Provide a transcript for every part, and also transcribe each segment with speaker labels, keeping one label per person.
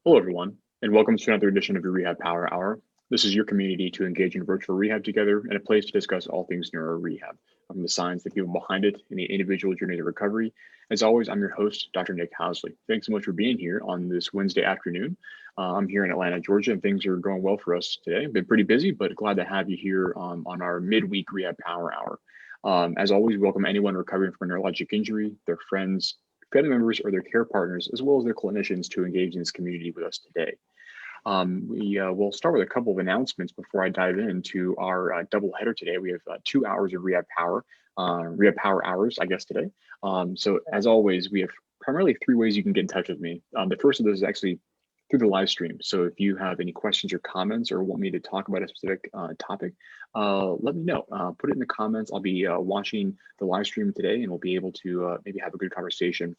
Speaker 1: Hello, everyone, and welcome to another edition of your Rehab Power Hour. This is your community to engage in virtual rehab together and a place to discuss all things neuro rehab, from the science, the people behind it, and the individual journey to recovery. As always, I'm your host, Dr. Nick Housley. Thanks so much for being here on this Wednesday afternoon. I'm here in Atlanta, Georgia, and things are going well for us today. I've been pretty busy, but glad to have you here on our midweek Rehab Power Hour. As always, welcome anyone recovering from a neurologic injury, their friends, family members, or their care partners, as well as their clinicians to engage in this community with us today. We'll start with a couple of announcements before I dive into our double header today. We have 2 hours of Rehab Power hours, I guess, today. So as always, we have primarily 3 ways you can get in touch with me. The first of those is actually through the live stream. So if you have any questions or comments or want me to talk about a specific topic, let me know. Put it in the comments. I'll be watching the live stream today and we'll be able to maybe have a good conversation.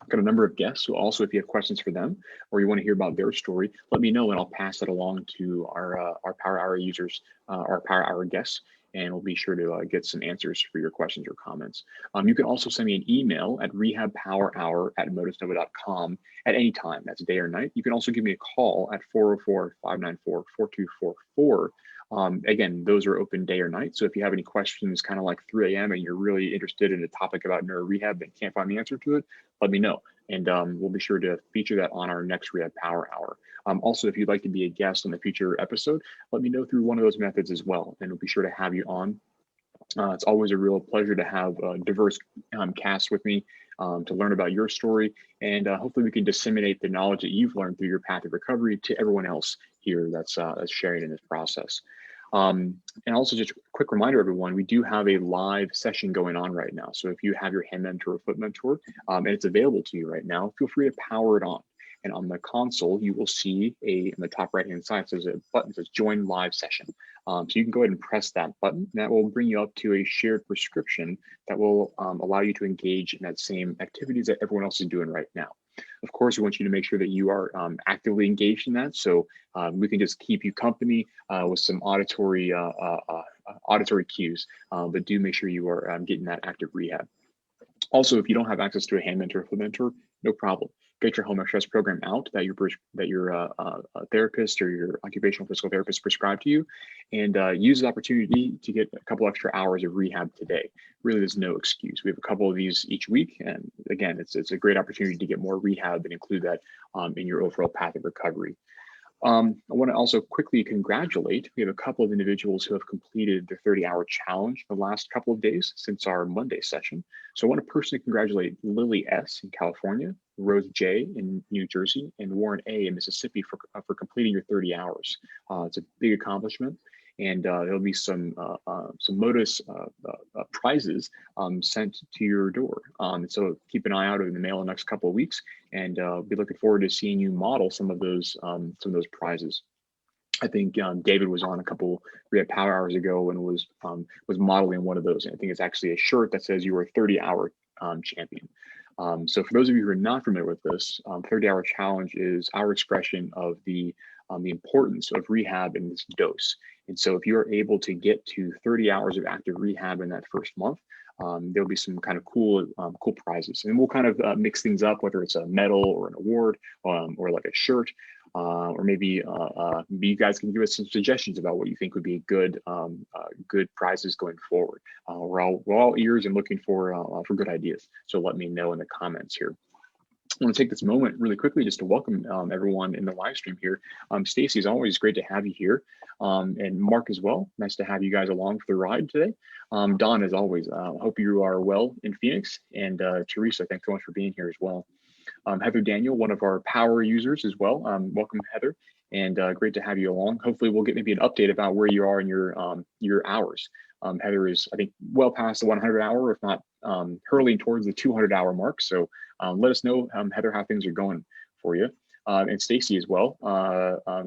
Speaker 1: I've got a number of guests, so also if you have questions for them or you want to hear about their story, let me know and I'll pass that along to our Power Hour users, our Power Hour guests, and we'll be sure to get some answers for your questions or comments. You can also send me an email at rehabpowerhour@motusnova.com at any time. That's day or night. You can also give me a call at 404-594-4244. Again, those are open day or night. So if you have any questions kind of like 3 a.m. and you're really interested in a topic about neuro rehab and can't find the answer to it, let me know. And we'll be sure to feature that on our next Rehab Power Hour. Also, if you'd like to be a guest on a future episode, let me know through one of those methods as well. And we'll be sure to have you on. It's always a real pleasure to have a diverse cast with me to learn about your story. And hopefully we can disseminate the knowledge that you've learned through your path of recovery to everyone else here that's sharing in this process. And also just a quick reminder, everyone, we do have a live session going on right now. So if you have your hand mentor or foot mentor and it's available to you right now, feel free to power it on. And on the console, you will see in the top right-hand side, there's a button that says join live session. So you can go ahead and press that button. And that will bring you up to a shared prescription that will allow you to engage in that same activities that everyone else is doing right now. Of course, we want you to make sure that you are actively engaged in that. So we can just keep you company with some auditory cues, but do make sure you are getting that active rehab. Also, if you don't have access to a hand mentor or foot mentor, no problem. Get your home exercise program out that your therapist or your occupational physical therapist prescribed to you, and use the opportunity to get a couple extra hours of rehab today. Really, there's no excuse. We have a couple of these each week, and again, it's a great opportunity to get more rehab and include that in your overall path of recovery. I want to also quickly congratulate. We have a couple of individuals who have completed their 30-hour challenge the last couple of days since our Monday session. So I want to personally congratulate Lily S. in California, Rose J. in New Jersey, and Warren A. in Mississippi for completing your 30 hours. It's a big accomplishment. And there'll be some Motus prizes sent to your door. So keep an eye out in the mail in the next couple of weeks, and be looking forward to seeing you model some of those prizes. I think David was on a couple Rehab Power Hours ago and was modeling one of those. And I think it's actually a shirt that says you are a 30-hour champion. So for those of you who are not familiar with this, 30-hour challenge is our expression of the importance of rehab in this dose. And so if you're able to get to 30 hours of active rehab in that first month, there'll be some kind of cool prizes. And we'll kind of mix things up, whether it's a medal or an award or like a shirt, or maybe you guys can give us some suggestions about what you think would be good prizes going forward. We're all ears and looking for good ideas. So let me know in the comments here. I want to take this moment really quickly just to welcome everyone in the live stream here. Stacy, as always, great to have you here. And Mark as well. Nice to have you guys along for the ride today. Don, as always, hope you are well in Phoenix. And Teresa, thanks so much for being here as well. Heather Daniel, one of our power users as well. Welcome, Heather, and great to have you along. Hopefully we'll get maybe an update about where you are in your hours. Heather is, I think, well past the 100 hour, if not hurling towards the 200 hour mark. So let us know, Heather, how things are going for you. And Stacy as well,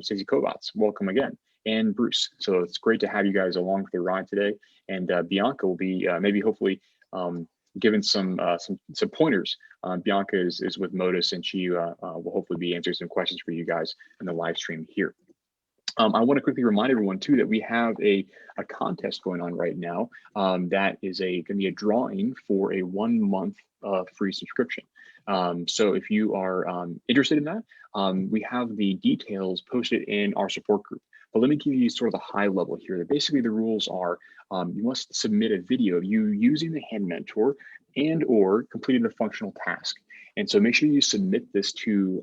Speaker 1: Stacy Kovats, welcome again. And Bruce. So it's great to have you guys along for the ride today. And Bianca will be maybe hopefully given some pointers. Bianca is with Motus, and she will hopefully be answering some questions for you guys in the live stream here. I want to quickly remind everyone too that we have a contest going on right now that is going to be a drawing for a 1 month free subscription. So if you are interested in that, we have the details posted in our support group. But let me give you sort of the high level here. Basically, the rules are you must submit a video of you using the Hand Mentor and or completing a functional task. And so make sure you submit this to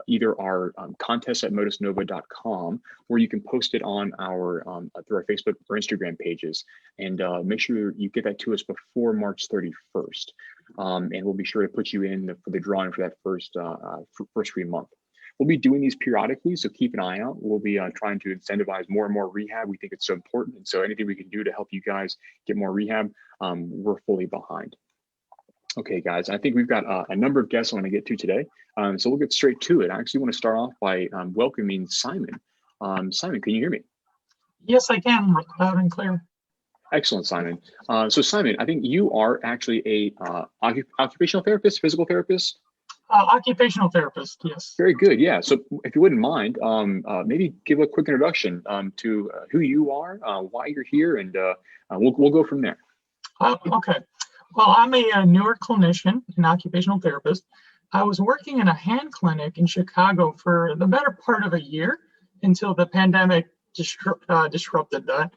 Speaker 1: either our contest@motusnova.com, or you can post it on our through our Facebook or Instagram pages. And make sure you get that to us before March 31st. And we'll be sure to put you in for the drawing for that first free month. We'll be doing these periodically, so keep an eye out. We'll be trying to incentivize more and more rehab. We think it's so important. And so anything we can do to help you guys get more rehab, we're fully behind. Okay, guys, I think we've got a number of guests I want to get to today. So we'll get straight to it. I actually want to start off by welcoming Simon. Simon, can you hear me?
Speaker 2: Yes, I can, loud and clear.
Speaker 1: Excellent, Simon. So Simon, I think you are actually a occupational therapist, physical therapist?
Speaker 2: Occupational therapist, yes.
Speaker 1: Very good, yeah. So if you wouldn't mind, maybe give a quick introduction to who you are, why you're here, and we'll go from there.
Speaker 2: Okay. Well, I'm a newer clinician, an occupational therapist. I was working in a hand clinic in Chicago for the better part of a year until the pandemic disrupted that.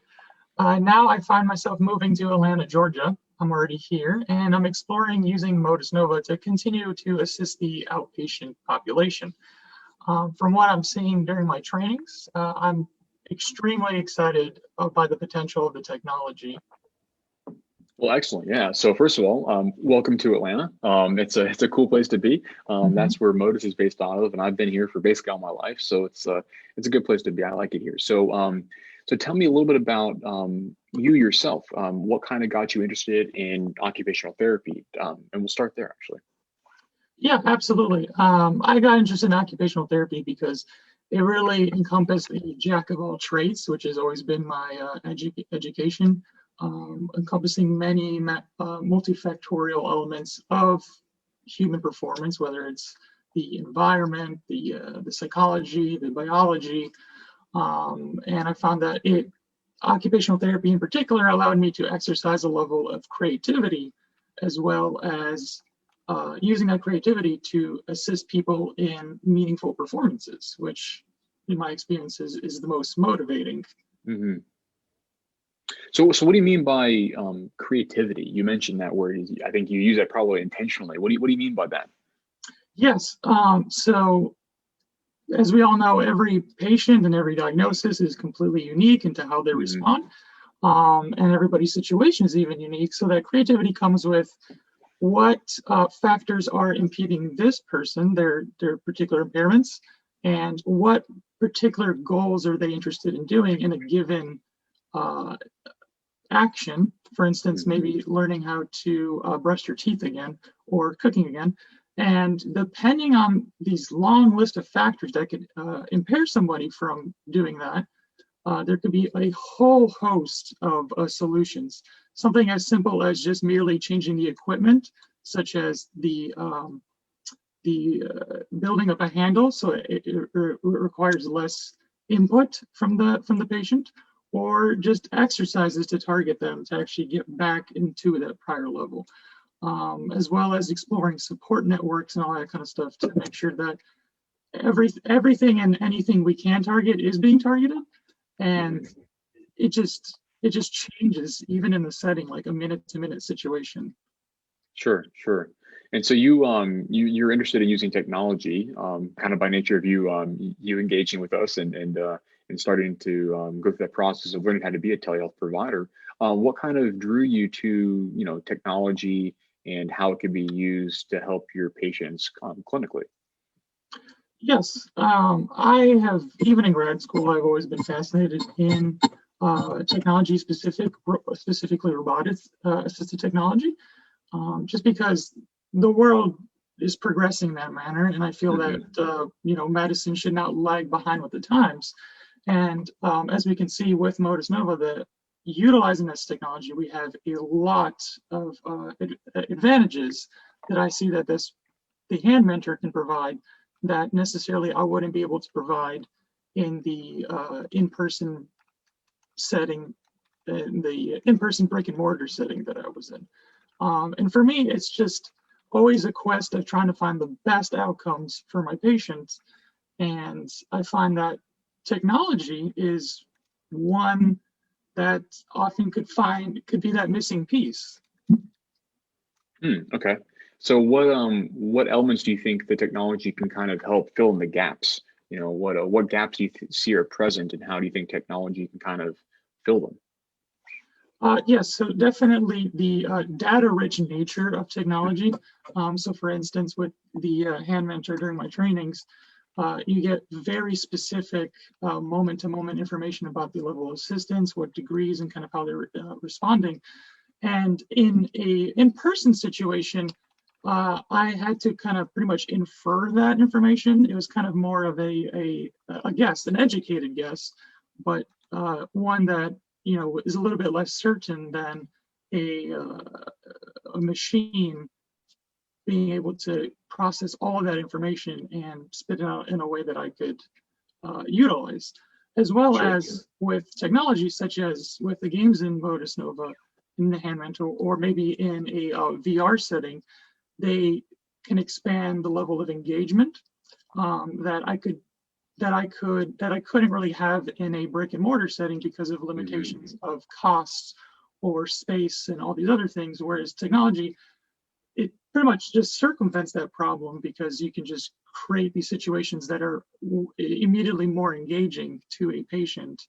Speaker 2: Now I find myself moving to Atlanta, Georgia. I'm already here, and I'm exploring using Motus Nova to continue to assist the outpatient population. From what I'm seeing during my trainings, I'm extremely excited by the potential of the technology.
Speaker 1: Well, excellent. Yeah. So first of all, welcome to Atlanta. It's a cool place to be. That's where Motus is based out of, and I've been here for basically all my life. So it's a good place to be. I like it here. So so tell me a little bit about you yourself. What kind of got you interested in occupational therapy? And we'll start there, actually.
Speaker 2: Yeah, absolutely. I got interested in occupational therapy because it really encompassed the jack of all trades, which has always been my education. Encompassing many multifactorial elements of human performance, whether it's the environment, the psychology, the biology, and I found that occupational therapy in particular allowed me to exercise a level of creativity, as well as using that creativity to assist people in meaningful performances, which in my experience is the most motivating.
Speaker 1: Mm-hmm. So what do you mean by creativity? You mentioned that word. I think you use that probably intentionally. What do you mean by that?
Speaker 2: Yes. So as we all know, every patient and every diagnosis is completely unique into how they respond. And everybody's situation is even unique. So that creativity comes with what factors are impeding this person, their particular impairments, and what particular goals are they interested in doing in a given action. For instance, maybe learning how to brush your teeth again or cooking again. And depending on these long list of factors that could impair somebody from doing that, there could be a whole host of solutions. Something as simple as just merely changing the equipment, such as the building of a handle, so it requires less input from the patient, or just exercises to target them to actually get back into that prior level, as well as exploring support networks and all that kind of stuff to make sure that everything and anything we can target is being targeted. And it just changes even in the setting, like a minute-to-minute situation. Sure.
Speaker 1: And so you're interested in using technology, kind of by nature of you engaging with us and starting to go through that process of learning how to be a telehealth provider. What kind of drew you to technology and how it can be used to help your patients clinically?
Speaker 2: Yes, I have, even in grad school, I've always been fascinated in technology, specifically robotics assisted technology, just because the world is progressing in that manner, and I feel that medicine should not lag behind with the times. And as we can see with Motus Nova, that utilizing this technology, we have a lot of advantages that I see that the hand mentor can provide that necessarily I wouldn't be able to provide in the in-person setting, in the in-person brick and mortar setting that I was in. And for me, it's just always a quest of trying to find the best outcomes for my patients. And I find that technology is one that often could be that missing piece.
Speaker 1: Okay. So what elements do you think the technology can kind of help fill in the gaps? You know, what gaps do you see are present, and how do you think technology can kind of fill them?
Speaker 2: Yes, so definitely the data-rich nature of technology. So for instance, with the hand mentor during my trainings, you get very specific moment-to-moment information about the level of assistance, what degrees, and kind of how they're responding. And in a in-person situation, I had to kind of pretty much infer that information. It was kind of more of a guess, an educated guess, but one that, you know, is a little bit less certain than a machine being able to process all of that information and spit it out in a way that I could utilize, as well as with technology such as with the games in Motus Nova, in the hand mentor, or maybe in a VR setting. They can expand the level of engagement that I couldn't really have in a brick and mortar setting because of limitations of costs or space and all these other things. Whereas technology, it pretty much just circumvents that problem because you can just create these situations that are immediately more engaging to a patient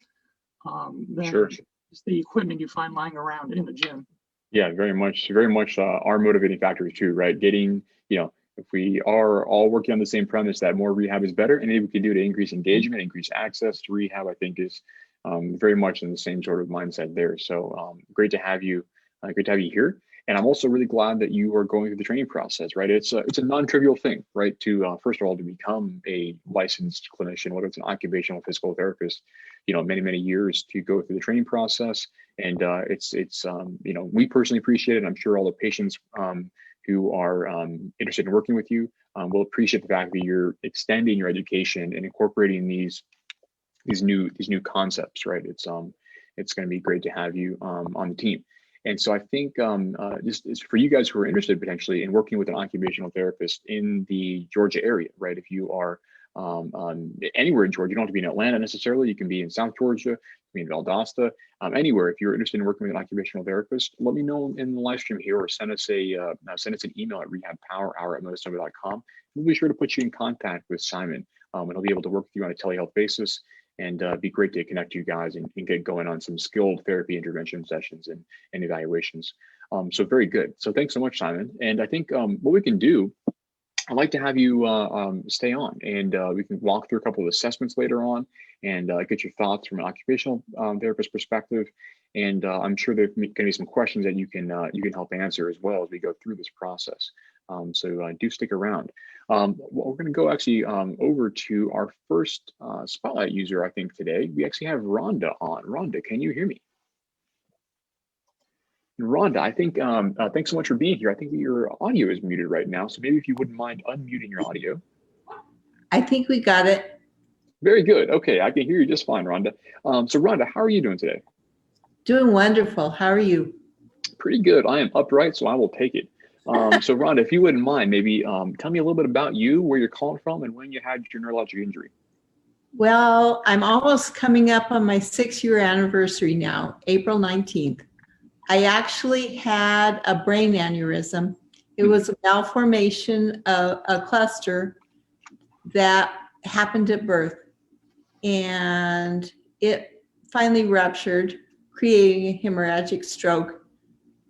Speaker 2: than just the equipment you find lying around in the gym.
Speaker 1: Yeah, very much our motivating factors too, right? Getting, you know, if we are all working on the same premise that more rehab is better, and anything we can do to increase engagement, increase access to rehab, I think is very much in the same sort of mindset there. So great to have you here. And I'm also really glad that you are going through the training process, right? It's a non-trivial thing, right? To first of all, to become a licensed clinician, whether it's an occupational physical therapist, you know, many years to go through the training process. And it's you know, we personally appreciate it. I'm sure all the patients who are interested in working with you will appreciate the fact that you're extending your education and incorporating these new concepts, right? It's going to be great to have you on the team. And so I think this is for you guys who are interested potentially in working with an occupational therapist in the Georgia area, right? If you are anywhere in Georgia, you don't have to be in Atlanta necessarily. You can be in South Georgia, you can be in Valdosta, anywhere. If you're interested in working with an occupational therapist, let me know in the live stream here, or send us an email at rehabpowerhour@motusnova.com. We'll be sure to put you in contact with Simon, and he'll be able to work with you on a telehealth basis. And be great to connect you guys and get going on some skilled therapy intervention sessions and evaluations. So very good. So thanks so much, Simon. And I think what we can do, I'd like to have you stay on, and we can walk through a couple of assessments later on and get your thoughts from an occupational therapist perspective. And I'm sure there's going to be some questions that you can help answer as well as we go through this process. So do stick around. Well, we're going to go actually over to our first spotlight user, I think, today. We actually have Rhonda on. Rhonda, can you hear me? Rhonda, I think, thanks so much for being here. I think your audio is muted right now, so maybe if you wouldn't mind unmuting your audio.
Speaker 3: I think we got it.
Speaker 1: Very good. Okay, I can hear you just fine, Rhonda. So Rhonda, how are you doing today?
Speaker 3: Doing wonderful. How are you?
Speaker 1: Pretty good. I am upright, so I will take it. So Rhonda, if you wouldn't mind, maybe tell me a little bit about you, where you're calling from, and when you had your neurologic injury.
Speaker 3: Well, I'm almost coming up on my 6-year anniversary now, April 19th. I actually had a brain aneurysm. It was a malformation of a cluster that happened at birth, and it finally ruptured, creating a hemorrhagic stroke.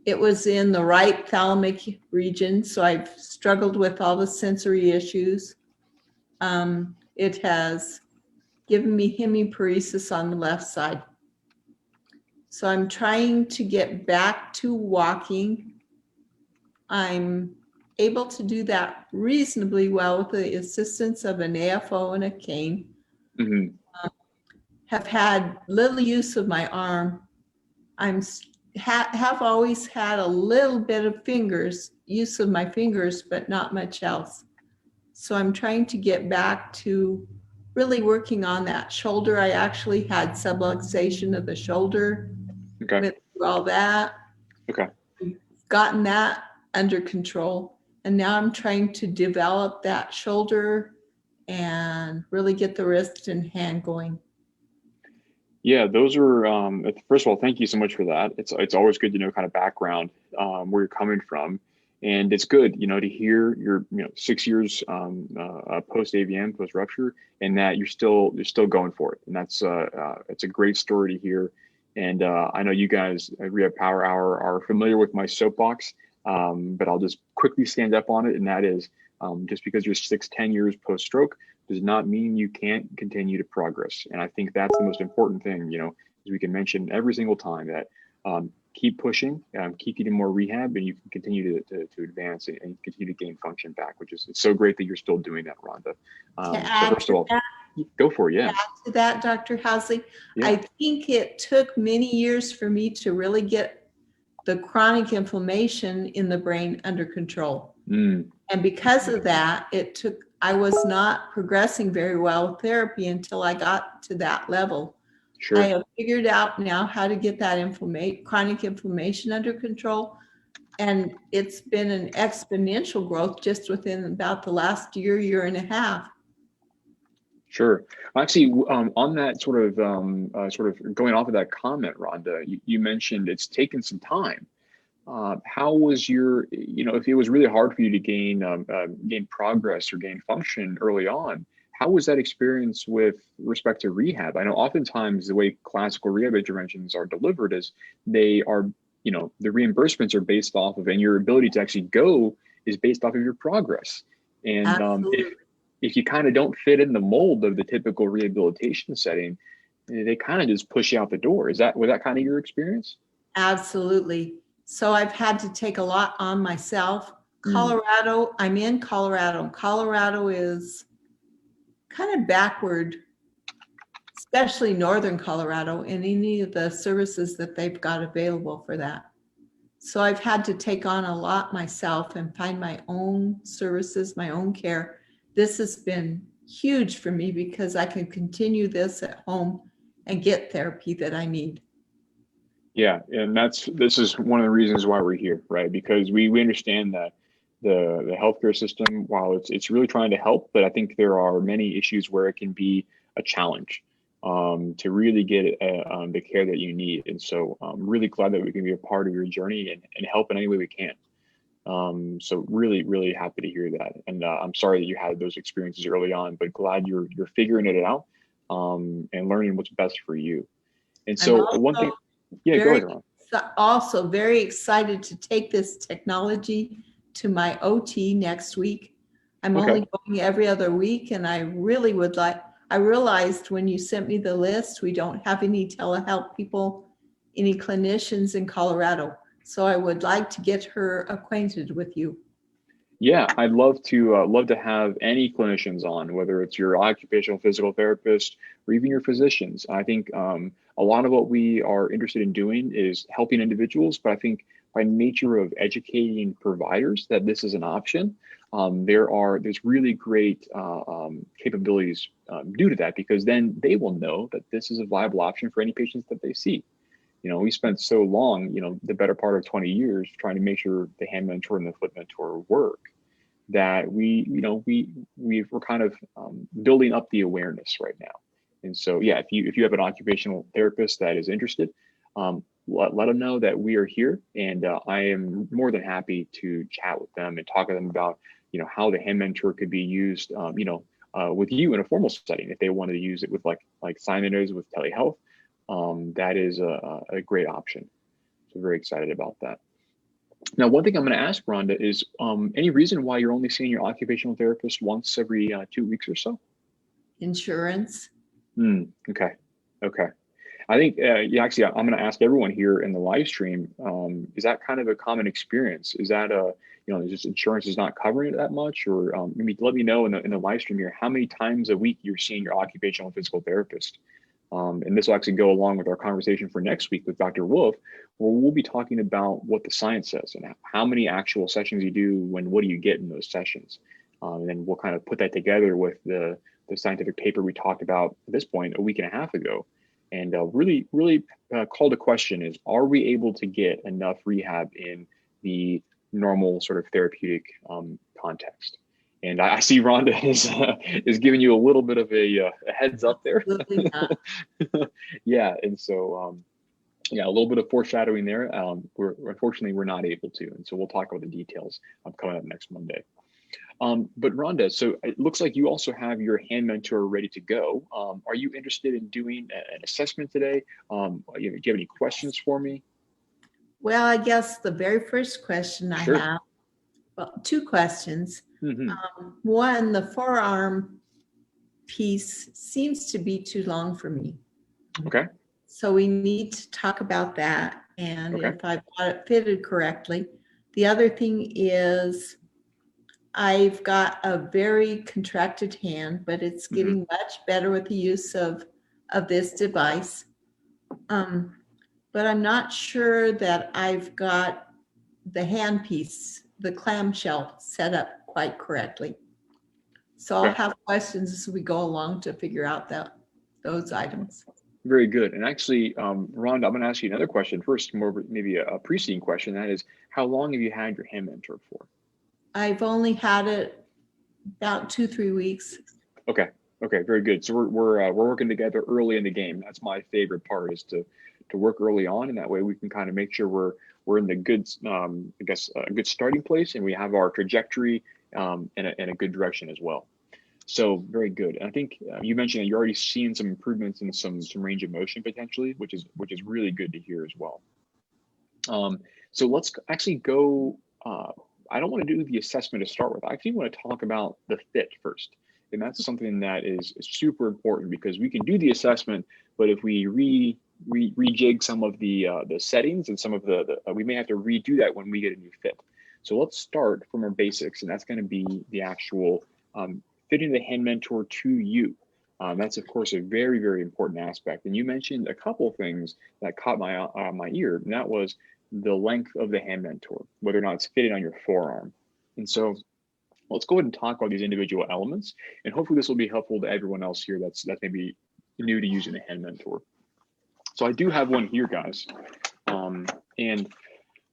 Speaker 3: It was in the right thalamic region, so I've struggled with all the sensory issues. It has given me hemiparesis on the left side. So I'm trying to get back to walking. I'm able to do that reasonably well with the assistance of an AFO and a cane. Have had little use of my arm. Have always had a little bit of use of my fingers, but not much else. So I'm trying to get back to really working on that shoulder. I actually had subluxation of the shoulder.
Speaker 1: Okay.
Speaker 3: Went through all that.
Speaker 1: Okay.
Speaker 3: Gotten that under control. And now I'm trying to develop that shoulder and really get the wrist and hand going.
Speaker 1: Yeah, those are, first of all, thank you so much for that. It's always good to know kind of background, where you're coming from. And it's good, to hear your, 6 years post AVM, post rupture, and that you're still going for it. And that's it's a great story to hear. And I know you guys at Rehab Power Hour are familiar with my soapbox, but I'll just quickly stand up on it. And that is, just because you're 6-10 years post stroke does not mean you can't continue to progress. And I think that's the most important thing, as we can mention every single time, that keep pushing, keep getting more rehab, and you can continue to advance and continue to gain function back, which is, it's so great that you're still doing that, Rhonda. So first of all, go for it. Yeah.
Speaker 3: To add to that, Dr. Housley,
Speaker 1: Yeah.
Speaker 3: I think it took many years for me to really get the chronic inflammation in the brain under control. And because of that, I was not progressing very well with therapy until I got to that level.
Speaker 1: Sure.
Speaker 3: I have figured out now how to get that chronic inflammation under control. And it's been an exponential growth just within about the last year and a half.
Speaker 1: Sure. Actually, on that sort of going off of that comment, Rhonda, you mentioned it's taken some time. How was your, if it was really hard for you to gain progress or gain function early on, how was that experience with respect to rehab? I know oftentimes the way classical rehab interventions are delivered is they are, the reimbursements are based off of, and your ability to actually go is based off of your progress. And if you kind of don't fit in the mold of the typical rehabilitation setting, they kind of just push you out the door. Was that kind of your experience?
Speaker 3: Absolutely. So I've had to take a lot on myself. Colorado, I'm in Colorado. Colorado is kind of backward, especially northern Colorado, in any of the services that they've got available for that. So I've had to take on a lot myself and find my own services, my own care. This has been huge for me because I can continue this at home and get therapy that I need.
Speaker 1: Yeah, and this is one of the reasons why we're here, right? Because we understand that the healthcare system, while it's really trying to help, but I think there are many issues where it can be a challenge to really get the care that you need. And so I'm really glad that we can be a part of your journey and help in any way we can. So really, really happy to hear that. And I'm sorry that you had those experiences early on, but glad you're figuring it out and learning what's best for you. And so one thing, yeah, go ahead, Ron.
Speaker 3: Also very excited to take this technology to my OT next week. I'm only going every other week, and I really would like, I realized when you sent me the list, we don't have any telehealth people, any clinicians in Colorado. So I would like to get her acquainted with you.
Speaker 1: Yeah, I'd love to have any clinicians on, whether it's your occupational physical therapist or even your physicians. I think a lot of what we are interested in doing is helping individuals, but I think by nature of educating providers that this is an option, there's really great capabilities due to that, because then they will know that this is a viable option for any patients that they see. We spent so long, the better part of 20 years trying to make sure the hand mentor and the foot mentor work, that we're kind of building up the awareness right now. And so, yeah, if you have an occupational therapist that is interested, let them know that we are here, and I am more than happy to chat with them and talk to them about, how the hand mentor could be used, with you in a formal setting. If they wanted to use it with like sign language with telehealth, that is a great option. So very excited about that. Now, one thing I'm going to ask, Rhonda, is any reason why you're only seeing your occupational therapist once every 2 weeks or so?
Speaker 3: Insurance.
Speaker 1: Okay. I think, actually, I'm going to ask everyone here in the live stream, is that kind of a common experience? Is that just insurance is not covering it that much? Or maybe let me know in the live stream here, how many times a week you're seeing your occupational and physical therapist? And this will actually go along with our conversation for next week with Dr. Wolf, where we'll be talking about what the science says and how many actual sessions you do, what do you get in those sessions. And then we'll kind of put that together with the scientific paper we talked about at this point a week and a half ago. And really call to question is, are we able to get enough rehab in the normal sort of therapeutic context. And I see Rhonda is giving you a little bit of a heads up there.
Speaker 3: Absolutely not.
Speaker 1: Yeah, and so yeah, a little bit of foreshadowing there. Unfortunately, we're not able to, and so we'll talk about the details coming up next Monday. But Rhonda, so it looks like you also have your hand mentor ready to go. Are you interested in doing an assessment today? Do you have any questions for me?
Speaker 3: Well, I guess the very first question I
Speaker 1: Sure.
Speaker 3: have, well, two questions.
Speaker 1: Mm-hmm.
Speaker 3: One, the forearm piece seems to be too long for me.
Speaker 1: Okay.
Speaker 3: So we need to talk about that and
Speaker 1: Okay.
Speaker 3: if I've got it fitted correctly. The other thing is I've got a very contracted hand, but it's getting much better with the use of this device. But I'm not sure that I've got the hand piece, the clamshell set up quite correctly. So I'll have questions as we go along to figure out those items.
Speaker 1: Very good. And actually, Rhonda, I'm going to ask you another question first, more maybe a preceding question. That is, how long have you had your hand mentor for?
Speaker 3: I've only had it about 2-3 weeks.
Speaker 1: Okay. Okay. Very good. So we're working together early in the game. That's my favorite part, is to work early on, and that way we can kind of make sure we're in the good, I guess, a good starting place, and we have our trajectory in a good direction as well. So very good. And I think you mentioned that you're already seeing some improvements in some range of motion potentially, which is really good to hear as well. So let's actually go. I don't want to do the assessment to start with. I actually want to talk about the fit first. And that's something that is super important, because we can do the assessment, but if we rejig some of the settings and some of we may have to redo that when we get a new fit. So let's start from our basics, and that's going to be the actual fitting the hand mentor to you. That's of course a very, very important aspect. And you mentioned a couple of things that caught my ear, and that was the length of the hand mentor, whether or not it's fitted on your forearm. And so let's go ahead and talk about these individual elements, and hopefully this will be helpful to everyone else here that's maybe new to using the hand mentor. So I do have one here, guys. And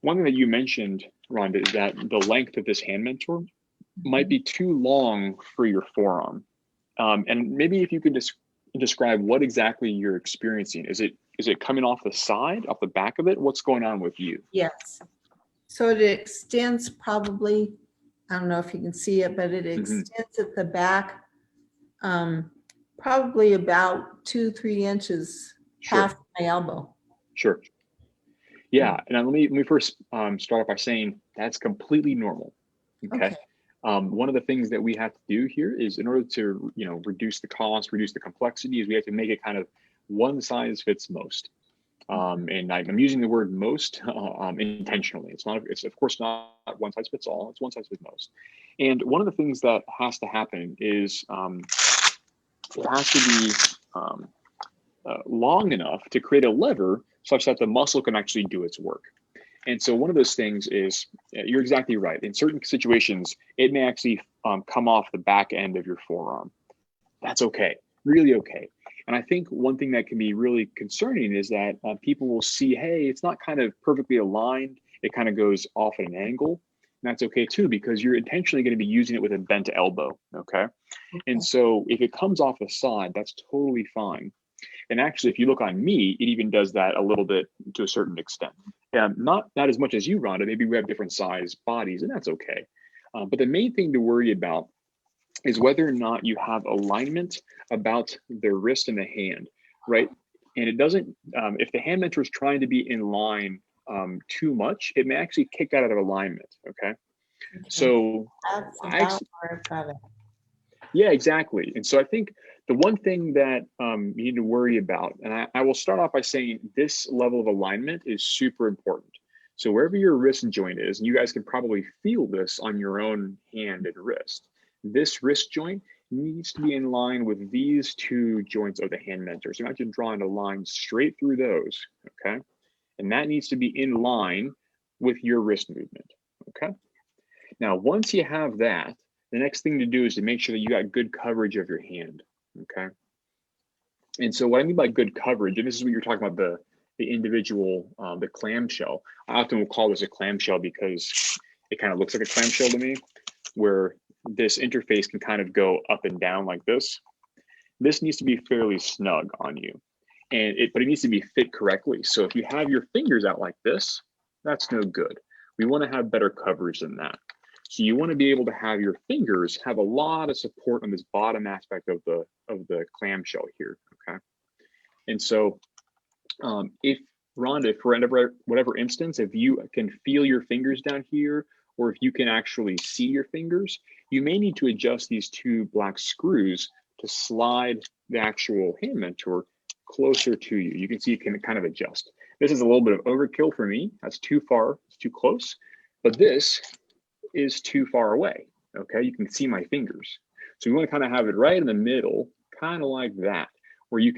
Speaker 1: one thing that you mentioned, Rhonda, is that the length of this hand mentor might be too long for your forearm. And maybe if you could describe what exactly you're experiencing. Is it coming off the side, off the back of it? What's going on with you?
Speaker 3: Yes. So it extends probably, I don't know if you can see it, but it extends at the back, probably about 2-3 inches past my elbow.
Speaker 1: Sure. Yeah. And let me first start off by saying that's completely normal. Okay. One of the things that we have to do here is, in order to reduce the cost, reduce the complexity, is we have to make it kind of one size fits most. And I'm using the word most intentionally. It's of course not one size fits all. It's one size fits most. And one of the things that has to happen is it has to be long enough to create a lever such that the muscle can actually do its work. And so one of those things is, you're exactly right. In certain situations, it may actually come off the back end of your forearm. That's okay, really okay. And I think one thing that can be really concerning is that people will see, hey, it's not kind of perfectly aligned. It kind of goes off at an angle. And that's okay too, because you're intentionally going to be using it with a bent elbow, okay? And so if it comes off the side, that's totally fine. And actually, if you look on me, it even does that a little bit to a certain extent. Not as much as you, Rhonda. Maybe we have different size bodies, and that's okay. But the main thing to worry about is whether or not you have alignment about the wrist and the hand, right? And it doesn't, if the hand mentor is trying to be in line too much, it may actually kick that out of alignment, okay? So
Speaker 3: that's about where I've got it.
Speaker 1: Yeah, exactly. And so I think the one thing that you need to worry about, and I will start off by saying this level of alignment is super important. So wherever your wrist joint is, and you guys can probably feel this on your own hand and wrist, this wrist joint needs to be in line with these two joints of the hand mentor. So imagine drawing a line straight through those, okay? And that needs to be in line with your wrist movement, okay? Now, once you have that, the next thing to do is to make sure that you got good coverage of your hand, okay? And so what I mean by good coverage, and this is what you're talking about, the individual, the clamshell. I often will call this a clamshell because it kind of looks like a clamshell to me, where this interface can kind of go up and down like this. This needs to be fairly snug on you, but it needs to be fit correctly. So if you have your fingers out like this, that's no good. We want to have better coverage than that. So you want to be able to have your fingers have a lot of support on this bottom aspect of the clamshell here, okay? And so if Rhonda, for whatever instance, if you can feel your fingers down here, or if you can actually see your fingers, you may need to adjust these two black screws to slide the actual hand mentor closer to you. You can see you can kind of adjust. This is a little bit of overkill for me. That's too far, it's too close, but this is too far away, okay? You can see my fingers. So you want to kind of have it right in the middle, kind of like that, where you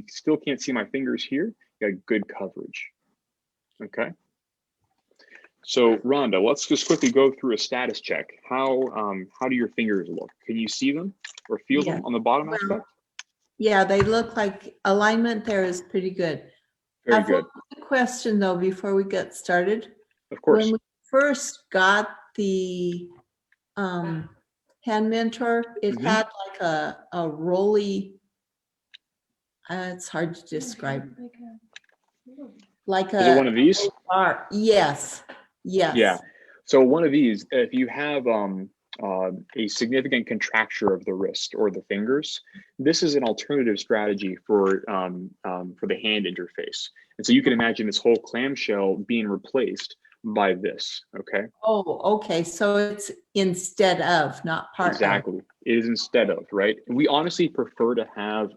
Speaker 1: still can't see my fingers here. You got good coverage, okay? So Rhonda, let's just quickly go through a status check. How do your fingers look? Can you see them or feel them on the bottom aspect?
Speaker 3: Yeah, they look like alignment there is pretty good.
Speaker 1: Very good.
Speaker 3: A question though before we get started.
Speaker 1: Of course.
Speaker 3: When we first got the hand mentor, it had like a rolly. It's hard to describe. Like
Speaker 1: Is it one of these?
Speaker 3: Bar. Yes. Yes.
Speaker 1: Yeah. So one of these, if you have a significant contracture of the wrist or the fingers, this is an alternative strategy for the hand interface. And so you can imagine this whole clamshell being replaced by this, okay?
Speaker 3: Oh, okay. So it's instead of, not part
Speaker 1: exactly. It is instead of, right? We honestly prefer to have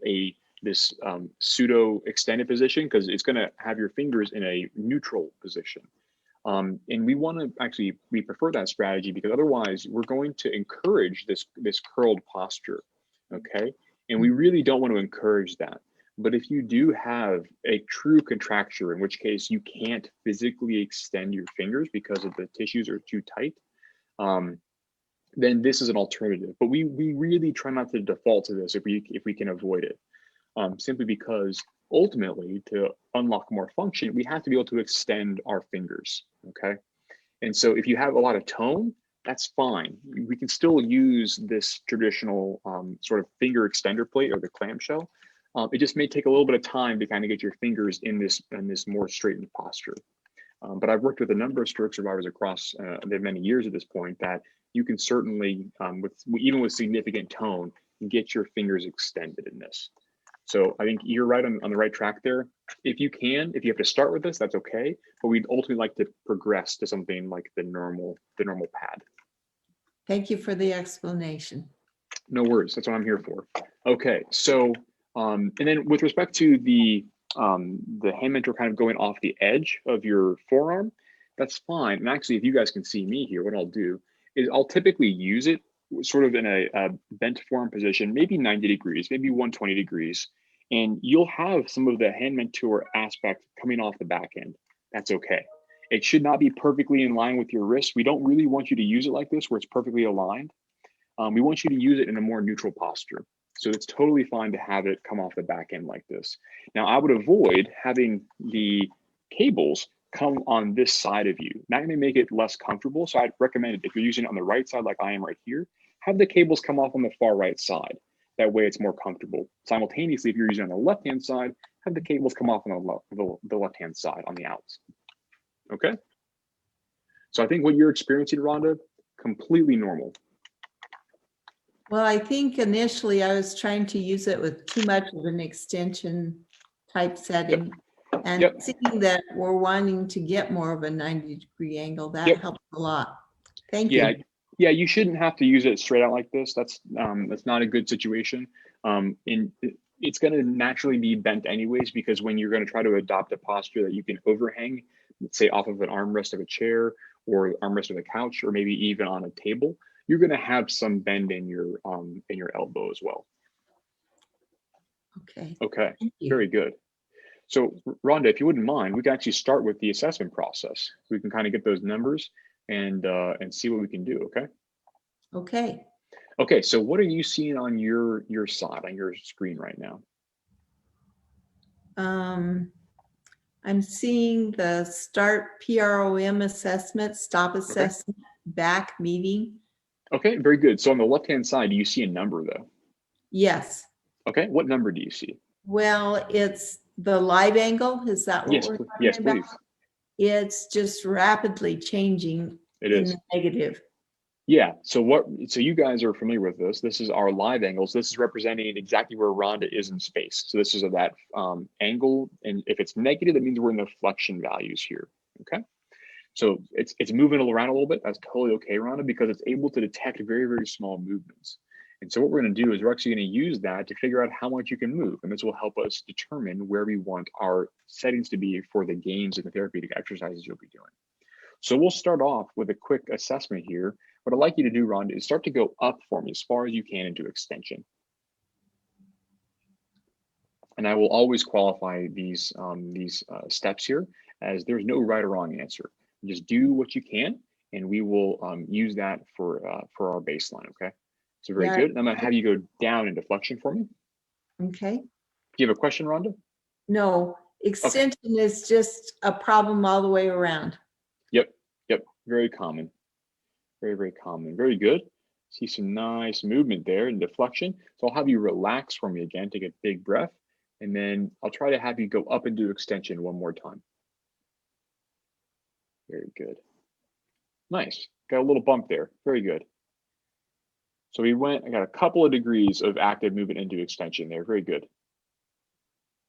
Speaker 1: this pseudo extended position because it's going to have your fingers in a neutral position. And we prefer that strategy because otherwise we're going to encourage this curled posture, okay? And we really don't want to encourage that. But if you do have a true contracture, in which case you can't physically extend your fingers because of the tissues are too tight, then this is an alternative. But we really try not to default to this if we can avoid it, simply because ultimately to unlock more function, we have to be able to extend our fingers, okay? And so if you have a lot of tone, that's fine. We can still use this traditional sort of finger extender plate or the clamshell. It just may take a little bit of time to kind of get your fingers in this more straightened posture. But I've worked with a number of stroke survivors across the many years at this point that you can certainly, even with significant tone, get your fingers extended in this. So I think you're right on the right track there. If you have to start with this, that's okay. But we'd ultimately like to progress to something like the normal pad.
Speaker 3: Thank you for the explanation.
Speaker 1: No worries. That's what I'm here for. Okay. So and then with respect to the hand mentor kind of going off the edge of your forearm, that's fine. And actually, if you guys can see me here, what I'll do is I'll typically use it sort of in a bent form position, maybe 90 degrees, maybe 120 degrees. And you'll have some of the hand mentor aspect coming off the back end. That's okay. It should not be perfectly in line with your wrist. We don't really want you to use it like this where it's perfectly aligned. We want you to use it in a more neutral posture. So it's totally fine to have it come off the back end like this. Now I would avoid having the cables come on this side of you. That may make it less comfortable. So I'd recommend it if you're using it on the right side, like I am right here, have the cables come off on the far right side. That way it's more comfortable. Simultaneously, if you're using it on the left-hand side, have the cables come off on the left-hand side on the outs. Okay? So I think what you're experiencing, Rhonda, completely normal.
Speaker 3: Well, I think initially I was trying to use it with too much of an extension type setting. Yep. And seeing that we're wanting to get more of a 90-degree angle, that helps a lot. Thank you.
Speaker 1: Yeah, you shouldn't have to use it straight out like this. That's not a good situation. It's going to naturally be bent anyways, because when you're going to try to adopt a posture that you can overhang, let's say off of an armrest of a chair or armrest of a couch, or maybe even on a table, you're going to have some bend in your elbow as well. Okay. Very good. So Rhonda, if you wouldn't mind, we can actually start with the assessment process. We can kind of get those numbers and see what we can do. Okay. Okay. So what are you seeing on your side, on your screen right now?
Speaker 3: I'm seeing the start PROM assessment, stop assessment, back meeting.
Speaker 1: Okay, very good. So on the left-hand side, do you see a number though?
Speaker 3: Yes.
Speaker 1: Okay, what number do you see?
Speaker 3: Well, it's the live angle. Is that what we're talking
Speaker 1: yes,
Speaker 3: about?
Speaker 1: please.
Speaker 3: It's just rapidly changing
Speaker 1: It
Speaker 3: in
Speaker 1: is.
Speaker 3: the negative.
Speaker 1: Yeah, so you guys are familiar with this. This is our live angles. This is representing exactly where Rhonda is in space. So this is of that angle, and if it's negative, that means we're in the flexion values here, okay? So it's moving around a little bit. That's totally okay, Rhonda, because it's able to detect very, very small movements. And so what we're gonna do is we're actually gonna use that to figure out how much you can move, and this will help us determine where we want our settings to be for the games and the therapeutic exercises you'll be doing. So we'll start off with a quick assessment here. What I'd like you to do, Rhonda, is start to go up for me as far as you can into extension. And I will always qualify these steps here as there's no right or wrong answer. Just do what you can, and we will use that for our baseline, okay? So very good. I'm gonna have you go down into flexion for me.
Speaker 3: Okay.
Speaker 1: Do you have a question, Rhonda?
Speaker 3: No, extension is just a problem all the way around.
Speaker 1: Yep, very common. Very, very common. Very good. See some nice movement there in deflection. So I'll have you relax for me again, take a big breath, and then I'll try to have you go up into extension one more time. Very good. Nice. Got a little bump there. Very good. So I got a couple of degrees of active movement into extension there. Very good.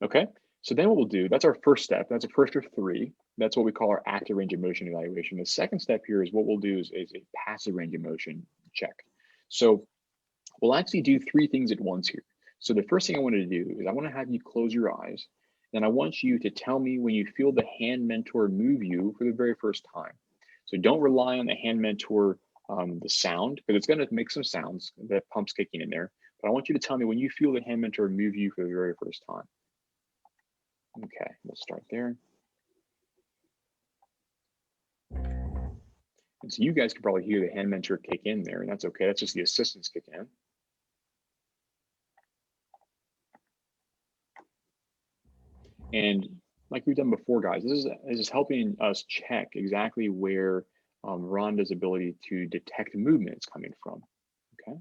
Speaker 1: Okay. So then what we'll do, that's our first step. That's a first of 3. That's what we call our active range of motion evaluation. The second step here is what we'll do is a passive range of motion check. So we'll actually do 3 things at once here. So the first thing I want to do is I want to have you close your eyes, and I want you to tell me when you feel the hand mentor move you for the very first time. So don't rely on the hand mentor, the sound, because it's going to make some sounds, the pump's kicking in there. But I want you to tell me when you feel the hand mentor move you for the very first time. Okay, we'll start there. And so you guys can probably hear the hand mentor kick in there, and that's okay. That's just the assistance kicking in. And like we've done before, guys, this is helping us check exactly where Rhonda's ability to detect movement is coming from. Okay.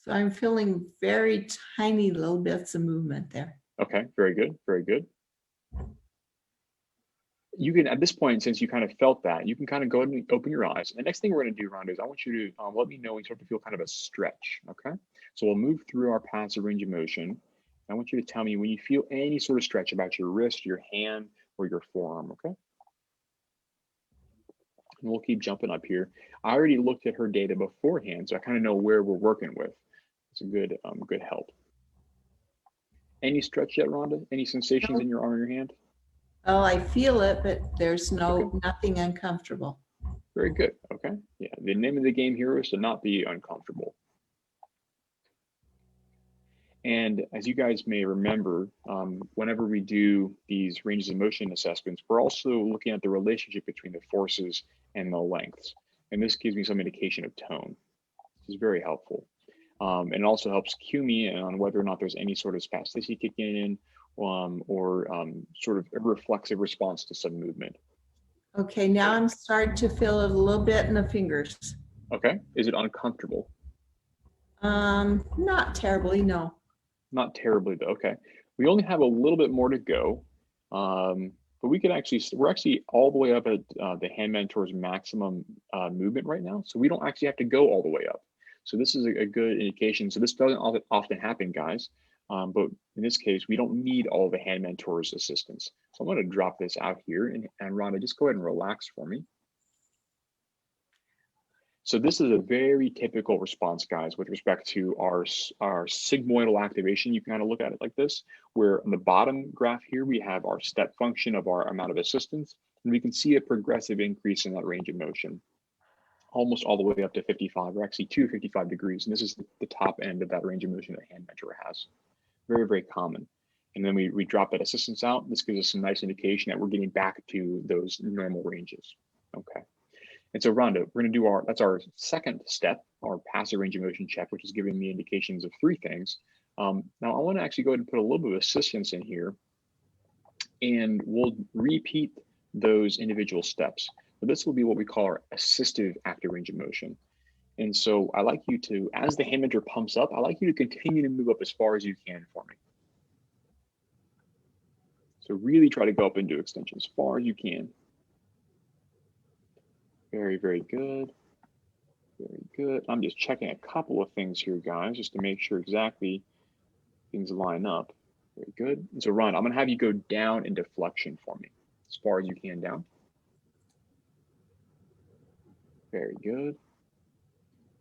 Speaker 3: So I'm feeling very tiny little bits of movement there.
Speaker 1: Okay, very good, very good. You can, at this point, since you kind of felt that, you can kind of go ahead and open your eyes. And the next thing we're going to do, Rhonda, is I want you to let me know when you start to feel kind of a stretch, okay? So we'll move through our passive range of motion. I want you to tell me when you feel any sort of stretch about your wrist, your hand, or your forearm, okay? And we'll keep jumping up here. I already looked at her data beforehand, so I kind of know where we're working with. It's a good help. Any stretch yet, Rhonda? Any sensations in your arm or your hand?
Speaker 3: Oh, I feel it, but there's nothing uncomfortable.
Speaker 1: Very good. Okay. Yeah. The name of the game here is to not be uncomfortable. And as you guys may remember, whenever we do these ranges of motion assessments, we're also looking at the relationship between the forces and the lengths. And this gives me some indication of tone. This is very helpful. And it also helps cue me on whether or not there's any sort of spasticity kicking in or sort of a reflexive response to some movement.
Speaker 3: Okay, now I'm starting to feel it a little bit in the fingers.
Speaker 1: Okay. Is it uncomfortable?
Speaker 3: Not terribly, no.
Speaker 1: Not terribly though. Okay. We only have a little bit more to go. But we're actually all the way up at the hand mentor's maximum movement right now. So we don't actually have to go all the way up. So this is a good indication. So this doesn't often happen, guys. But in this case, we don't need all the hand mentor's assistance. So I'm going to drop this out here, and Rhonda, just go ahead and relax for me. So this is a very typical response, guys, with respect to our sigmoidal activation. You can kind of look at it like this, where on the bottom graph here, we have our step function of our amount of assistance, and we can see a progressive increase in that range of motion, almost all the way up to 55, or actually 255 degrees. And this is the top end of that range of motion that hand mentor has. Very, very common. And then we drop that assistance out. This gives us some nice indication that we're getting back to those normal ranges. Okay. And so Rhonda, we're going to do that's our second step, our passive range of motion check, which is giving me indications of 3 things. Now I want to actually go ahead and put a little bit of assistance in here and we'll repeat those individual steps. So this will be what we call our assistive active range of motion. And so I like you to, as the hand mentor pumps up, I like you to continue to move up as far as you can for me. So really try to go up into extension as far as you can. Very, very good. Very good. I'm just checking a couple of things here, guys, just to make sure exactly things line up. Very good. And so Ron, I'm gonna have you go down into flexion for me, as far as you can down. Very good.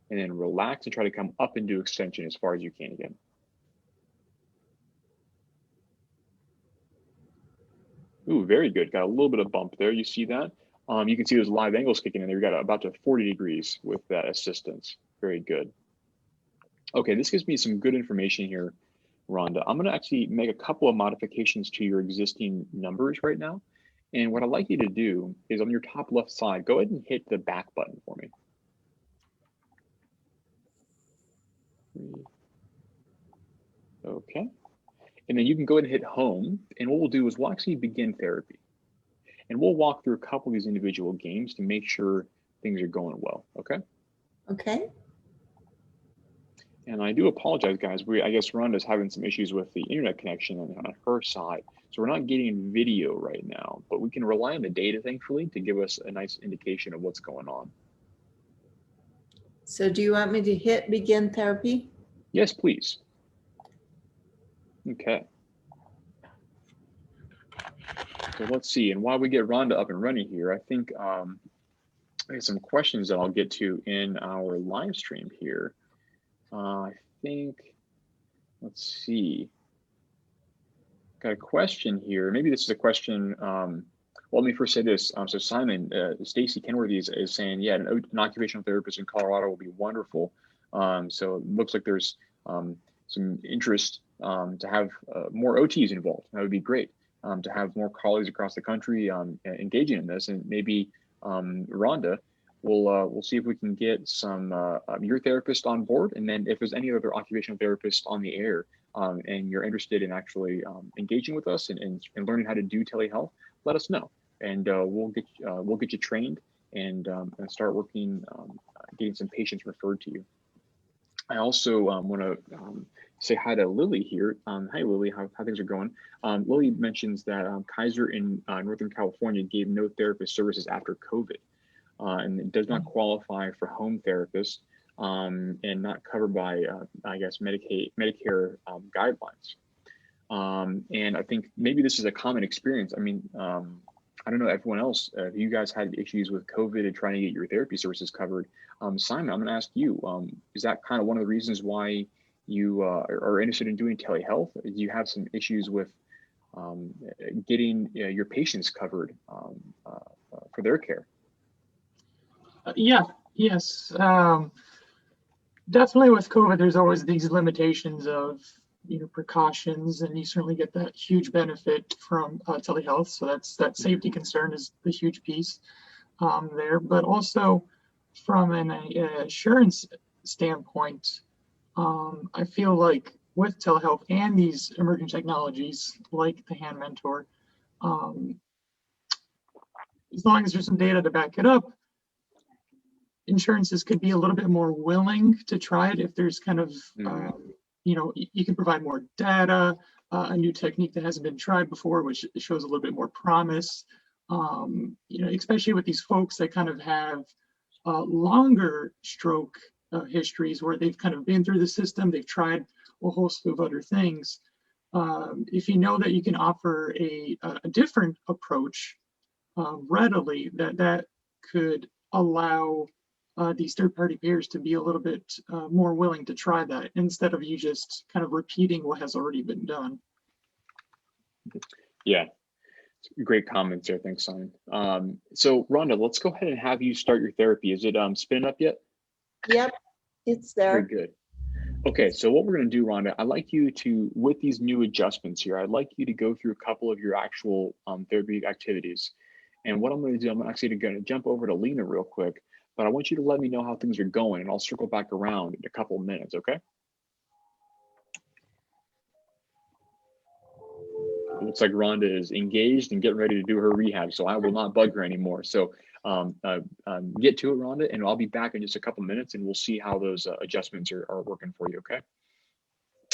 Speaker 1: And then relax and try to come up into extension as far as you can again. Ooh, very good. Got a little bit of bump there. You see that? You can see those live angles kicking in there. You got about to 40 degrees with that assistance. Very good. Okay, this gives me some good information here, Rhonda. I'm gonna actually make a couple of modifications to your existing numbers right now. And what I'd like you to do is on your top left side, go ahead and hit the back button for me. Okay. And then you can go ahead and hit home. And what we'll do is we'll actually begin therapy. And we'll walk through a couple of these individual games to make sure things are going well, okay?
Speaker 3: Okay.
Speaker 1: And I do apologize, guys. I guess Rhonda's having some issues with the internet connection on her side. So we're not getting video right now, but we can rely on the data, thankfully, to give us a nice indication of what's going on.
Speaker 3: So do you want me to hit begin therapy?
Speaker 1: Yes, please. Okay. So let's see. And while we get Rhonda up and running here, I think I have some questions that I'll get to in our live stream here. I think, let's see. Got a question here. Maybe this is a question. Well, let me first say this. So Simon, Stacy Kenworthy is saying, yeah, an occupational therapist in Colorado will be wonderful. So it looks like there's some interest to have more OTs involved. That would be great. To have more colleagues across the country engaging in this, and maybe Rhonda, we'll see if we can get some your therapist on board, and then if there's any other occupational therapists on the air, and you're interested in actually engaging with us and learning how to do telehealth, let us know, and we'll get you trained and start working, getting some patients referred to you. I also want to say hi to Lily here. Hi, Lily, how things are going. Lily mentions that Kaiser in Northern California gave no therapist services after COVID, and it does not qualify for home therapists and not covered by, I guess, Medicare guidelines. And I think maybe this is a common experience. I mean, I don't know, everyone else, if you guys had issues with COVID and trying to get your therapy services covered. Simon, I'm gonna ask you, is that kind of one of the reasons why you are interested in doing telehealth? Do you have some issues with getting your patients covered for their care?
Speaker 2: Yes. Definitely with COVID, there's always these limitations of precautions, and you certainly get that huge benefit from telehealth. So that safety concern is the huge piece there. But also from an assurance standpoint, I feel like with telehealth and these emerging technologies like the Hand Mentor, as long as there's some data to back it up, insurances could be a little bit more willing to try it if there's kind of you can provide more data, a new technique that hasn't been tried before, which shows a little bit more promise. Especially with these folks that kind of have longer stroke histories where they've kind of been through the system, they've tried a host of other things. If you know that you can offer a different approach readily, that could allow these third-party payers to be a little bit more willing to try that instead of you just kind of repeating what has already been done.
Speaker 1: Yeah, great comments there. Thanks, Simon. So Rhonda, let's go ahead and have you start your therapy. Is it spinning up yet?
Speaker 3: Yep, it's there.
Speaker 1: Very good. Okay, so what we're going to do, Rhonda, I'd like you to, with these new adjustments here, I'd like you to go through a couple of your actual therapeutic activities. And what I'm going to do, I'm actually going to jump over to Lena real quick, but I want you to let me know how things are going, and I'll circle back around in a couple of minutes, okay? Ooh, looks like Rhonda is engaged and getting ready to do her rehab, so I will not bug her anymore. So get to it, Rhonda, and I'll be back in just a couple minutes, and we'll see how those adjustments are working for you, okay?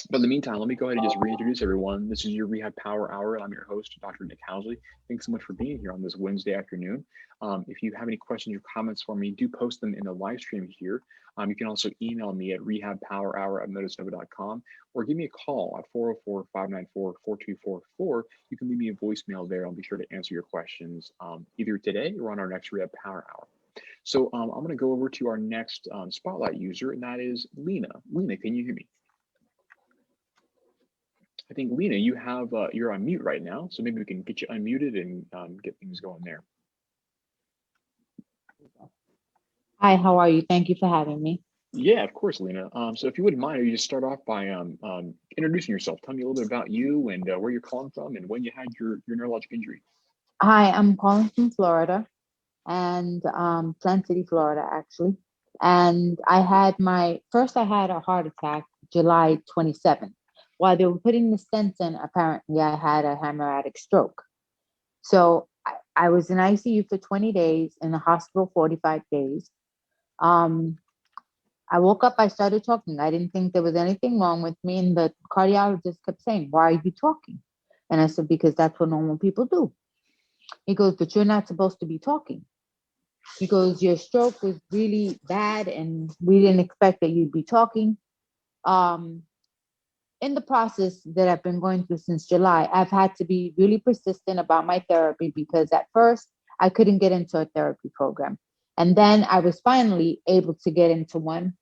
Speaker 1: But in the meantime, let me go ahead and just reintroduce everyone. This is your Rehab Power Hour, and I'm your host, Dr. Nick Housley. Thanks so much for being here on this Wednesday afternoon. If you have any questions or comments for me, do post them in the live stream here. You can also email me at rehabpowerhour@motusnova.com or give me a call at 404-594-4244. You can leave me a voicemail there. I'll be sure to answer your questions either today or on our next Rehab Power Hour. So I'm going to go over to our next spotlight user, and that is Lena. Lena, can you hear me? I think, Lena, you have you're on mute right now, so maybe we can get you unmuted and get things going there.
Speaker 4: Hi, how are you? Thank you for having me.
Speaker 1: Yeah, of course, Lena. So if you wouldn't mind, you just start off by introducing yourself. Tell me a little bit about you and where you're calling from and when you had your neurologic injury.
Speaker 4: Hi, I'm calling from Florida, and Plant City, Florida, actually. And I had a heart attack July 27th. While they were putting the stents in, apparently I had a hemorrhagic stroke. So I was in ICU for 20 days, in the hospital 45 days. I woke up, I started talking. I didn't think there was anything wrong with me. And the cardiologist kept saying, "Why are you talking?" And I said, "Because that's what normal people do." He goes, "But you're not supposed to be talking." He goes, "Your stroke was really bad and we didn't expect that you'd be talking." In the process that I've been going through since July, I've had to be really persistent about my therapy, because at first I couldn't get into a therapy program. And then I was finally able to get into one.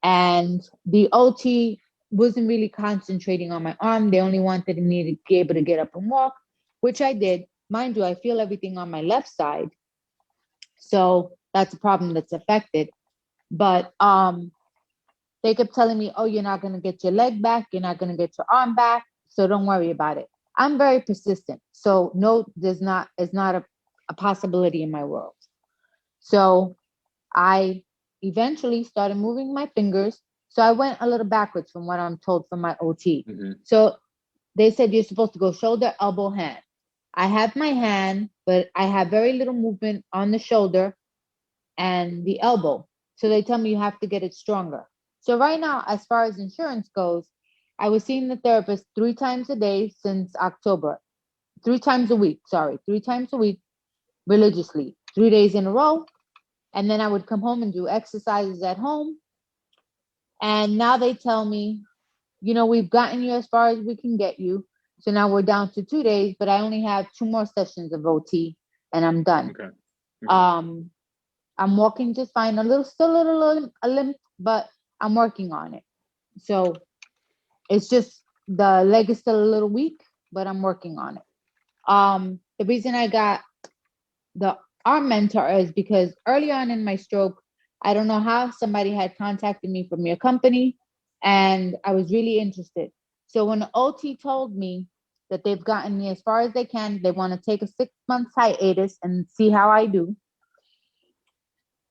Speaker 4: And the OT wasn't really concentrating on my arm. They only wanted me to be able to get up and walk, which I did. Mind you, I feel everything on my left side. So that's a problem that's affected. But they kept telling me, "Oh, you're not going to get your leg back. You're not going to get your arm back. So don't worry about it." I'm very persistent. So no, it's not a possibility in my world. So I eventually started moving my fingers. So I went a little backwards from what I'm told from my OT.
Speaker 1: Mm-hmm.
Speaker 4: So they said you're supposed to go shoulder, elbow, hand. I have my hand, but I have very little movement on the shoulder and the elbow. So they tell me you have to get it stronger. So right now, as far as insurance goes, I was seeing the therapist 3 times a day since October. 3 times a week, 3 times a week, religiously, 3 days in a row. And then I would come home and do exercises at home. And now they tell me, we've gotten you as far as we can get you. So now we're down to 2 days, but I only have 2 more sessions of OT and I'm done.
Speaker 1: Okay.
Speaker 4: I'm walking just fine, a limp, but I'm working on it. So it's just the leg is still a little weak, but I'm working on it. The reason I got the arm mentor is because early on in my stroke, I don't know how somebody had contacted me from your company, and I was really interested. So when the OT told me that they've gotten me as far as they can, they want to take a 6-month hiatus and see how I do,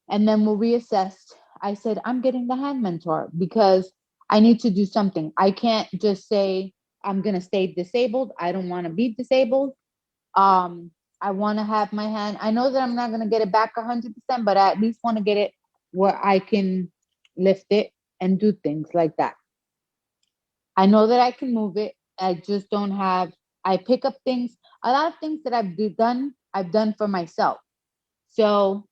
Speaker 4: and then we'll reassess. I said, I'm getting the hand mentor because I need to do something. I can't just say I'm going to stay disabled. I don't want to be disabled. I want to have my hand. I know that I'm not going to get it back 100%, but I at least want to get it where I can lift it and do things like that. I know that I can move it. I just don't have, I pick up things. A lot of things that I've done for myself. So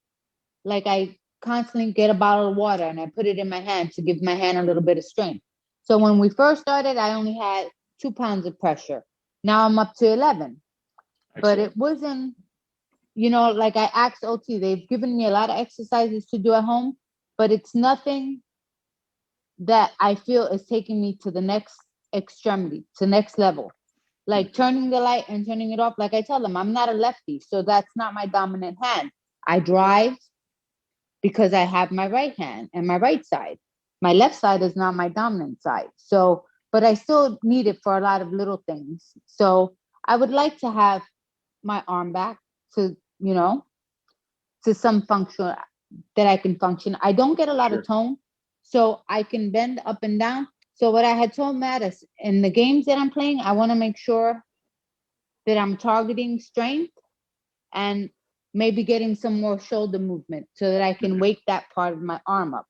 Speaker 4: like I constantly get a bottle of water and I put it in my hand to give my hand a little bit of strength. So when we first started, I only had 2 pounds of pressure. Now I'm up to 11. Excellent. But it wasn't, like I asked OT, they've given me a lot of exercises to do at home, but it's nothing that I feel is taking me to the next extremity, to next level. Like turning the light and turning it off. Like I tell them, I'm not a lefty, so that's not my dominant hand. I drive because I have my right hand and my right side. My left side is not my dominant side. So, but I still need it for a lot of little things. So I would like to have my arm back to, to some function that I can function. I don't get a lot of tone, so I can bend up and down. So what I had told Mattis, in the games that I'm playing, I want to make sure that I'm targeting strength and maybe getting some more shoulder movement so that I can wake that part of my arm up.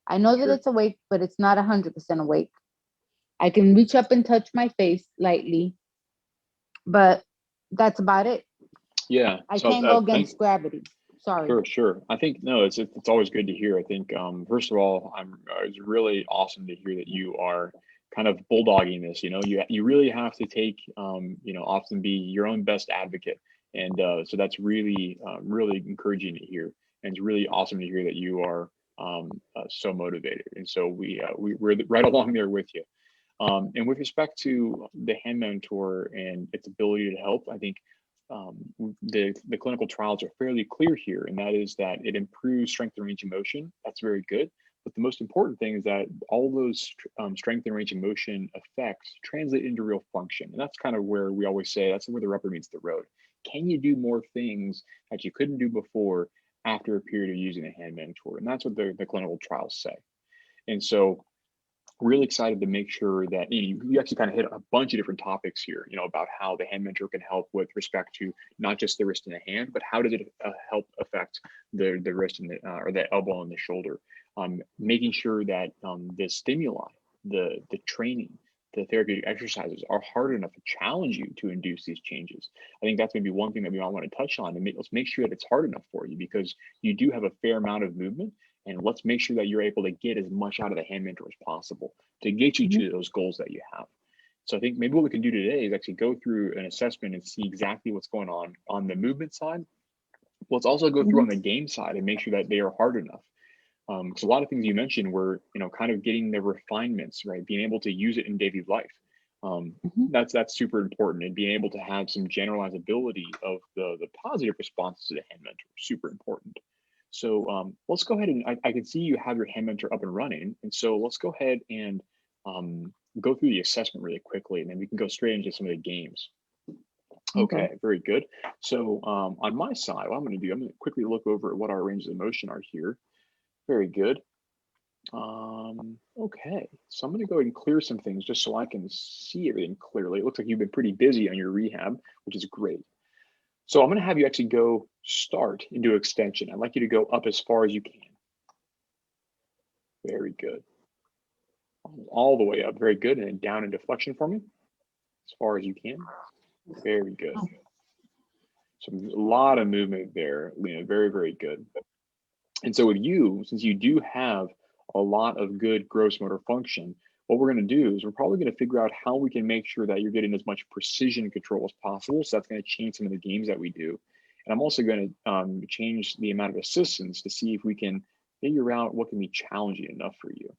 Speaker 4: I know that it's awake, but it's not 100% awake. I can reach up and touch my face lightly, but that's about it.
Speaker 1: Yeah.
Speaker 4: I can't go against gravity. Sorry.
Speaker 1: Sure. I think, no, it's always good to hear. I think, first of all, it's really awesome to hear that you are kind of bulldogging this. You know, you really have to take, you know, often be your own best advocate. And so that's really, really encouraging to hear. And it's really awesome to hear that you are so motivated. And so we're right along there with you. And with respect to the hand mentor and its ability to help, I think the clinical trials are fairly clear here, and that is that it improves strength and range of motion. That's very good. But the most important thing is that all those strength and range of motion effects translate into real function. And that's kind of where we always say that's where the rubber meets the road. Can you do more things that you couldn't do before after a period of using a hand mentor? And that's what the clinical trials say. And so really excited to make sure that you actually kind of hit a bunch of different topics here, you know, about how the hand mentor can help with respect to not just the wrist and the hand, but how does it help affect the wrist and or the elbow and the shoulder. Making sure that the stimuli, the training, the therapeutic exercises are hard enough to challenge you to induce these changes. I think that's going to be one thing that we all want to touch on. And let's make sure that it's hard enough for you, because you do have a fair amount of movement. And let's make sure that you're able to get as much out of the hand mentor as possible to get you to those goals that you have. So I think maybe what we can do today is actually go through an assessment and see exactly what's going on the movement side. Let's also go through on the game side and make sure that they are hard enough. Because a lot of things you mentioned were, you know, kind of getting the refinements, right? Being able to use it in daily life. That's super important, and being able to have some generalizability of the positive responses to the hand mentor, super important. So let's go ahead and I can see you have your hand mentor up and running. And so let's go ahead and go through the assessment really quickly, and then we can go straight into some of the games. Okay, very good. So on my side, what I'm going to quickly look over at what our ranges of motion are here. Very good. Okay, so I'm going to go ahead and clear some things just so I can see everything clearly. It looks like you've been pretty busy on your rehab, which is great. So I'm going to have you actually go start and do extension. I'd like you to go up as far as you can. Very good. All the way up. Very good. And then down into flexion for me as far as you can. Very good. So a lot of movement there, Lena. Very, very good. And so with you, since you do have a lot of good gross motor function, what we're going to do is we're probably going to figure out how we can make sure that you're getting as much precision control as possible. So that's going to change some of the games that we do. And I'm also going to change the amount of assistance to see if we can figure out what can be challenging enough for you.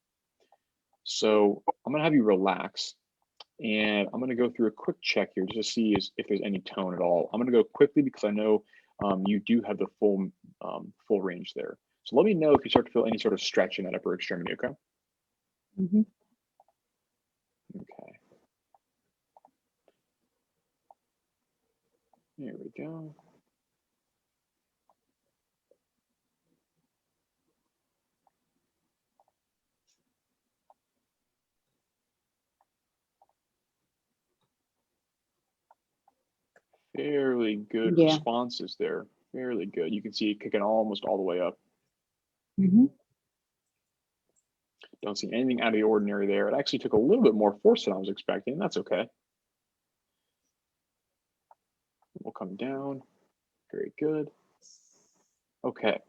Speaker 1: So I'm going to have you relax, and I'm going to go through a quick check here just to see if there's any tone at all. I'm going to go quickly because I know you do have the full range there. So let me know if you start to feel any sort of stretch in that upper extremity, okay? Okay. There we go. Fairly good responses there. Fairly good. You can see it kicking almost all the way up. Don't see anything out of the ordinary there. It actually took a little bit more force than I was expecting. That's okay. We'll come down. Very good. Okay.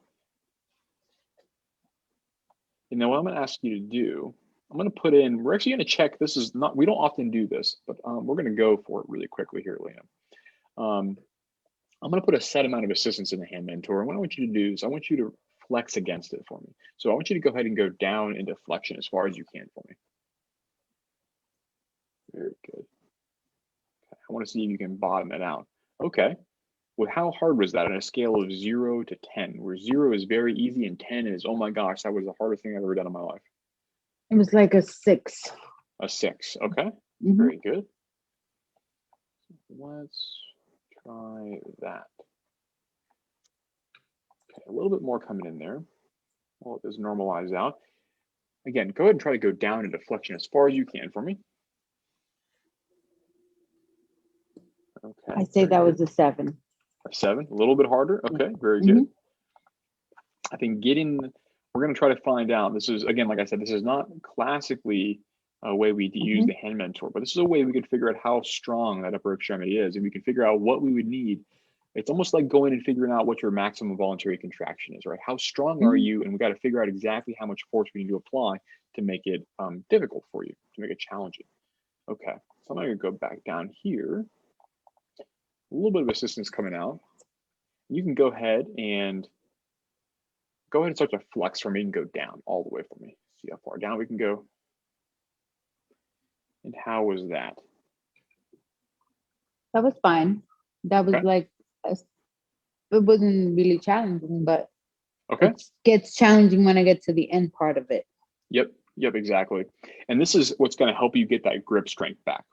Speaker 1: And now what I'm going to ask you to do, I'm going to put in, we're actually going to check, this is not, we don't often do this, but we're going to go for it really quickly here, Lena. I'm going to put a set amount of assistance in the hand mentor. And what I want you to do is I want you to flex against it for me. So I want you to go ahead and go down into flexion as far as you can for me. Very good. Okay. I want to see if you can bottom it out. Okay. Well, how hard was that on a scale of 0 to 10, where 0 is very easy and 10 is, oh my gosh, that was the hardest thing I've ever done in my life?
Speaker 4: It was like a 6.
Speaker 1: A 6. Okay. Very good. Let's try that. Okay, a little bit more coming in there. We'll let this normalize out. Again, go ahead and try to go down into flexion as far as you can for me. Okay.
Speaker 4: I say that was a 7.
Speaker 1: A 7, a little bit harder. Okay, very
Speaker 4: Mm-hmm.
Speaker 1: good. I think we're going to try to find out. This is, again, like I said, this is not classically a way we use the hand mentor, but this is a way we could figure out how strong that upper extremity is, and we can figure out what we would need. It's almost like going and figuring out what your maximum voluntary contraction is, right? How strong are you? And we got to figure out exactly how much force we need to apply to make it difficult for you, to make it challenging. Okay, so I'm going to go back down here. A little bit of assistance coming out. You can go ahead and start to flex for me and go down all the way for me. See how far down we can go. And how was that?
Speaker 4: That was fine. That was like, it wasn't really challenging, but it gets challenging when I get to the end part of it.
Speaker 1: Yep, exactly. And this is what's going to help you get that grip strength back,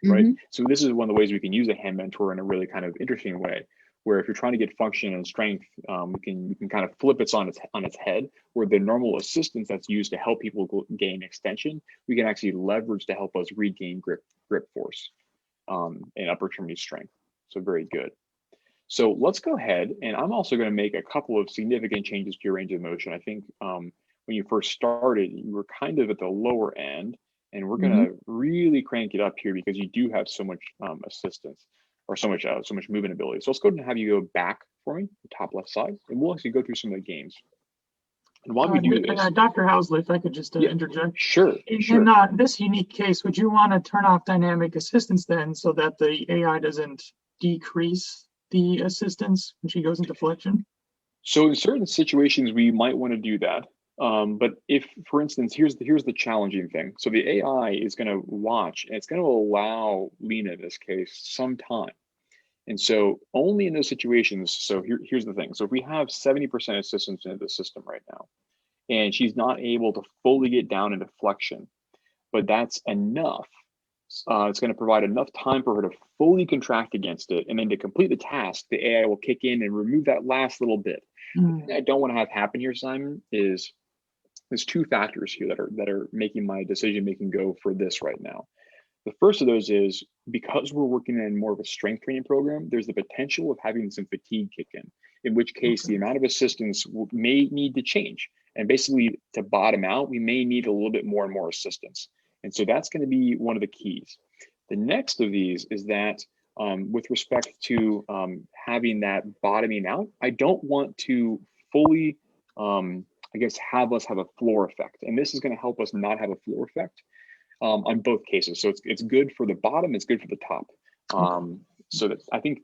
Speaker 1: right? So this is one of the ways we can use a hand mentor in a really kind of interesting way, where if you're trying to get function and strength, we can kind of flip it on its head, where the normal assistance that's used to help people gain extension, we can actually leverage to help us regain grip force and upper extremity strength. So very good. So let's go ahead, and I'm also going to make a couple of significant changes to your range of motion. I think when you first started, you were kind of at the lower end, and we're going to really crank it up here because you do have so much assistance, or so much movement ability. So let's go ahead and have you go back for me, the top left side, and we'll actually go through some of the games. And while we do this,
Speaker 2: Dr. Housley, if I could just interject.
Speaker 1: Sure.
Speaker 2: In this unique case, would you want to turn off dynamic assistance then, so that the AI doesn't decrease the assistance when she goes into flexion?
Speaker 1: So in certain situations, we might want to do that. But if, for instance, here's the challenging thing. So the AI is going to watch, and it's going to allow Lena, in this case, some time. And so only in those situations, so here's the thing. So if we have 70% assistance in the system right now, and she's not able to fully get down into flexion, but that's enough. It's going to provide enough time for her to fully contract against it, and then to complete the task, the AI will kick in and remove that last little bit. The thing I don't want to have happen here, Simon, is there's 2 factors here that are making my decision making go for this right now. The first of those is, because we're working in more of a strength training program, there's the potential of having some fatigue kick in which case the amount of assistance may need to change. And basically, to bottom out, we may need a little bit more and more assistance. And so that's going to be one of the keys. The next of these is that with respect to having that bottoming out, I don't want to fully, I guess, have us have a floor effect. And this is going to help us not have a floor effect on both cases. So it's good for the bottom, it's good for the top. So that I think,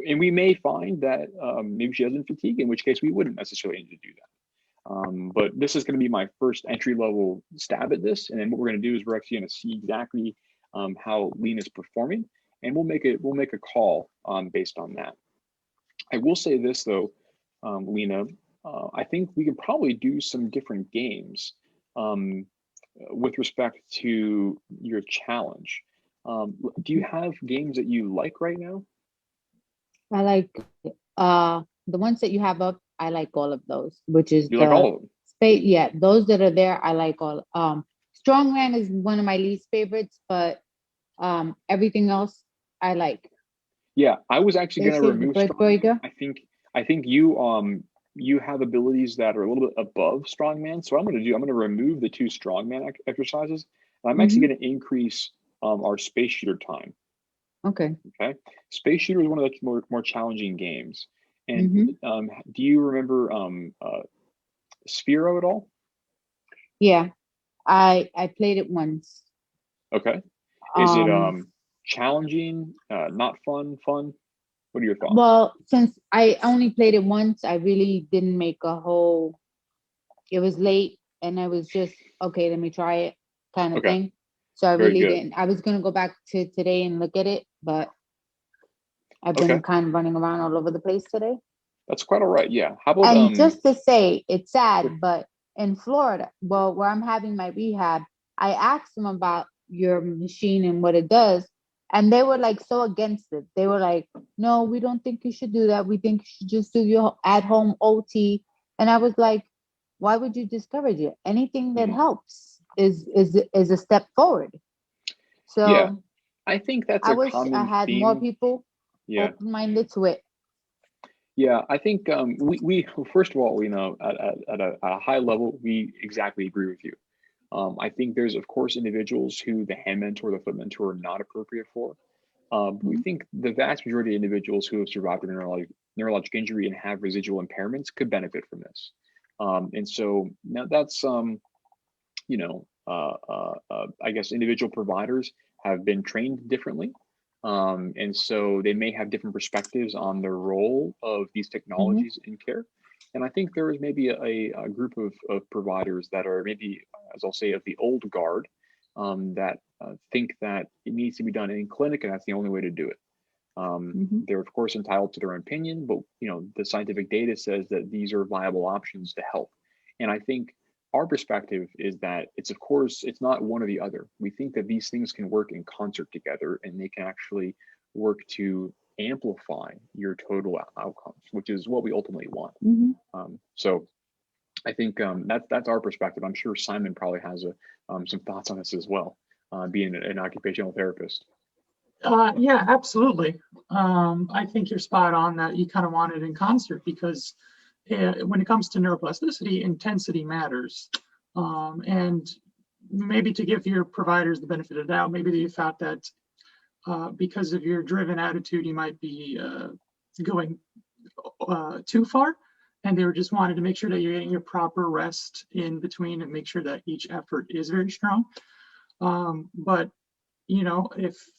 Speaker 1: and we may find that maybe she doesn't fatigue, in which case we wouldn't necessarily need to do that. But this is going to be my first entry level stab at this. And then what we're going to do is we're actually going to see exactly how Lena's performing, and we'll make a call based on that. I will say this though, Lena, I think we can probably do some different games with respect to your challenge. Do you have games that you like right now?
Speaker 4: I like the ones that you have up. I like all of those, which is
Speaker 1: like all of them.
Speaker 4: Space. Yeah, those that are there, I like all. Strongman is one of my least favorites, but everything else I like.
Speaker 1: Yeah, I was actually going to remove Strongman. I think you have abilities that are a little bit above Strongman. So what I'm going to remove the 2 Strongman exercises. And I'm actually going to increase our Space Shooter time.
Speaker 4: Okay.
Speaker 1: Space Shooter is one of the more challenging games. And do you remember Sphero at all?
Speaker 4: Yeah, I played it once.
Speaker 1: Okay. Is it challenging, not fun? What are your thoughts?
Speaker 4: Well, since I only played it once, I really didn't make a whole, it was late and I was just, okay, let me try it kind of thing. So I really didn't. I was going to go back to today and look at it, but I've been kind of running around all over the place today.
Speaker 1: That's quite all right. Yeah. How about,
Speaker 4: and just to say, it's sad, but in Florida, well, where I'm having my rehab, I asked them about your machine and what it does. And they were like so against it. They were like, no, we don't think you should do that. We think you should just do your at-home OT. And I was like, why would you discourage it? Anything that helps is a step forward. So
Speaker 1: yeah, I think that's
Speaker 4: I
Speaker 1: a
Speaker 4: wish I
Speaker 1: common
Speaker 4: had more
Speaker 1: theme.
Speaker 4: people
Speaker 1: Yeah.
Speaker 4: open-minded to it.
Speaker 1: Yeah, I think we first of all, you know, at a high level, we exactly agree with you. I think there's of course individuals who the hand mentor, the foot mentor are not appropriate for. We
Speaker 4: Mhm.
Speaker 1: think the vast majority of individuals who have survived a neurologic injury and have residual impairments could benefit from this. And so now that's you know, I guess individual providers have been trained differently. And so they may have different perspectives on the role of these
Speaker 4: Mhm.
Speaker 1: technologies in care. And I think there is maybe a group of providers that are maybe, as I'll say, of the old guard, that think that it needs to be done in clinic and that's the only way to do it.
Speaker 4: Mhm.
Speaker 1: They're of course entitled to their own opinion, but you know the scientific data says that these are viable options to help. And I think our perspective is that it's of course it's not one or the other. We think that these things can work in concert together, and they can actually work to amplify your total outcomes, which is what we ultimately want.
Speaker 4: Mhm.
Speaker 1: So I think that's our perspective. I'm sure Simon probably has some thoughts on this as well, being an occupational therapist.
Speaker 2: Yeah, absolutely. I think you're spot on that you kind of want it in concert because when it comes to neuroplasticity, intensity matters. And maybe to give your providers the benefit of the doubt, maybe you thought that because of your driven attitude, you might be going too far. And they were just wanted to make sure that you're getting your proper rest in between and make sure that each effort is very strong. But you know, if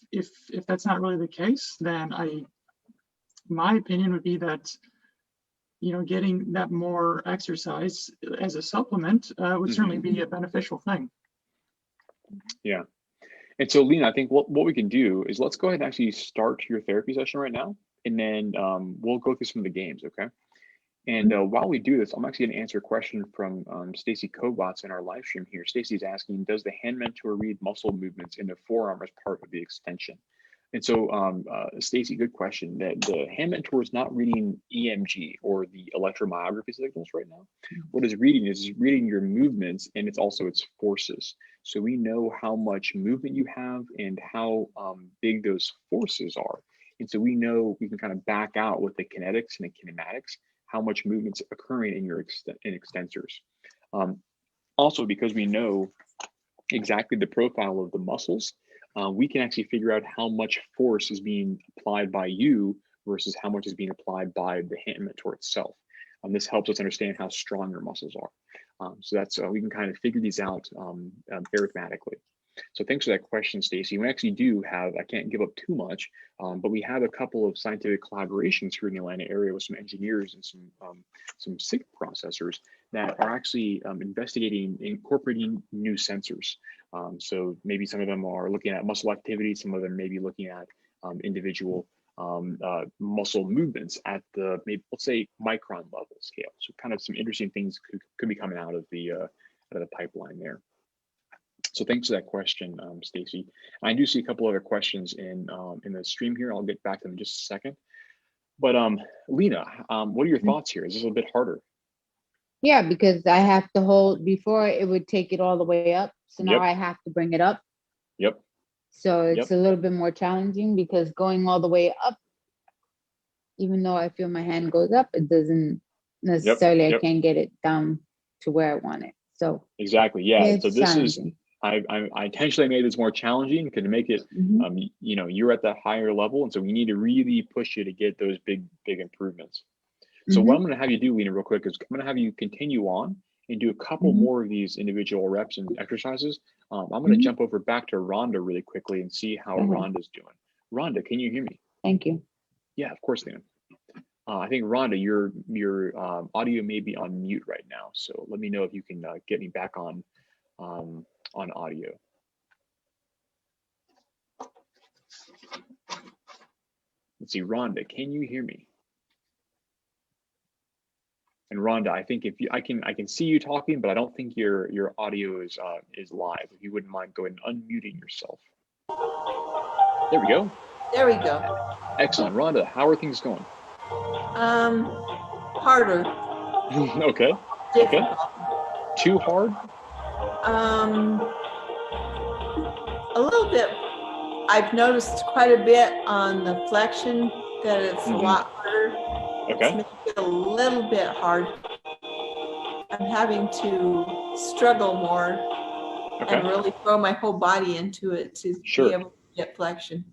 Speaker 2: that's not really the case, then my opinion would be that, you know, getting that more exercise as a supplement would certainly be a beneficial thing.
Speaker 1: Yeah. And so, Lena, I think what we can do is let's go ahead and actually start your therapy session right now, and then we'll go through some of the games, okay? And while we do this, I'm actually going to answer a question from Stacy Kovats in our live stream here. Stacy's asking, does the hand mentor read muscle movements in the forearm as part of the extension? And so, Stacy, good question. The hand mentor is not reading EMG or the electromyography signals right now. What it's reading is reading your movements, and it's also its forces. So we know how much movement you have and how big those forces are. And so we know we can kind of back out with the kinetics and the kinematics how much movement's occurring in your extensors. Also, because we know exactly the profile of the muscles, we can actually figure out how much force is being applied by you versus how much is being applied by the hand mentor itself. This helps us understand how strong your muscles are. So that's we can kind of figure these out arithmetically. So thanks for that question, Stacy. We actually do have, I can't give up too much, but we have a couple of scientific collaborations here in the Atlanta area with some engineers and some signal processors that are actually investigating incorporating new sensors. So maybe some of them are looking at muscle activity, some of them may be looking at individual muscle movements at the maybe let's say micron level scale. So kind of some interesting things could be coming out of the pipeline there. So thanks for that question, Stacy. I do see a couple other questions in the stream here. I'll get back to them in just a second. But Lena, what are your thoughts here? Is this a bit harder?
Speaker 4: Yeah, because I have to hold, before it would take it all the way up. So now
Speaker 1: Yep.
Speaker 4: I have to bring it up.
Speaker 1: Yep.
Speaker 4: So it's a little bit more challenging because going all the way up, even though I feel my hand goes up, it doesn't necessarily, I can't get it down to where I want it. So
Speaker 1: exactly, yeah. So this
Speaker 4: challenging.
Speaker 1: is, I intentionally made this more challenging to make it, you know, you're at that higher level. And so we need to really push you to get those big improvements. So what I'm going to have you do, Lena, real quick, is I'm going to have you continue on and do a couple more of these individual reps and exercises. I'm going to jump over back to Rhonda really quickly and see how Rhonda's doing. Rhonda, can you hear me?
Speaker 4: Thank you.
Speaker 1: Yeah, of course, Lena. I think Rhonda, your audio may be on mute right now. So let me know if you can get me back on audio. Let's see, Rhonda, can you hear me? And Rhonda, I think if you, I can see you talking, but I don't think your audio is live. If you wouldn't mind going and unmuting yourself. There we go.
Speaker 3: There we go.
Speaker 1: Excellent, Rhonda. How are things going?
Speaker 3: Harder.
Speaker 1: Okay.
Speaker 3: Difficult.
Speaker 1: Okay. Too hard?
Speaker 3: A little bit I've noticed quite a bit on the flexion that it's a lot harder.
Speaker 1: Okay.
Speaker 3: It's making it a little bit hard. I'm having to struggle more and really throw my whole body into it to be able to get flexion.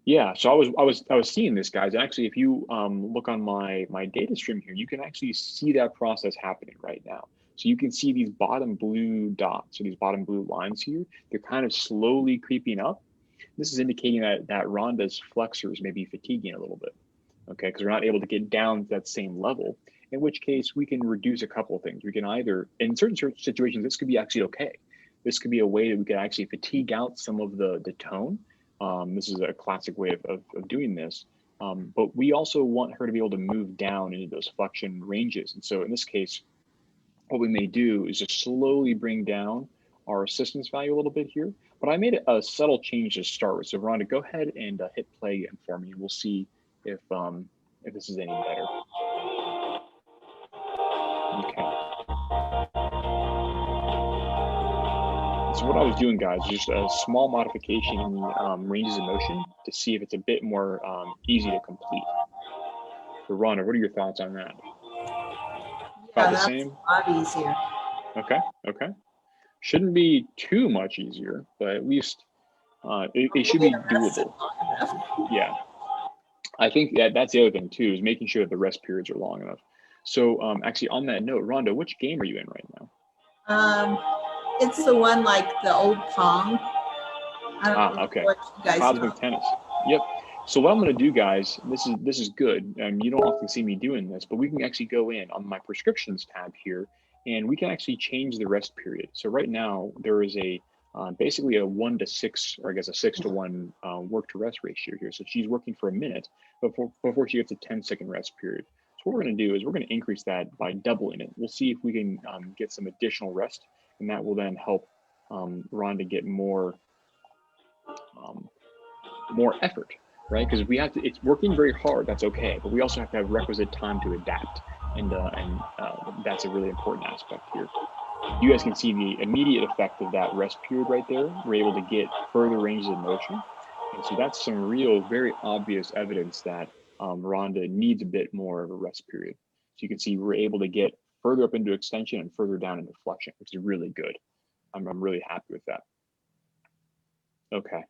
Speaker 1: Yeah, so I was seeing this, guys. And actually, if you look on my data stream here, you can actually see that process happening right now. So you can see these bottom blue dots, or these bottom blue lines here. They're kind of slowly creeping up. This is indicating that Rhonda's flexors may be fatiguing a little bit, okay? Because we're not able to get down to that same level. In which case, we can reduce a couple of things. We can either, in certain situations, this could be actually okay. This could be a way that we could actually fatigue out some of the tone. This is a classic way of doing this. But we also want her to be able to move down into those flexion ranges. And so in this case, what we may do is just slowly bring down our assistance value a little bit here. But I made a subtle change to start with. So Rhonda, go ahead and hit play again for me, and we'll see if this is any better. Okay. So what I was doing, guys, is just a small modification in ranges of motion to see if it's a bit more easy to complete. So Rhonda, what are your thoughts on that? About the same?
Speaker 3: A lot easier.
Speaker 1: Okay. Shouldn't be too much easier, but at least it should be doable. Yeah. I think that's the other thing too, is making sure that the rest periods are long enough. So actually on that note, Rhonda, which game are you in right now?
Speaker 3: It's the one like the old Pong. I don't know
Speaker 1: okay.
Speaker 3: what you guys
Speaker 1: Cosmic Tennis. Yep. So what I'm going to do, guys, this is good. You don't often see me doing this, but we can actually go in on my prescriptions tab here, and we can actually change the rest period. So right now there is a basically a 1 to 6, or I guess a 6 to 1 work to rest ratio here. So she's working for a minute before she gets a 10-second rest period. So what we're going to do is we're going to increase that by doubling it. We'll see if we can get some additional rest, and that will then help Rhonda get more effort, right? Because we have to, it's working very hard, that's okay, but we also have to have requisite time to adapt, and that's a really important aspect here. You guys can see the immediate effect of that rest period right there. We're able to get further ranges of motion, and so that's some real, very obvious evidence that Rhonda needs a bit more of a rest period. So you can see we're able to get further up into extension and further down into flexion, which is really good. I'm really happy with that. Okay.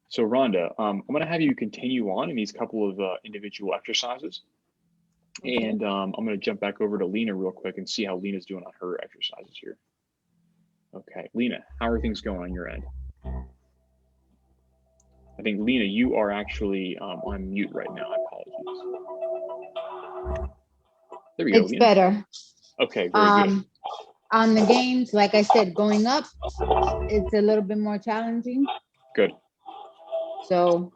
Speaker 1: So Rhonda, I'm going to have you continue on in these couple of individual exercises. And I'm going to jump back over to Lena real quick and see how Lena's doing on her exercises here. Okay, Lena, how are things going on your end? I think, Lena, you are actually on mute right now. I apologize. There we go,
Speaker 4: It's
Speaker 1: Lena.
Speaker 4: better.
Speaker 1: Okay, very good.
Speaker 4: On the games, like I said, going up, it's a little bit more challenging.
Speaker 1: Good.
Speaker 4: So.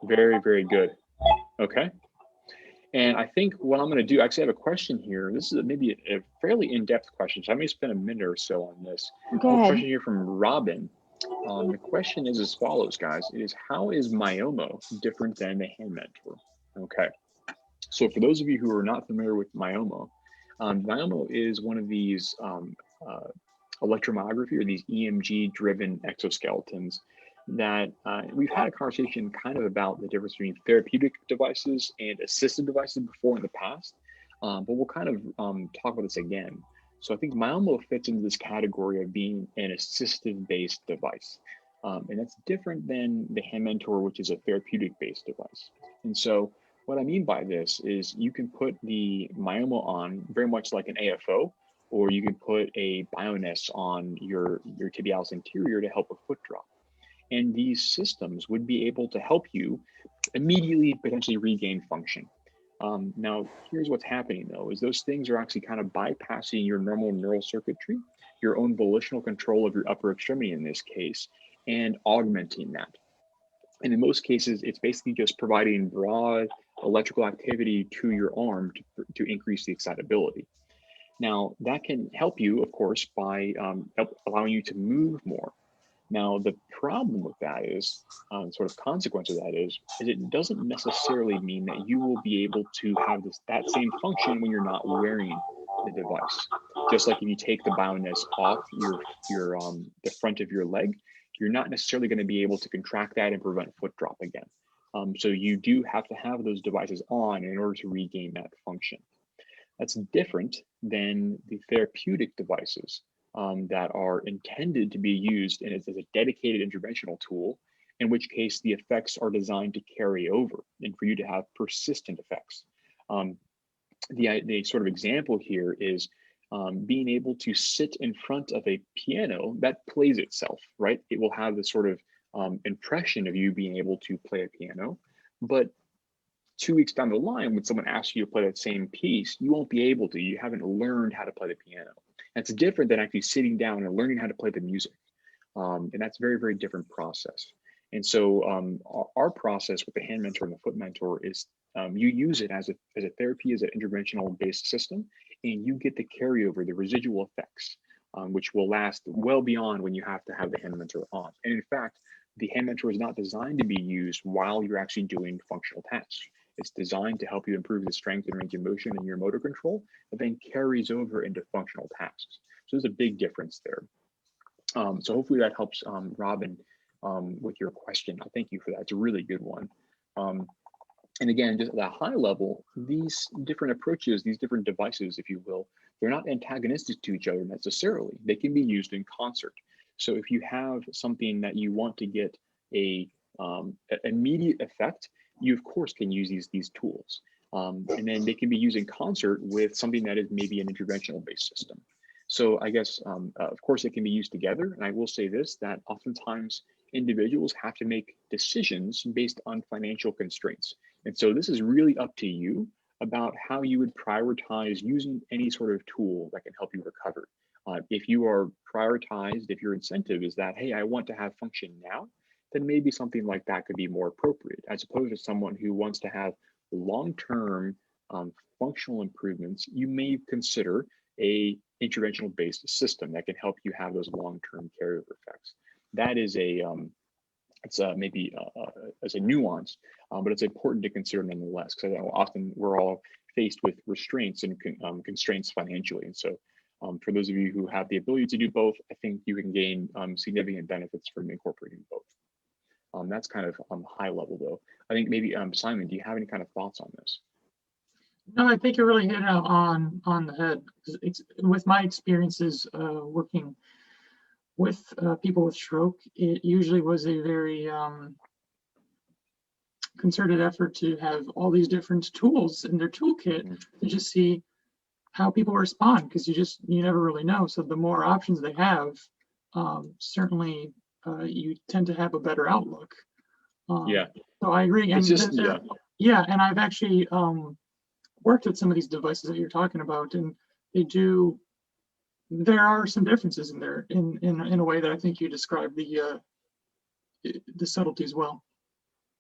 Speaker 1: Very, very good. Okay. And I think what I'm going to do, actually I have a question here. This is maybe a fairly in-depth question, so I may spend a minute or so on this.
Speaker 4: Go ahead.
Speaker 1: A question here from Robin. The question is as follows, guys. It is, how is Myomo different than the Hand Mentor? Okay. So for those of you who are not familiar with Myomo, Myomo is one of these electromyography or these EMG-driven exoskeletons that we've had a conversation kind of about the difference between therapeutic devices and assistive devices before in the past, but we'll kind of talk about this again. So I think Myomo fits into this category of being an assistive-based device, and that's different than the Hand Mentor, which is a therapeutic-based device. And so what I mean by this is you can put the Myomo on very much like an AFO, or you can put a Bioness on your tibialis anterior to help with foot drop. And these systems would be able to help you immediately potentially regain function. Now, here's what's happening though, is those things are actually kind of bypassing your normal neural circuitry, your own volitional control of your upper extremity in this case, and augmenting that. And in most cases, it's basically just providing broad electrical activity to your arm to increase the excitability. Now, that can help you, of course, by allowing you to move more. Now, the problem with that is, sort of consequence of that is it doesn't necessarily mean that you will be able to have that same function when you're not wearing the device. Just like if you take the Bioness off the front of your leg, you're not necessarily going to be able to contract that and prevent foot drop again. So you do have to have those devices on in order to regain that function. That's different than the therapeutic devices that are intended to be used as a dedicated interventional tool, in which case the effects are designed to carry over and for you to have persistent effects. The sort of example here is being able to sit in front of a piano that plays itself, right? It will have the sort of impression of you being able to play a piano, but 2 weeks down the line, when someone asks you to play that same piece, you won't be able to. You haven't learned how to play the piano. That's different than actually sitting down and learning how to play the music. And that's a very, very different process. And so our process with the hand mentor and the foot mentor is you use it as a therapy, as an interventional based system, and you get the carryover, the residual effects, which will last well beyond when you have to have the hand mentor on. And in fact, the hand mentor is not designed to be used while you're actually doing functional tasks. It's designed to help you improve the strength and range of motion and your motor control, but then carries over into functional tasks. So there's a big difference there. So hopefully that helps, Robin, with your question. I thank you for that. It's a really good one. And again, just at a high level, these different approaches, these different devices, if you will, they're not antagonistic to each other necessarily. They can be used in concert. So if you have something that you want to get a immediate effect, you of course can use these tools. And then they can be used in concert with something that is maybe an interventional based system. So I guess, of course, it can be used together. And I will say this, that oftentimes individuals have to make decisions based on financial constraints. And so this is really up to you about how you would prioritize using any sort of tool that can help you recover. If you are prioritized, if your incentive is that, hey, I want to have function now, then maybe something like that could be more appropriate, as opposed to someone who wants to have long-term functional improvements. You may consider a interventional based system that can help you have those long-term carryover effects. That is it's maybe as a nuance, but it's important to consider nonetheless, because often we're all faced with restraints and constraints financially. And so for those of you who have the ability to do both, I think you can gain significant benefits from incorporating both. That's kind of high level though. I think maybe Simon, do you have any kind of thoughts on this?
Speaker 2: No, I think you really hit it on the head. With my experiences working with people with stroke, it usually was a very concerted effort to have all these different tools in their toolkit to just see how people respond, because you never really know. So the more options they have, certainly you tend to have a better outlook.
Speaker 1: Yeah.
Speaker 2: So I agree. And
Speaker 1: it's just,
Speaker 2: yeah, and I've actually worked with some of these devices that you're talking about, and there are some differences in there in a way that I think you described the subtleties well.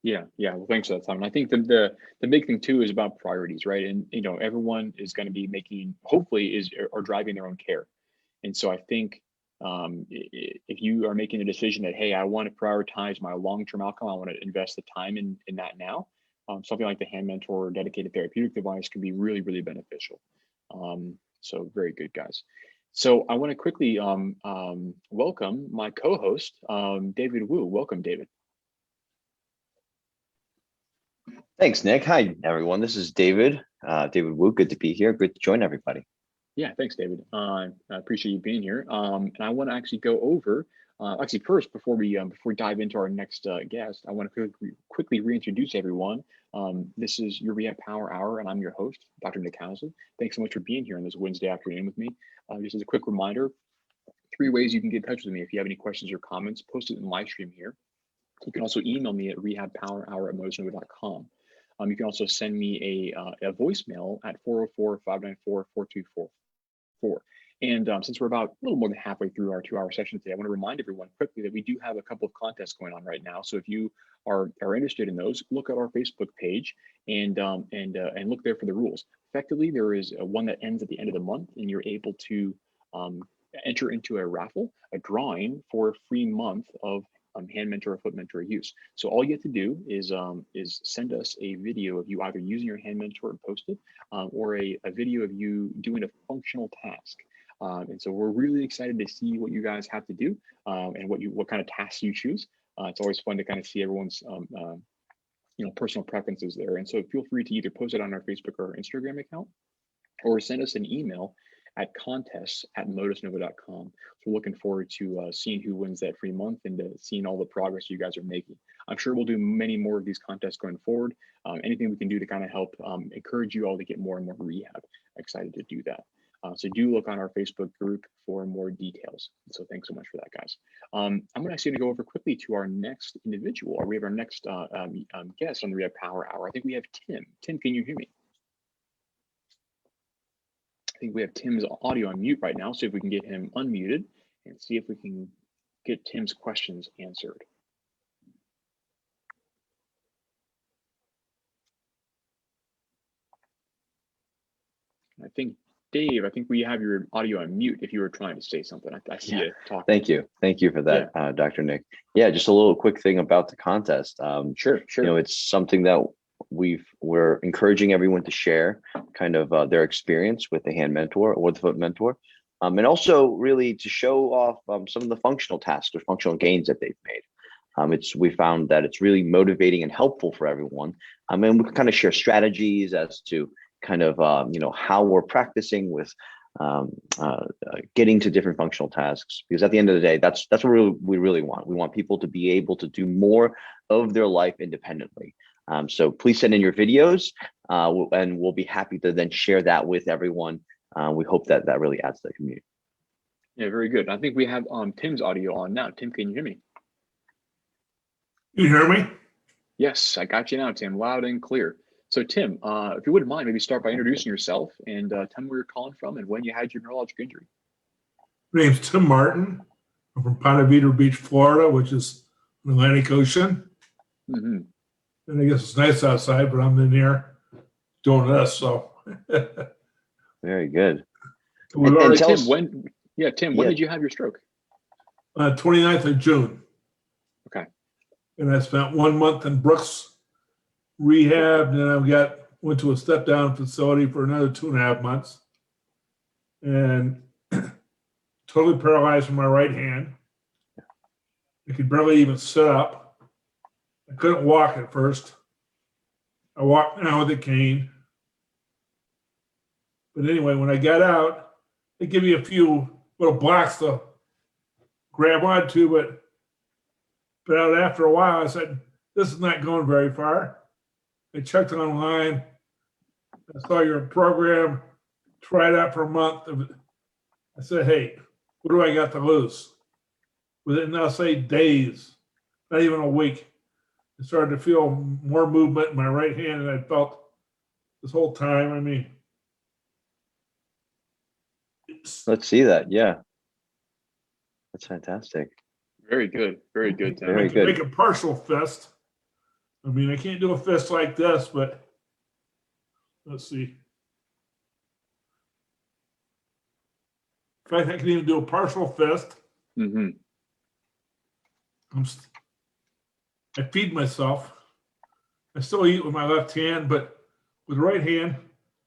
Speaker 1: Yeah. Well, thanks for that, Simon. I think the big thing too is about priorities, right? And everyone is going to be making, hopefully, are driving their own care. And so I think if you are making a decision that, hey, I want to prioritize my long-term outcome, I want to invest the time in that now, something like the Hand Mentor or dedicated therapeutic device can be really, really beneficial. So very good, guys. So I want to quickly welcome my co-host, David Wu. Welcome, David.
Speaker 5: Thanks, Nick. Hi, everyone. This is David. David Wu. Good to be here. Good to join everybody.
Speaker 1: Yeah, thanks, David. I appreciate you being here. And I want to actually go over. Actually, first, before we dive into our next guest, I want to quickly reintroduce everyone. This is your Rehab Power Hour, and I'm your host, Dr. Nick Housley. Thanks so much for being here on this Wednesday afternoon with me. Just as a quick reminder, 3 ways you can get in touch with me. If you have any questions or comments, post it in live stream here. You can also email me at rehabpowerhour@motusnova.com. You can also send me a voicemail at 404-594-4244. And since we're about a little more than halfway through our 2-hour session today, I want to remind everyone quickly that we do have a couple of contests going on right now. So if you are interested in those, look at our Facebook page and look there for the rules. Effectively, there is one that ends at the end of the month, and you're able to enter into a raffle, a drawing for a free month of Hand Mentor or Foot Mentor use. So all you have to do is send us a video of you either using your Hand Mentor and post it, or a video of you doing a functional task. And so we're really excited to see what you guys have to do and what kind of tasks you choose. It's always fun to kind of see everyone's personal preferences there. And so feel free to either post it on our Facebook or Instagram account, or send us an email at contests@motusnova.com. So we're looking forward to seeing who wins that free month and seeing all the progress you guys are making. I'm sure we'll do many more of these contests going forward. Anything we can do to kind of help encourage you all to get more and more rehab. Excited to do that. So do look on our Facebook group for more details. So thanks so much for that, guys. I'm actually going to go over quickly to our next individual. We have our next guest on the Rehab Power Hour. I think we have Tim. Tim, can you hear me? I think we have Tim's audio on mute right now, so if we can get him unmuted and see if we can get Tim's questions answered. I think, Dave, we have your audio on mute if you were trying to say something. I see you talking.
Speaker 5: Thank you. Thank you for that, Dr. Nick. Yeah, just a little quick thing about the contest.
Speaker 1: Sure.
Speaker 5: It's something that we're encouraging everyone to share kind of their experience with the hand mentor or the foot mentor, and also really to show off some of the functional tasks or functional gains that they've made. We found that it's really motivating and helpful for everyone. And we can kind of share strategies as to kind of how we're practicing with getting to different functional tasks, because at the end of the day, that's what we really want. We want people to be able to do more of their life independently. So please send in your videos and we'll be happy to then share that with everyone. We hope that really adds to the community.
Speaker 1: Yeah, very good. I think we have Tim's audio on now. Tim, can you hear me?
Speaker 6: You hear me?
Speaker 1: Yes, I got you now, Tim, loud and clear. So Tim, if you wouldn't mind, maybe start by introducing yourself and tell me where you're calling from and when you had your neurologic injury.
Speaker 6: My name's Tim Martin. I'm from Ponte Vedra Beach, Florida, which is the Atlantic Ocean.
Speaker 1: Mm-hmm.
Speaker 6: And I guess it's nice outside, but I'm in here doing this, so.
Speaker 5: Very good.
Speaker 6: And
Speaker 1: Tim, when did you have your stroke?
Speaker 6: 29th of June.
Speaker 1: Okay.
Speaker 6: And I spent 1 month in Brooks rehab, and then I went to a step down facility for another 2.5 months, and totally paralyzed from my right hand. I could barely even sit up. I couldn't walk at first. I walked now with a cane. But anyway, when I got out, they give you a few little blocks to grab onto, but out after a while, I said, this is not going very far. I checked online. I saw your program, tried out for a month. I said, hey, what do I got to lose? Within, I'll say, days, not even a week, I started to feel more movement in my right hand than I felt this whole time. I mean,
Speaker 5: Let's see that. Yeah. That's fantastic.
Speaker 1: Very good. Very good, Tim.
Speaker 5: Very
Speaker 6: I can
Speaker 5: good.
Speaker 6: make a partial fist. I mean, I can't do a fist like this, but let's see. In fact, I can even do a partial fist.
Speaker 1: Mm-hmm.
Speaker 6: I feed myself. I still eat with my left hand, but with the right hand,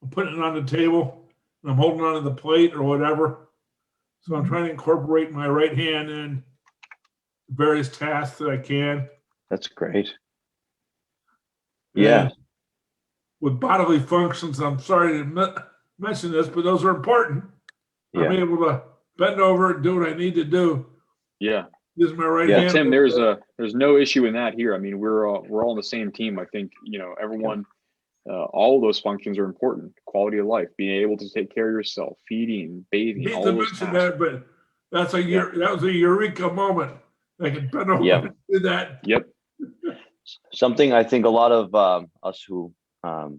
Speaker 6: I'm putting it on the table and I'm holding onto the plate or whatever. So I'm trying to incorporate my right hand in various tasks that I can.
Speaker 5: That's great. Yeah.
Speaker 6: And with bodily functions, I'm sorry to mention this, but those are important.
Speaker 5: Yeah.
Speaker 6: I'm able to bend over and do what I need to do.
Speaker 1: Yeah.
Speaker 6: Use my right
Speaker 1: Yeah,
Speaker 6: hand.
Speaker 1: Tim, there's no issue in that here. I mean, we're all on the same team. I think, everyone, all of those functions are important. Quality of life, being able to take care of yourself, feeding, bathing, all those tasks.
Speaker 6: That, but that was a eureka moment. I can bend over and do that.
Speaker 1: Yep.
Speaker 5: Something I think a lot of us who, or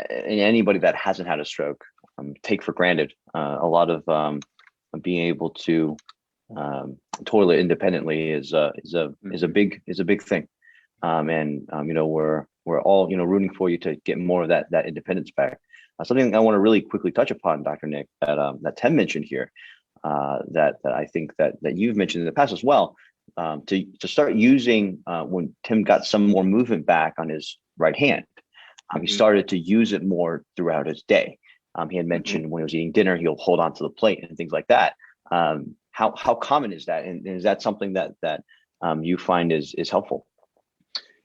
Speaker 5: anybody that hasn't had a stroke, take for granted. A lot of being able to toilet independently is a big thing, and we're all rooting for you to get more of that independence back. Something I want to really quickly touch upon, Dr. Nick, that Tim mentioned here, that I think that you've mentioned in the past as well, to start using when Tim got some more movement back on his right hand, he started to use it more throughout his day. He had mentioned when he was eating dinner, he'll hold on to the plate and things like that. How common is that? And is that something that you find is helpful?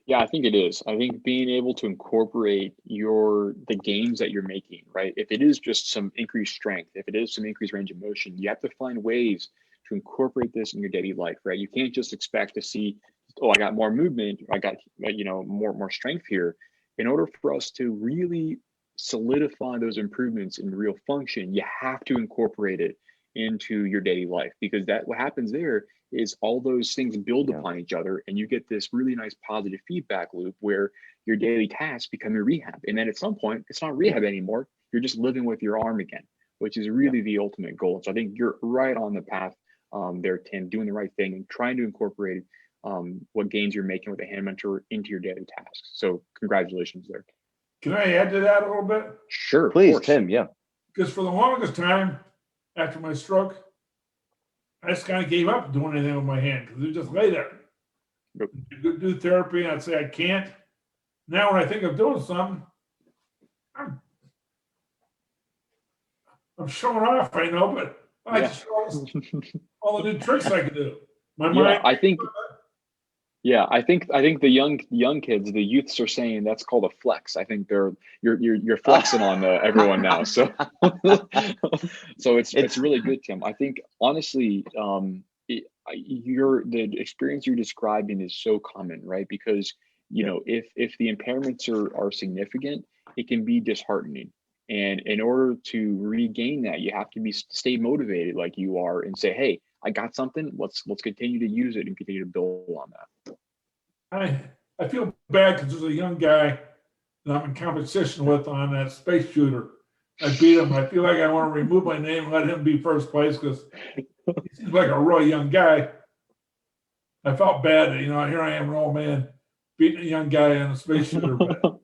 Speaker 1: Yeah, I think it is. I think being able to incorporate the gains that you're making, right? If it is just some increased strength, if it is some increased range of motion, you have to find ways to incorporate this in your daily life, right? You can't just expect to see, oh, I got more movement, I got more strength here. In order for us to really solidify those improvements in real function, you have to incorporate it into your daily life, because what happens there is all those things build upon each other, and you get this really nice positive feedback loop where your daily tasks become your rehab. And then at some point, it's not rehab anymore. You're just living with your arm again, which is really the ultimate goal. So I think you're right on the path there, Tim, doing the right thing and trying to incorporate what gains you're making with the hand mentor into your daily tasks. So congratulations there.
Speaker 6: Can I add to that a little bit?
Speaker 1: Sure.
Speaker 5: Please, Tim. Yeah.
Speaker 6: Because for the longest time after my stroke, I just kind of gave up doing anything with my hand because it just lay there.
Speaker 1: Yep.
Speaker 6: Do therapy, and I'd say I can't. Now, when I think of doing something, I'm showing off, I know, but I just show all the new tricks I can do. My mind.
Speaker 1: I think the young kids, the youths, are saying that's called a flex. I think you're flexing on everyone now. So so it's really good, Tim. I think honestly, the experience you're describing is so common, right? Because if the impairments are significant, it can be disheartening. And in order to regain that, you have to stay motivated like you are and say, hey, I got something. Let's continue to use it and continue to build on that.
Speaker 6: I feel bad because there's a young guy that I'm in competition with on that space shooter. I beat him. I feel like I want to remove my name and let him be first place because he seems like a really young guy. I felt bad that, here I am, an old man, beating a young guy on a space shooter. But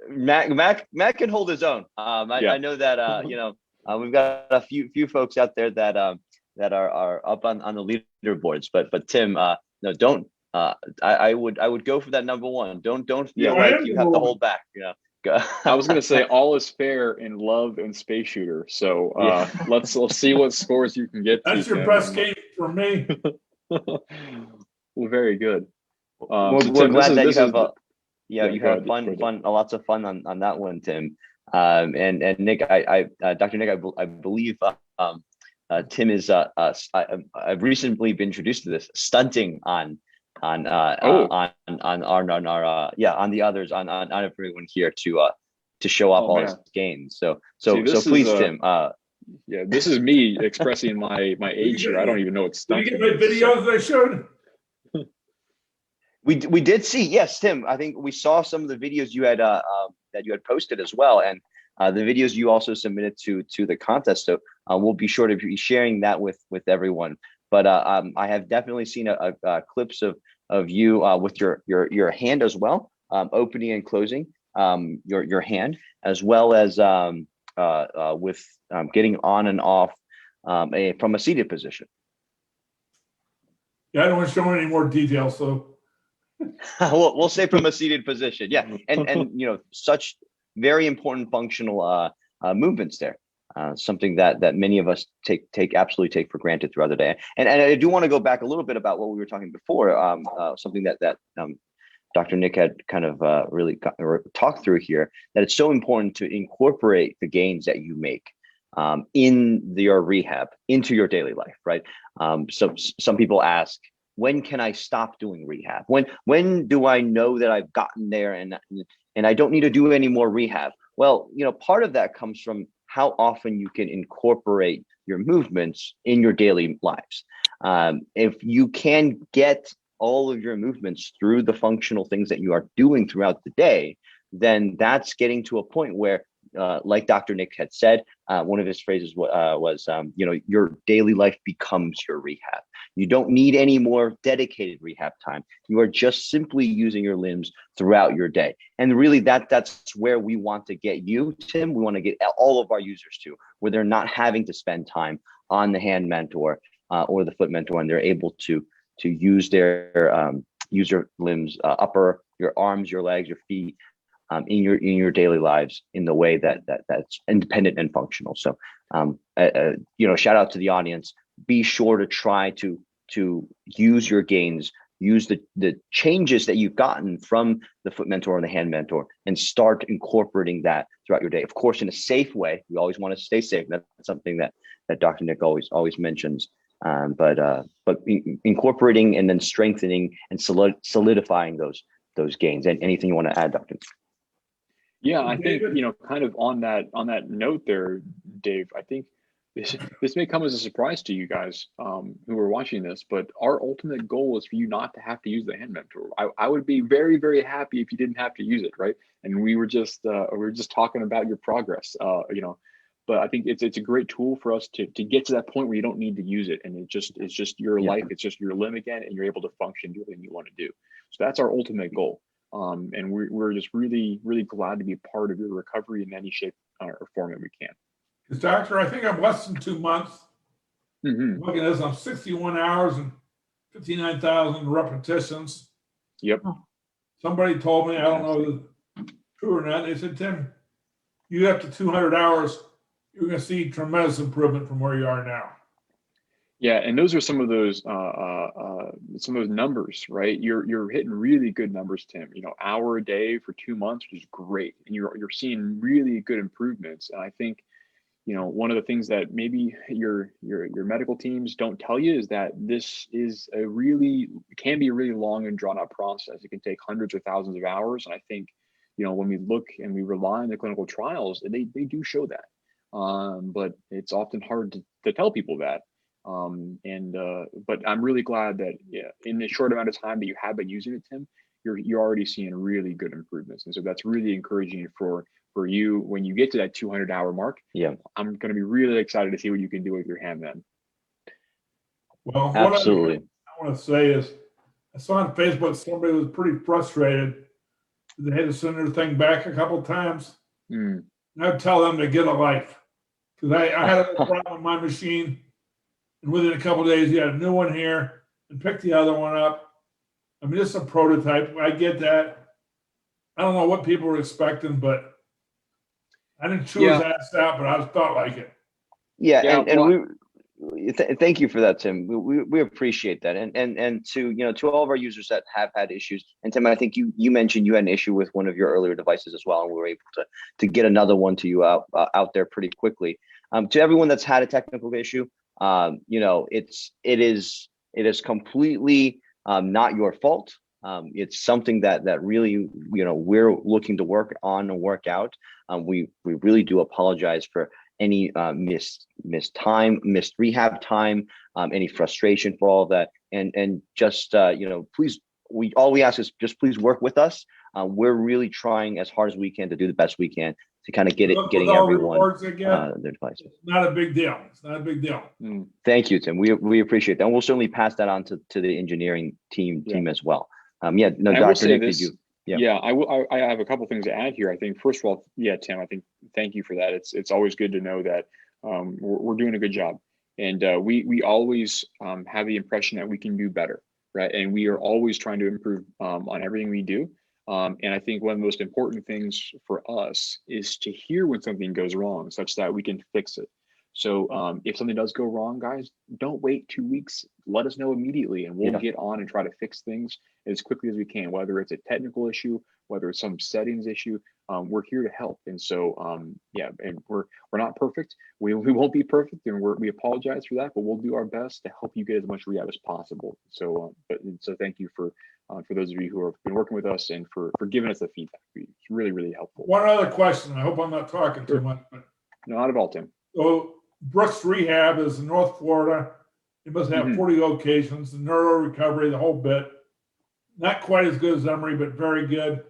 Speaker 5: Matt can hold his own. I know that we've got a few folks out there that are up on the leaderboards, but Tim, no, don't. I would go for that number one. Don't feel like you have to hold back.
Speaker 1: I was gonna say all is fair in love and space shooter. So let's see what scores you can get.
Speaker 6: That's your best game for me.
Speaker 1: Well, very good.
Speaker 5: We're glad that you have lots of fun on that one, Tim. And Nick, Dr. Nick, I believe Tim is I've recently been introduced to this stunting on the others on everyone here to show off all his gains. So please, Tim.
Speaker 1: This is me expressing my age here. I don't even know what stunting.
Speaker 6: Did you get my videos I showed?
Speaker 5: We did see, yes, Tim. I think we saw some of the videos you had that you had posted as well, and the videos you also submitted to the contest. So we'll be sure to be sharing that with everyone. But I have definitely seen clips of you with your hand as well, opening and closing your hand, as well as with getting on and off from a seated position.
Speaker 6: Yeah, I don't want to show any more details, so.
Speaker 5: we'll say from a seated position, yeah, and such very important functional movements there. Something that many of us absolutely take for granted throughout the day. And I do want to go back a little bit about what we were talking before. Something that Dr. Nick had kind of really talked through here. That it's so important to incorporate the gains that you make in your rehab into your daily life, right? So some people ask, when can I stop doing rehab? When do I know that I've gotten there and I don't need to do any more rehab? Well, part of that comes from how often you can incorporate your movements in your daily lives. If you can get all of your movements through the functional things that you are doing throughout the day, then that's getting to a point where, like Dr. Nick had said, one of his phrases was, your daily life becomes your rehab. You don't need any more dedicated rehab time. You are just simply using your limbs throughout your day. And really that's where we want to get you, Tim. We want to get all of our users to, where they're not having to spend time on the hand mentor or the foot mentor, and they're able to use their limbs, your arms, your legs, your feet, in your daily lives in the way that's independent and functional. So, shout out to the audience. Be sure to try to use your gains, use the changes that you've gotten from the foot mentor and the hand mentor, and start incorporating that throughout your day. Of course, in a safe way. We always want to stay safe. That's something that Dr. Nick always mentions. But incorporating and then strengthening and solidifying those gains. And anything you want to add, Dr.
Speaker 1: Yeah, I think, kind of on that note there, Dave, I think this may come as a surprise to you guys who are watching this, but our ultimate goal is for you not to have to use the hand mentor. I would be very, very happy if you didn't have to use it, right? And we were just talking about your progress, but I think it's a great tool for us to get to that point where you don't need to use it, and it's just your life, it's just your limb again, and you're able to function, do everything you want to do. So that's our ultimate goal. And we're just really, really glad to be a part of your recovery in any shape or form that we can.
Speaker 6: Because doctor, I think I'm less than 2 months. Looking at this, I'm 61 hours and 59,000 repetitions.
Speaker 1: Yep.
Speaker 6: Somebody told me, I don't know if it's true or not, they said, Tim, you have to 200 hours, you're going to see tremendous improvement from where you are now.
Speaker 1: Yeah, and those are some of those numbers, right? You're hitting really good numbers, Tim. Hour a day for 2 months, which is great, and you're seeing really good improvements. And I think, one of the things that maybe your medical teams don't tell you is that this is can be a really long and drawn out process. It can take hundreds or thousands of hours, and I think, when we look and we rely on the clinical trials, they do show that. But it's often hard to tell people that. But I'm really glad that in the short amount of time that you have been using it, Tim, you're already seeing really good improvements. And so that's really encouraging for you when you get to that 200-hour mark.
Speaker 5: Yeah,
Speaker 1: I'm going to be really excited to see what you can do with your hand then.
Speaker 6: Well,
Speaker 5: absolutely.
Speaker 6: What I want to say is, I saw on Facebook somebody was pretty frustrated. They had to send their thing back a couple of times. And I'd tell them to get a life, because I had a problem with my machine, and within a couple of days, you had a new one here and pick the other one up. I mean, it's a prototype. I get that. I don't know what people were expecting, but I didn't chew his ass out, but I felt like it.
Speaker 5: Thank you for that, Tim. We appreciate that, and to all of our users that have had issues. And Tim, I think you mentioned you had an issue with one of your earlier devices as well, and we were able to get another one to you out there pretty quickly. To everyone that's had a technical issue, it is completely not your fault. It's something that really, we're looking to work on and work out. We really do apologize for any missed time, missed rehab time, any frustration for all of that. And just, please, all we ask is just please work with us. We're really trying as hard as we can to do the best we can to kind of getting everyone their devices.
Speaker 6: It's not a big deal. It's not a big deal.
Speaker 5: Thank you, Tim. We appreciate that. And we'll certainly pass that on to the engineering team as well. Dr. Nick, did you?
Speaker 1: Yeah, I have a couple things to add here. I think, first of all, Tim, I think thank you for that. It's always good to know that we're doing a good job, and we always have the impression that we can do better, right? And we are always trying to improve on everything we do. And I think one of the most important things for us is to hear when something goes wrong, such that we can fix it. So if something does go wrong, guys, don't wait 2 weeks. Let us know immediately, and we'll get on and try to fix things as quickly as we can, whether it's a technical issue, whether it's some settings issue. We're here to help. And so, and we're not perfect. We won't be perfect, and we apologize for that, but we'll do our best to help you get as much rehab as possible. So, so thank you for those of you who have been working with us and for giving us the feedback. It's really, really helpful.
Speaker 6: One other question. I hope I'm not talking too much. But
Speaker 1: no, not at all, Tim.
Speaker 6: So Brooks Rehab is in North Florida. It must have 40 locations, the neuro recovery, the whole bit. Not quite as good as Emory, but very good.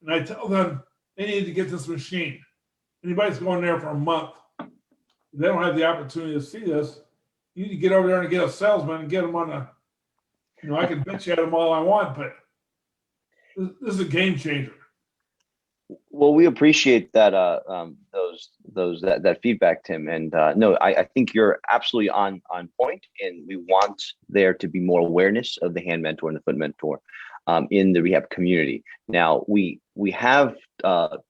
Speaker 6: And I tell them they need to get this machine. Anybody's going there for a month, they don't have the opportunity to see this. You need to get over there and get a salesman and get them on the, I can bitch at them all I want, but this is a game changer.
Speaker 5: Well, we appreciate that that feedback, Tim. And no, I think you're absolutely on point, and we want there to be more awareness of the hand mentor and the foot mentor. in the rehab community. Now we have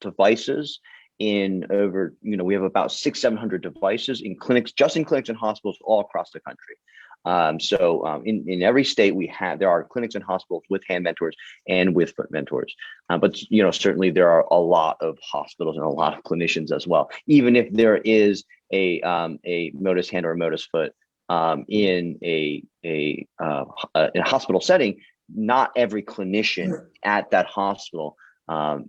Speaker 5: devices in over, we have about 600-700 devices in clinics, just in clinics and hospitals all across the country. In every state there are clinics and hospitals with hand mentors and with foot mentors. But certainly there are a lot of hospitals and a lot of clinicians as well. Even if there is a Motus hand or a Motus foot in a hospital setting, not every clinician at that hospital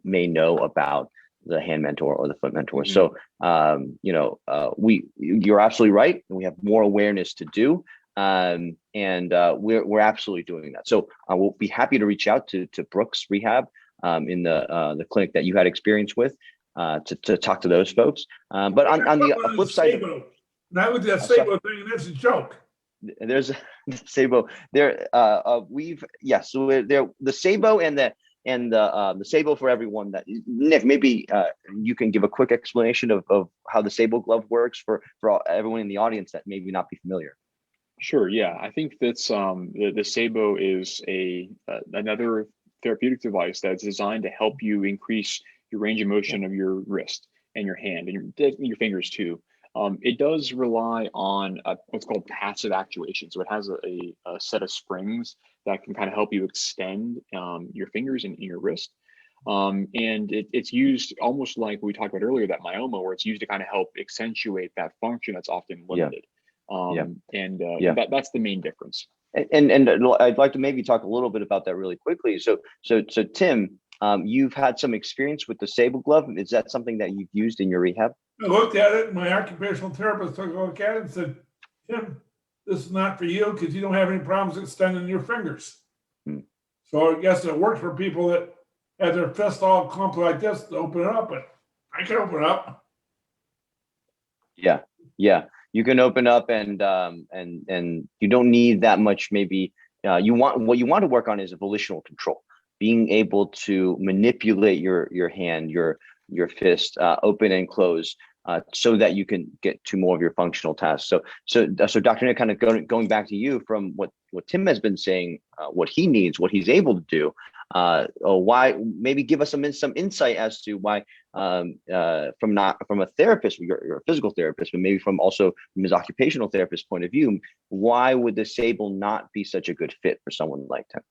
Speaker 5: may know about the hand mentor or the foot mentor. So, you're absolutely right. And we have more awareness to do. We're absolutely doing that. So we'll be happy to reach out to Brooks Rehab in the clinic that you had experience with to talk to those folks. But on the flip side,
Speaker 6: not with that Sabo thing, that's a joke.
Speaker 5: There's the Sabo there. So the Sabo and the Sabo for everyone. That Nick, maybe you can give a quick explanation of how the Sabo glove works for everyone in the audience that maybe not be familiar.
Speaker 1: Sure. Yeah, I think that's the Sabo is another therapeutic device that's designed to help you increase your range of motion of your wrist and your hand and your fingers too. It does rely on what's called passive actuation. So it has a set of springs that can kind of help you extend your fingers and your wrist. And it's used almost like we talked about earlier, that myoma, where it's used to kind of help accentuate that function that's often limited. That's the main difference.
Speaker 5: And I'd like to maybe talk a little bit about that really quickly. So Tim, you've had some experience with the Sabo glove. Is that something that you've used in your rehab? I
Speaker 6: looked at it, and my occupational therapist took a look at it and said, Tim, this is not for you because you don't have any problems extending your fingers. So I guess it works for people that have their fist all clumped like this to open it up, but I can open it up.
Speaker 5: Yeah. You can open up and you don't need that much. Maybe what you want to work on is a volitional control, being able to manipulate your hand, your fist, open and close, so that you can get to more of your functional tasks. So Dr. Nick, kind of going back to you from what Tim has been saying, what he needs, what he's able to do. Why? Maybe give us some insight as to why, from a therapist, you're a physical therapist, but maybe from his occupational therapist point of view, why would the Sabo not be such a good fit for someone like Tim?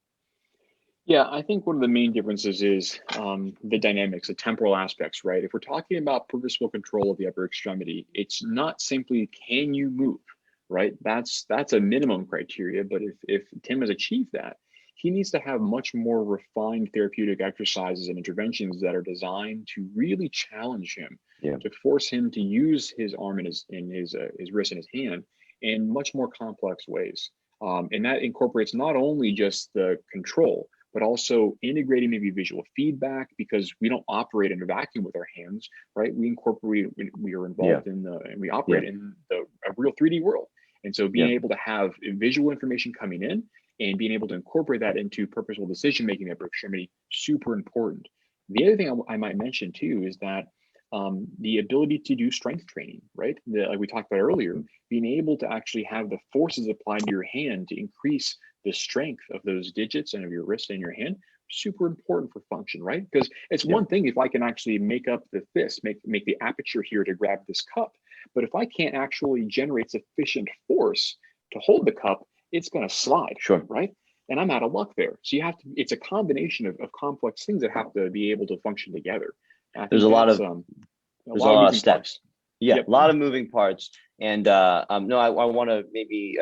Speaker 1: Yeah, I think one of the main differences is the dynamics, the temporal aspects, right? If we're talking about purposeful control of the upper extremity, it's not simply can you move, right? That's a minimum criteria. But if Tim has achieved that, he needs to have much more refined therapeutic exercises and interventions that are designed to really challenge him, to force him to use his arm and his wrist and his hand in much more complex ways. And that incorporates not only just the control, but also integrating maybe visual feedback, because we don't operate in a vacuum with our hands, right? We are involved in and we operate in a real 3D world. And so being able to have visual information coming in and being able to incorporate that into purposeful decision-making at upper extremity, super important. The other thing I might mention too is that the ability to do strength training, right? Like we talked about earlier, being able to actually have the forces applied to your hand to increase the strength of those digits and of your wrist and your hand, super important for function, right? Because it's one thing if I can actually make up the fist, make the aperture here to grab this cup, but if I can't actually generate sufficient force to hold the cup, it's going to slide, right? And I'm out of luck there. So it's a combination of complex things that have to be able to function together.
Speaker 5: There's a lot of steps. A lot of moving parts. And I want to maybe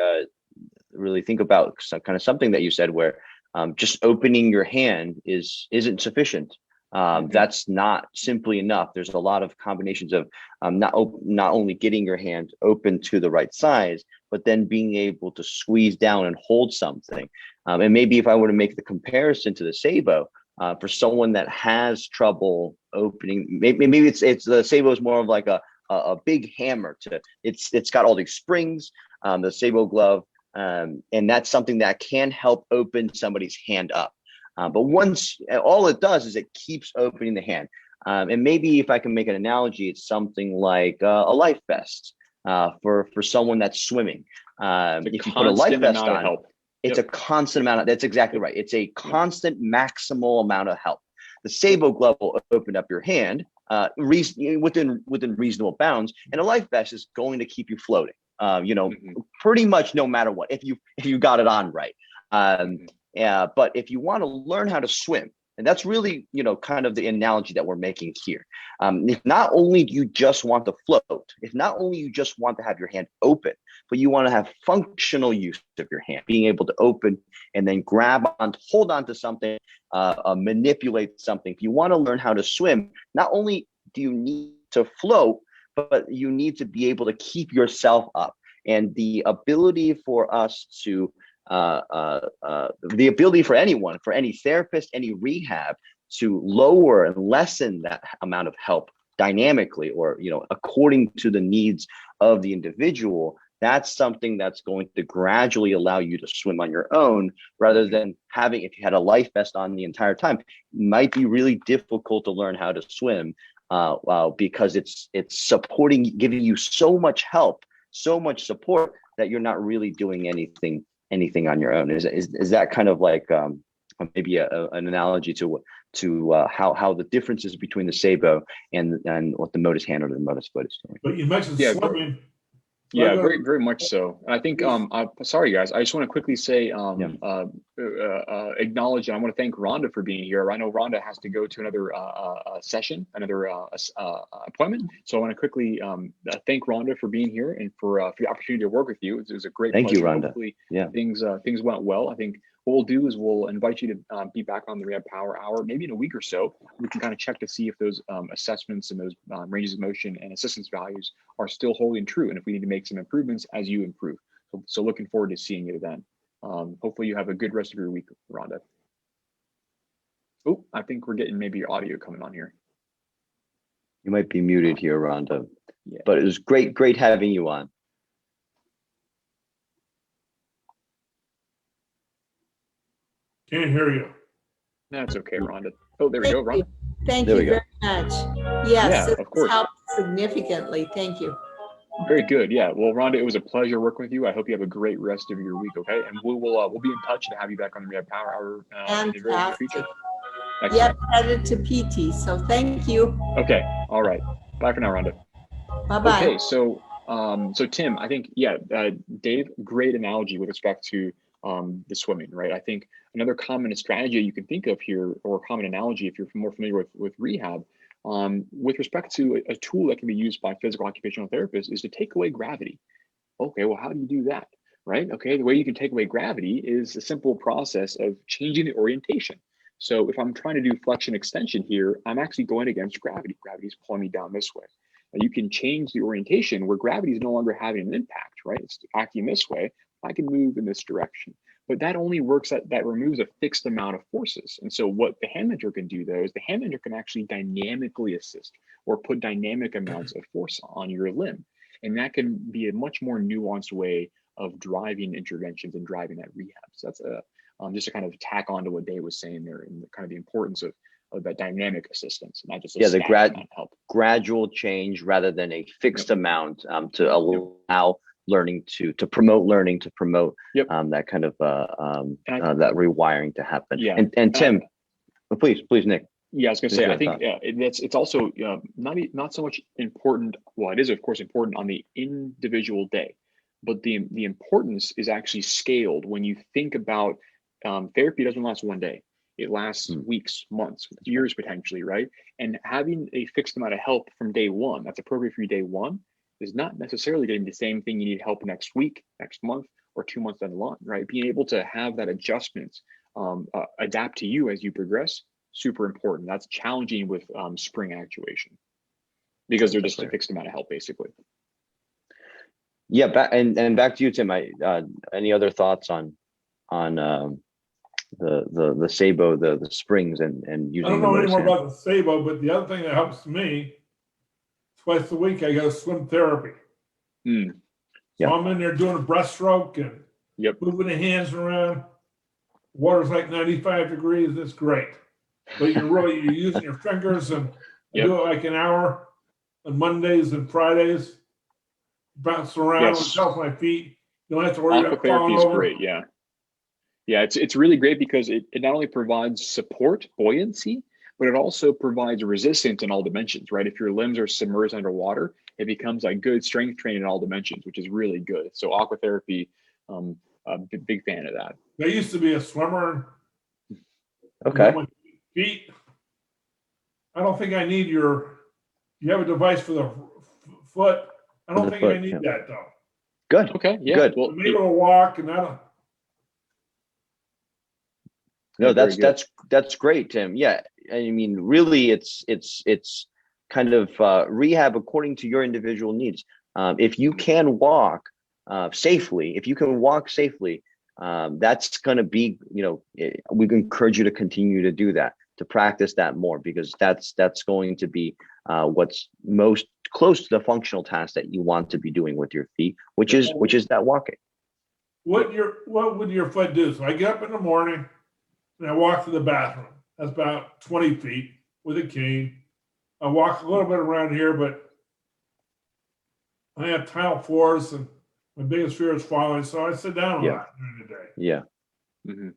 Speaker 5: really think about something that you said where just opening your hand isn't sufficient. That's not simply enough. There's a lot of combinations of not only getting your hand open to the right size, but then being able to squeeze down and hold something. And maybe if I were to make the comparison to the Sabo, for someone that has trouble opening, maybe it's the Sabo is more of like a big hammer it's got all these springs, the Sabo glove, and that's something that can help open somebody's hand up. But once all it does is it keeps opening the hand. And maybe if I can make an analogy, it's something like a life vest for someone that's swimming. If you put a life vest on, It's a constant amount of, that's exactly right. It's a constant maximal amount of help. The Sabo glove will open up your hand within reasonable bounds, and a life vest is going to keep you floating. Pretty much no matter what, if you got it on right. But if you want to learn how to swim, and that's really, kind of the analogy that we're making here. If not only do you just want to float, if not only you just want to have your hand open, but you want to have functional use of your hand, being able to open and then hold on to something, manipulate something. If you want to learn how to swim, not only do you need to float, but you need to be able to keep yourself up. And the ability for us to the ability for anyone, for any therapist, any rehab, to lower and lessen that amount of help dynamically, or according to the needs of the individual, that's something that's going to gradually allow you to swim on your own, rather than having, if you had a life vest on the entire time, it might be really difficult to learn how to swim because it's supporting, giving you so much help, so much support, that you're not really doing anything on your own. Is that kind of like maybe an analogy to how the differences between the Sabo and what the Motus Hand or the Motus Foot is doing?
Speaker 6: But you mentioned swimming.
Speaker 1: Yeah, very, very much so. I think, sorry guys, I just want to quickly say, acknowledge, and I want to thank Rhonda for being here. I know Rhonda has to go to another session, another appointment. So I want to quickly thank Rhonda for being here and for the opportunity to work with you. It was a great pleasure.
Speaker 5: Thank you, Rhonda.
Speaker 1: Hopefully things went well. I think what we'll do is we'll invite you to be back on the Rehab Power Hour, maybe in a week or so. We can kind of check to see if those assessments and those ranges of motion and assistance values are still holding true, and if we need to make some improvements as you improve. So looking forward to seeing you then. Hopefully you have a good rest of your week, Rhonda. Oh, I think we're getting maybe your audio coming on here.
Speaker 5: You might be muted here, Rhonda.
Speaker 1: Yeah.
Speaker 5: But it was great having you on.
Speaker 6: Can't hear you.
Speaker 1: That's okay, Rhonda. Oh, there we go, Rhonda.
Speaker 3: Thank you very much. Yes,
Speaker 1: of course.
Speaker 3: Helped significantly. Thank you.
Speaker 1: Very good. Yeah. Well, Rhonda, it was a pleasure working with you. I hope you have a great rest of your week. Okay, and we'll be in touch to have you back on the Rehab Power Hour in the very near future.
Speaker 3: Yep, headed to PT. So thank you.
Speaker 1: Okay. All right. Bye for now, Rhonda.
Speaker 3: Bye bye.
Speaker 1: Okay. So Tim, I think Dave, great analogy with respect to the swimming, right? I think another common strategy you can think of here, or a common analogy if you're more familiar with rehab, with respect to a tool that can be used by physical occupational therapists, is to take away gravity. Okay, well, how do you do that, right? Okay, the way you can take away gravity is a simple process of changing the orientation. So if I'm trying to do flexion extension here, I'm actually going against gravity. Gravity is pulling me down this way. Now you can change the orientation where gravity is no longer having an impact, right? It's acting this way. I can move in this direction. But that only works, that removes a fixed amount of forces. And so what the hand mentor can do, though, is the hand mentor can actually dynamically assist or put dynamic amounts of force on your limb. And that can be a much more nuanced way of driving interventions and driving that rehab. So that's just to kind of tack on to what Dave was saying there, and kind of the importance of that dynamic assistance, not just
Speaker 5: the gradual change rather than a fixed amount to allow learning to promote learning, to promote that kind of that rewiring to happen. And Tim, please, Nick.
Speaker 1: Yeah, I was going to say, I think it's also not so much important. Well, it is of course important on the individual day, but the importance is actually scaled when you think about therapy. Doesn't last one day. It lasts weeks, months, years potentially, right? And having a fixed amount of help from day one that's appropriate for you day one is not necessarily going to be the same thing you need help next week, next month, or 2 months down the line, right? Being able to have that adjustment adapt to you as you progress, super important. That's challenging with spring actuation because they're just a fixed amount of help, basically.
Speaker 5: Yeah, and back to you, Tim. Any other thoughts on the Sabo, the springs, and using?
Speaker 6: I don't know any more about the Sabo, but the other thing that helps me, twice a week I go swim therapy. So I'm in there doing a breaststroke and moving the hands around. Water's like 95 degrees. It's great. But you're using your fingers, and I do it like an hour on Mondays and Fridays. Bounce around with my feet. You don't have to worry about falling over.
Speaker 1: Great, yeah. Yeah, it's really great because it not only provides support, buoyancy, but it also provides resistance in all dimensions, right? If your limbs are submerged underwater, it becomes like good strength training in all dimensions, which is really good. So aquatherapy, a big fan of that.
Speaker 6: I used to be a swimmer.
Speaker 5: Okay.
Speaker 6: My feet. I don't think I need you have a device for the foot. I don't think I need that though.
Speaker 5: Good.
Speaker 1: Okay. Yeah.
Speaker 5: Good.
Speaker 6: I'm able to walk and I don't.
Speaker 5: No, that's great, Tim. Yeah, I mean, really, it's kind of rehab according to your individual needs. If you can walk safely, that's going to be, we encourage you to continue to do that, to practice that more, because that's going to be what's most close to the functional task that you want to be doing with your feet, which is that walking.
Speaker 6: What would your foot do? So I get up in the morning and I walk to the bathroom. That's about 20 feet with a cane. I walk a little bit around here, but I have tile floors and my biggest fear is falling. So I sit down a lot during the day.
Speaker 5: Yeah. Mm-hmm.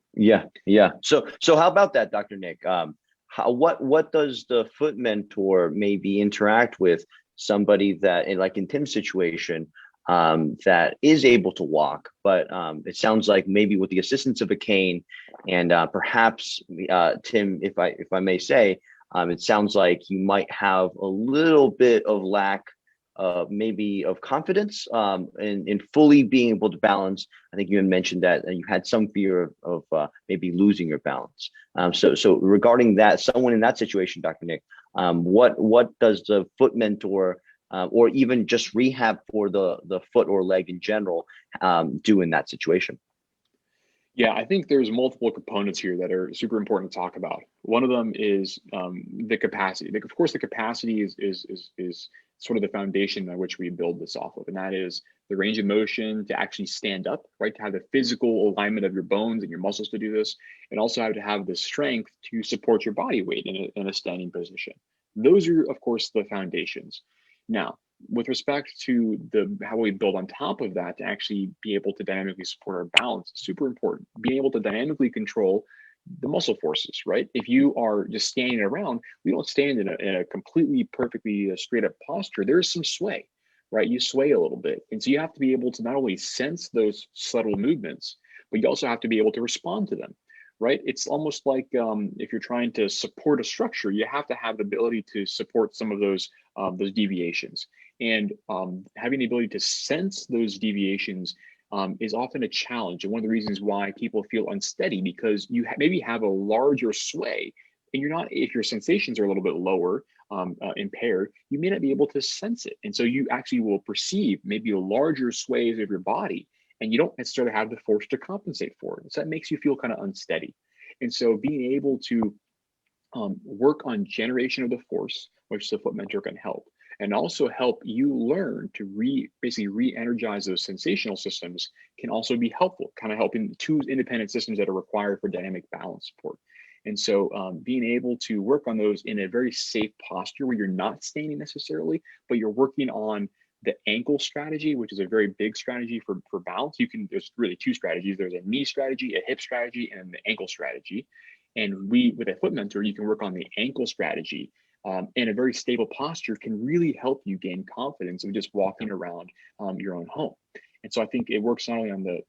Speaker 5: Yeah. So how about that, Dr. Nick? What does the foot mentor maybe interact with somebody that, like in Tim's situation, that is able to walk, but it sounds like maybe with the assistance of a cane and perhaps Tim, if I may say, it sounds like you might have a little bit of lack maybe of confidence in fully being able to balance. I think you had mentioned that you had some fear of maybe losing your balance. So regarding that, someone in that situation, Dr. Nick, what does the foot mentor or even just rehab for the foot or leg in general do in that situation?
Speaker 1: Yeah, I think there's multiple components here that are super important to talk about. One of them is the capacity. Of course, the capacity is sort of the foundation by which we build this off of, and that is the range of motion to actually stand up, right? To have the physical alignment of your bones and your muscles to do this, and also have to have the strength to support your body weight in a standing position. Those are, of course, the foundations. Now, with respect to how we build on top of that to actually be able to dynamically support our balance, super important. Being able to dynamically control the muscle forces, right? If you are just standing around, we don't stand in a completely perfectly straight up posture. There's some sway, right? You sway a little bit. And so you have to be able to not only sense those subtle movements, but you also have to be able to respond to them, right? It's almost like if you're trying to support a structure, you have to have the ability to support some of those deviations. And having the ability to sense those deviations is often a challenge. And one of the reasons why people feel unsteady, because you maybe have a larger sway and you're not, if your sensations are a little bit lower, impaired, you may not be able to sense it. And so you actually will perceive maybe a larger sways of your body and you don't necessarily have the force to compensate for it. So that makes you feel kind of unsteady. And so being able to work on generation of the force, which the foot mentor can help, and also help you learn to basically re-energize those sensational systems can also be helpful, kind of helping two independent systems that are required for dynamic balance support. And so being able to work on those in a very safe posture where you're not standing necessarily, but you're working on the ankle strategy, which is a very big strategy for balance. There's really two strategies. There's a knee strategy, a hip strategy, and the ankle strategy. And with a foot mentor, you can work on the ankle strategy. And a very stable posture can really help you gain confidence of just walking around your own home. And so I think it works not only on the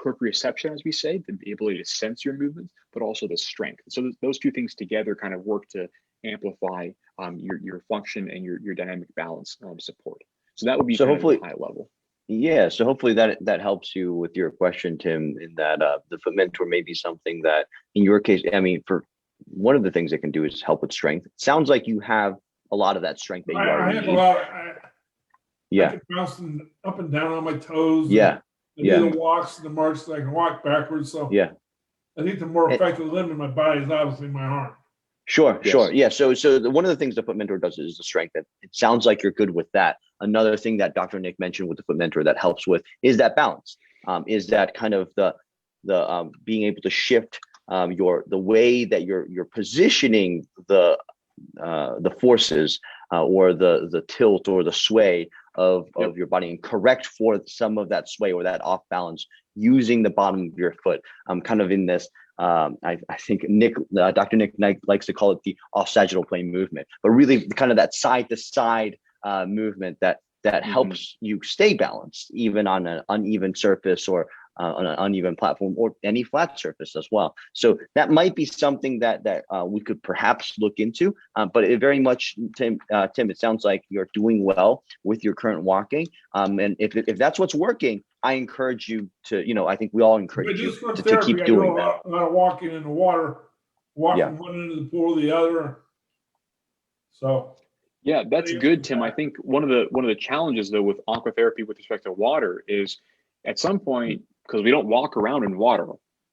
Speaker 1: proprioception, as we say, the ability to sense your movements, but also the strength. So those two things together kind of work to amplify your function and your dynamic balance support. So that would be so hopefully high level.
Speaker 5: Yeah. So hopefully that helps you with your question, Tim, in that the foot mentor may be something that in your case, I mean, for one of the things it can do is help with strength. It sounds like you have a lot of that strength that you already need.
Speaker 6: I can bounce up and down on my toes.
Speaker 5: Yeah.
Speaker 6: Do the walks and the marches. I can walk backwards. So
Speaker 5: yeah,
Speaker 6: I think the more effective limb in my body is obviously my arm.
Speaker 5: Sure. Yeah. So one of the things the foot mentor does is the strength. That it sounds like you're good with that. Another thing that Dr. Nick mentioned with the foot mentor that helps with is that balance. Is that kind of the being able to shift the way that you're positioning the forces or the tilt or the sway of your body and correct for some of that sway or that off balance using the bottom of your foot. Kind of in this, I think Dr. Nick likes to call it the off-sagittal plane movement, but really kind of that side to side movement that helps you stay balanced even on an uneven surface or on an uneven platform or any flat surface as well. So that might be something that we could perhaps look into. But it very much, Tim, it sounds like you're doing well with your current walking. And if that's what's working, I encourage you to, I think we all encourage you to keep doing that.
Speaker 6: A lot of walking in the water, walking one end of the pool to the other. So.
Speaker 1: Yeah, that's good, Tim. I think one of the challenges though with aquatherapy with respect to water is at some point, because we don't walk around in water,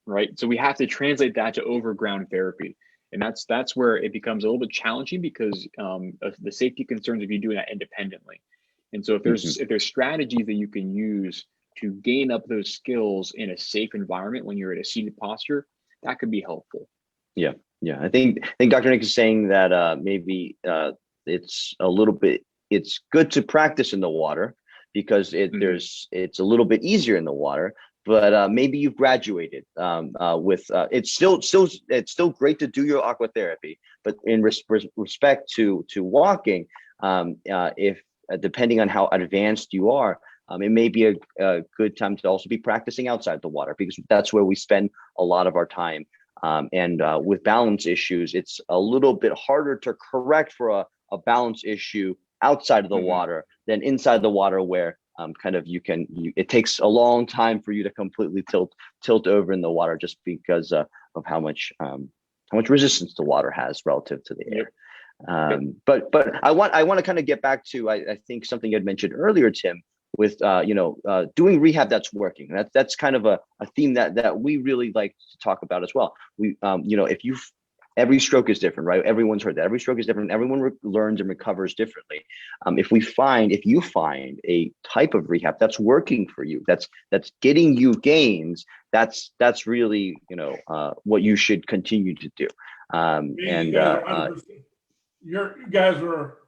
Speaker 1: right? So we have to translate that to overground therapy. And that's where it becomes a little bit challenging because of the safety concerns of you doing that independently. And so if there's strategies that you can use to gain up those skills in a safe environment when you're at a seated posture, that could be helpful. Yeah.
Speaker 5: I think Dr. Nick is saying that maybe it's good to practice in the water because it's a little bit easier in the water, but maybe you've graduated with it's still great to do your aquatherapy, but in respect to walking, if depending on how advanced you are, it may be a good time to also be practicing outside the water because that's where we spend a lot of our time. And with balance issues, it's a little bit harder to correct for a balance issue outside of the water than inside the water, where it takes a long time for you to completely tilt over in the water just because of how much resistance the water has relative to the air. But I want to kind of get back to I think something you had mentioned earlier, Tim, with doing rehab that's working. That's kind of a theme that we really like to talk about as well. We every stroke is different, right? Everyone's heard that. Every stroke is different. Everyone learns and recovers differently. If you find a type of rehab that's working for you, that's getting you gains, that's really what you should continue to do.
Speaker 6: You guys are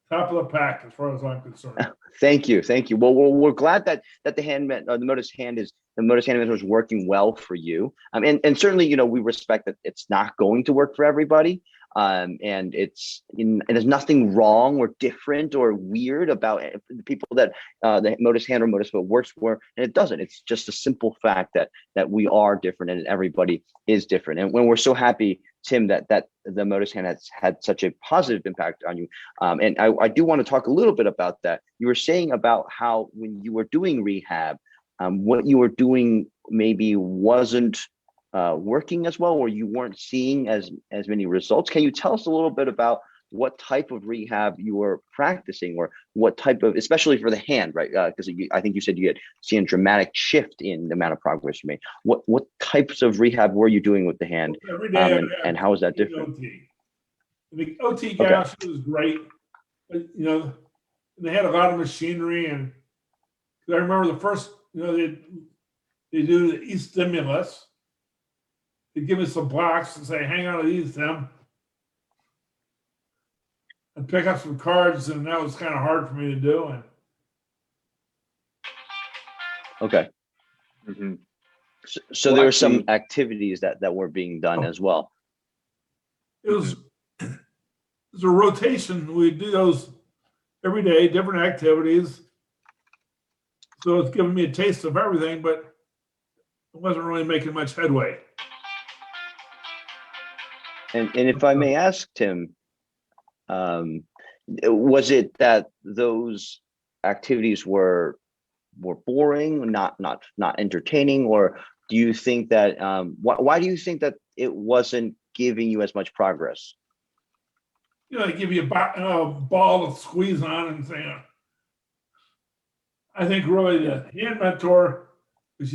Speaker 6: top of the pack as far as I'm concerned.
Speaker 5: Thank you. Well, we're glad that the Motus Hand Mentor is working well for you. And certainly, we respect that it's not going to work for everybody. And there's nothing wrong or different or weird about the people that the Motus Hand or Motus Foot works for, and it doesn't. It's just a simple fact that we are different and everybody is different. And when we're so happy, Tim, that the Motus Hand has had such a positive impact on you. And I do want to talk a little bit about that. You were saying about how when you were doing rehab, what you were doing maybe wasn't working as well, or you weren't seeing as many results. Can you tell us a little bit about what type of rehab you were practicing, or what type of, especially for the hand, right? Because I think you said you had seen a dramatic shift in the amount of progress you made. What types of rehab were you doing with the hand,
Speaker 6: every day
Speaker 5: and how is that different?
Speaker 6: The OT guys was great, but they had a lot of machinery, and I remember the first, they do the e-stimulus. They give me some blocks and say, hang on to these, Tim. And pick up some cards, and that was kind of hard for me to do. And
Speaker 5: okay. So there were some activities that were being done as well.
Speaker 6: It was a rotation. We do those every day, different activities. So it's giving me a taste of everything, but it wasn't really making much headway.
Speaker 5: And if I may ask, Tim, was it that those activities were boring, not entertaining, or do you think that why do you think that it wasn't giving you as much progress?
Speaker 6: They give you a ball to squeeze on and say, I think really the hand mentor, because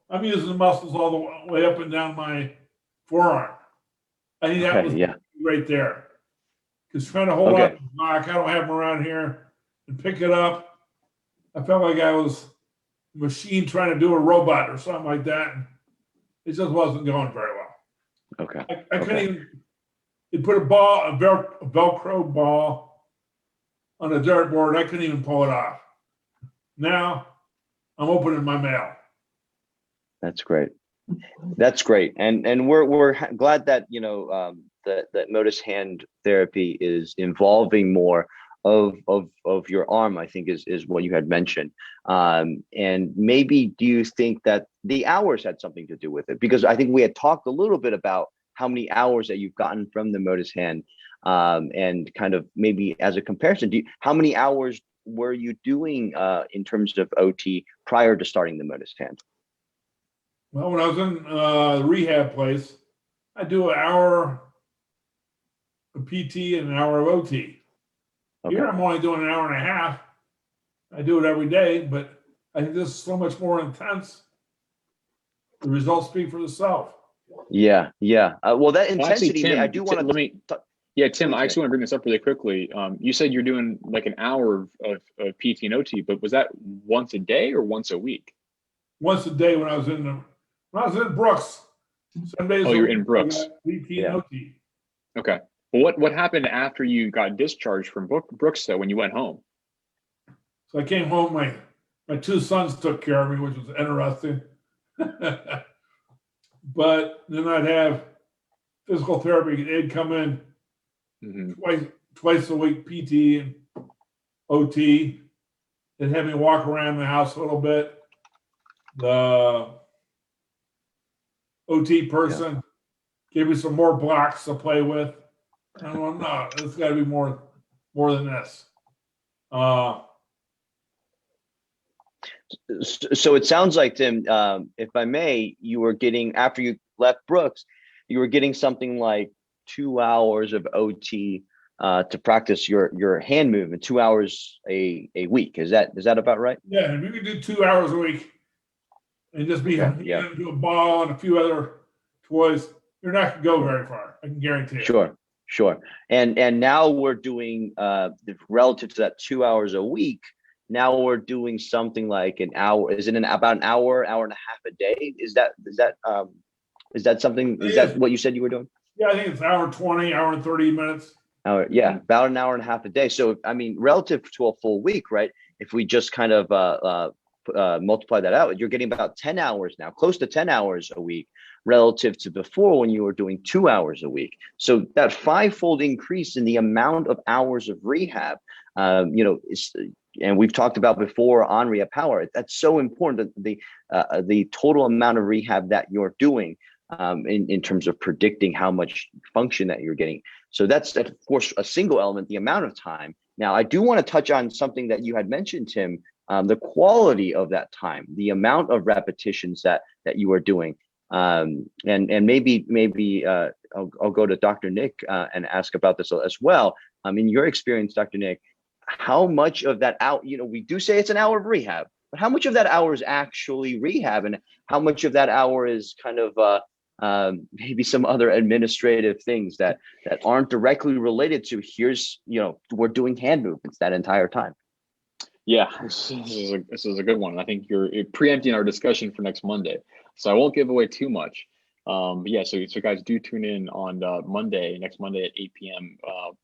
Speaker 6: I'm using the muscles all the way up and down my forearm. I think that was right there. Because trying to hold on to the block, I don't have them around here, and pick it up, I felt like I was a machine trying to do a robot or something like that. And it just wasn't going very well.
Speaker 5: Okay.
Speaker 6: I couldn't even. They put a Velcro ball on a dartboard. I couldn't even pull it off. Now I'm opening my mail.
Speaker 5: That's great. That's great. And we're glad that, you know, that Motus Hand Therapy is involving more of your arm, I think is what you had mentioned. And maybe do you think that the hours had something to do with it? Because I think we had talked a little bit about how many hours that you've gotten from the Motus Hand, and kind of maybe as a comparison, how many hours were you doing in terms of OT prior to starting the Motus Hand?
Speaker 6: Well, when I was in the rehab place, I do an hour of PT and an hour of OT.
Speaker 5: Okay.
Speaker 6: Here I'm only doing an hour and a half. I do it every day, but I think this is so much more intense. The results speak for themselves.
Speaker 5: Yeah, yeah. Well, that
Speaker 1: Well, actually,
Speaker 5: intensity,
Speaker 1: Tim,
Speaker 5: I do want to.
Speaker 1: Yeah, Tim, I actually want to bring this up really quickly. You said you're doing like an hour of PT and OT, but was that once a day or once a week?
Speaker 6: Once a day when I was in Brooks. 7 days.
Speaker 1: Oh, you're in Brooks.
Speaker 6: PT
Speaker 5: Yeah.
Speaker 6: and OT.
Speaker 1: Okay. Well, what happened after you got discharged from Brooks though, when you went home?
Speaker 6: So I came home. My two sons took care of me, which was interesting. But then I'd have physical therapy. They'd come in twice a week, PT and OT. They'd have me walk around the house a little bit. The OT person gave me some more blocks to play with. And I'm like, no, it's got to be more than this.
Speaker 5: So it sounds like, Tim, if I may, you were getting, after you left Brooks, you were getting something like 2 hours of OT to practice your hand movement, 2 hours a week. Is that about right?
Speaker 6: Yeah, if you could do 2 hours a week and just be into a ball and a few other toys, you're not going to go very far. I can guarantee it.
Speaker 5: Sure. And now we're doing relative to that 2 hours a week. Now we're doing something like an hour. Is it about an hour and a half a day? Is that something? Is that what you said you were doing?
Speaker 6: Yeah, I think it's hour 20, hour and 30 minutes.
Speaker 5: Yeah, about an hour and a half a day. So I mean, relative to a full week, right? If we just kind of multiply that out, you're getting about 10 hours now, close to 10 hours a week, relative to before when you were doing 2 hours a week. So that fivefold increase in the amount of hours of rehab, and we've talked about before on Rehab Power, that's so important, the total amount of rehab that you're doing in terms of predicting how much function that you're getting. So that's of course a single element, the amount of time. Now, I do want to touch on something that you had mentioned, Tim, the quality of that time, the amount of repetitions that you are doing. And maybe I'll go to Dr. Nick and ask about this as well. In your experience, Dr. Nick, how much of that we do say it's an hour of rehab, but how much of that hour is actually rehab, and how much of that hour is kind of maybe some other administrative things that aren't directly related to we're doing hand movements that entire time?
Speaker 1: Yeah, this is a good one. I think you're preempting our discussion for next Monday, so I won't give away too much. But yeah, so guys, do tune in on next Monday at 8 p.m.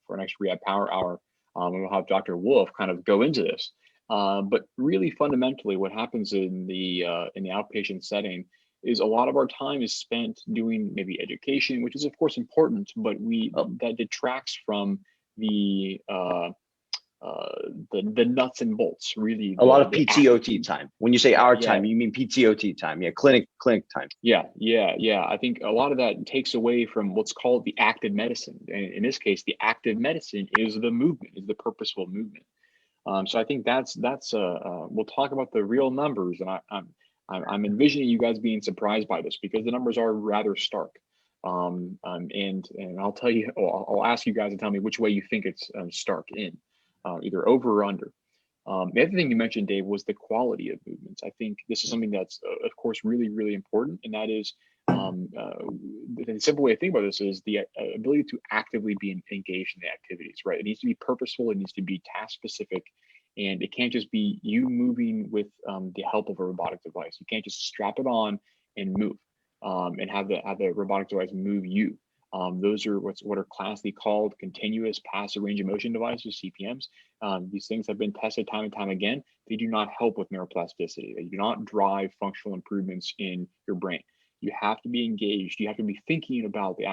Speaker 1: For our next Rehab Power Hour. And we'll have Dr. Wolf kind of go into this. But really fundamentally, what happens in the outpatient setting is a lot of our time is spent doing maybe education, which is of course important, but that detracts from the nuts and bolts, really.
Speaker 5: A lot of PTOT time. When you say our time, you mean PTOT time. Yeah, clinic time. Yeah.
Speaker 1: I think a lot of that takes away from what's called the active medicine. And in this case, the active medicine is the movement, is the purposeful movement. So I think that's we'll talk about the real numbers, and I'm envisioning you guys being surprised by this because the numbers are rather stark. And I'll tell you, I'll ask you guys to tell me which way you think it's stark in. Either over or under. The other thing you mentioned, Dave, was the quality of movements. I think this is something that's, of course, really, really important. And that is, the simple way to think about this is the ability to actively be engaged in the activities, right? It needs to be purposeful. It needs to be task specific. And it can't just be you moving with the help of a robotic device. You can't just strap it on and move and have the robotic device move you. Those are what are classically called continuous passive range of motion devices, CPMs. These things have been tested time and time again. They do not help with neuroplasticity. They do not drive functional improvements in your brain. You have to be engaged. You have to be thinking about the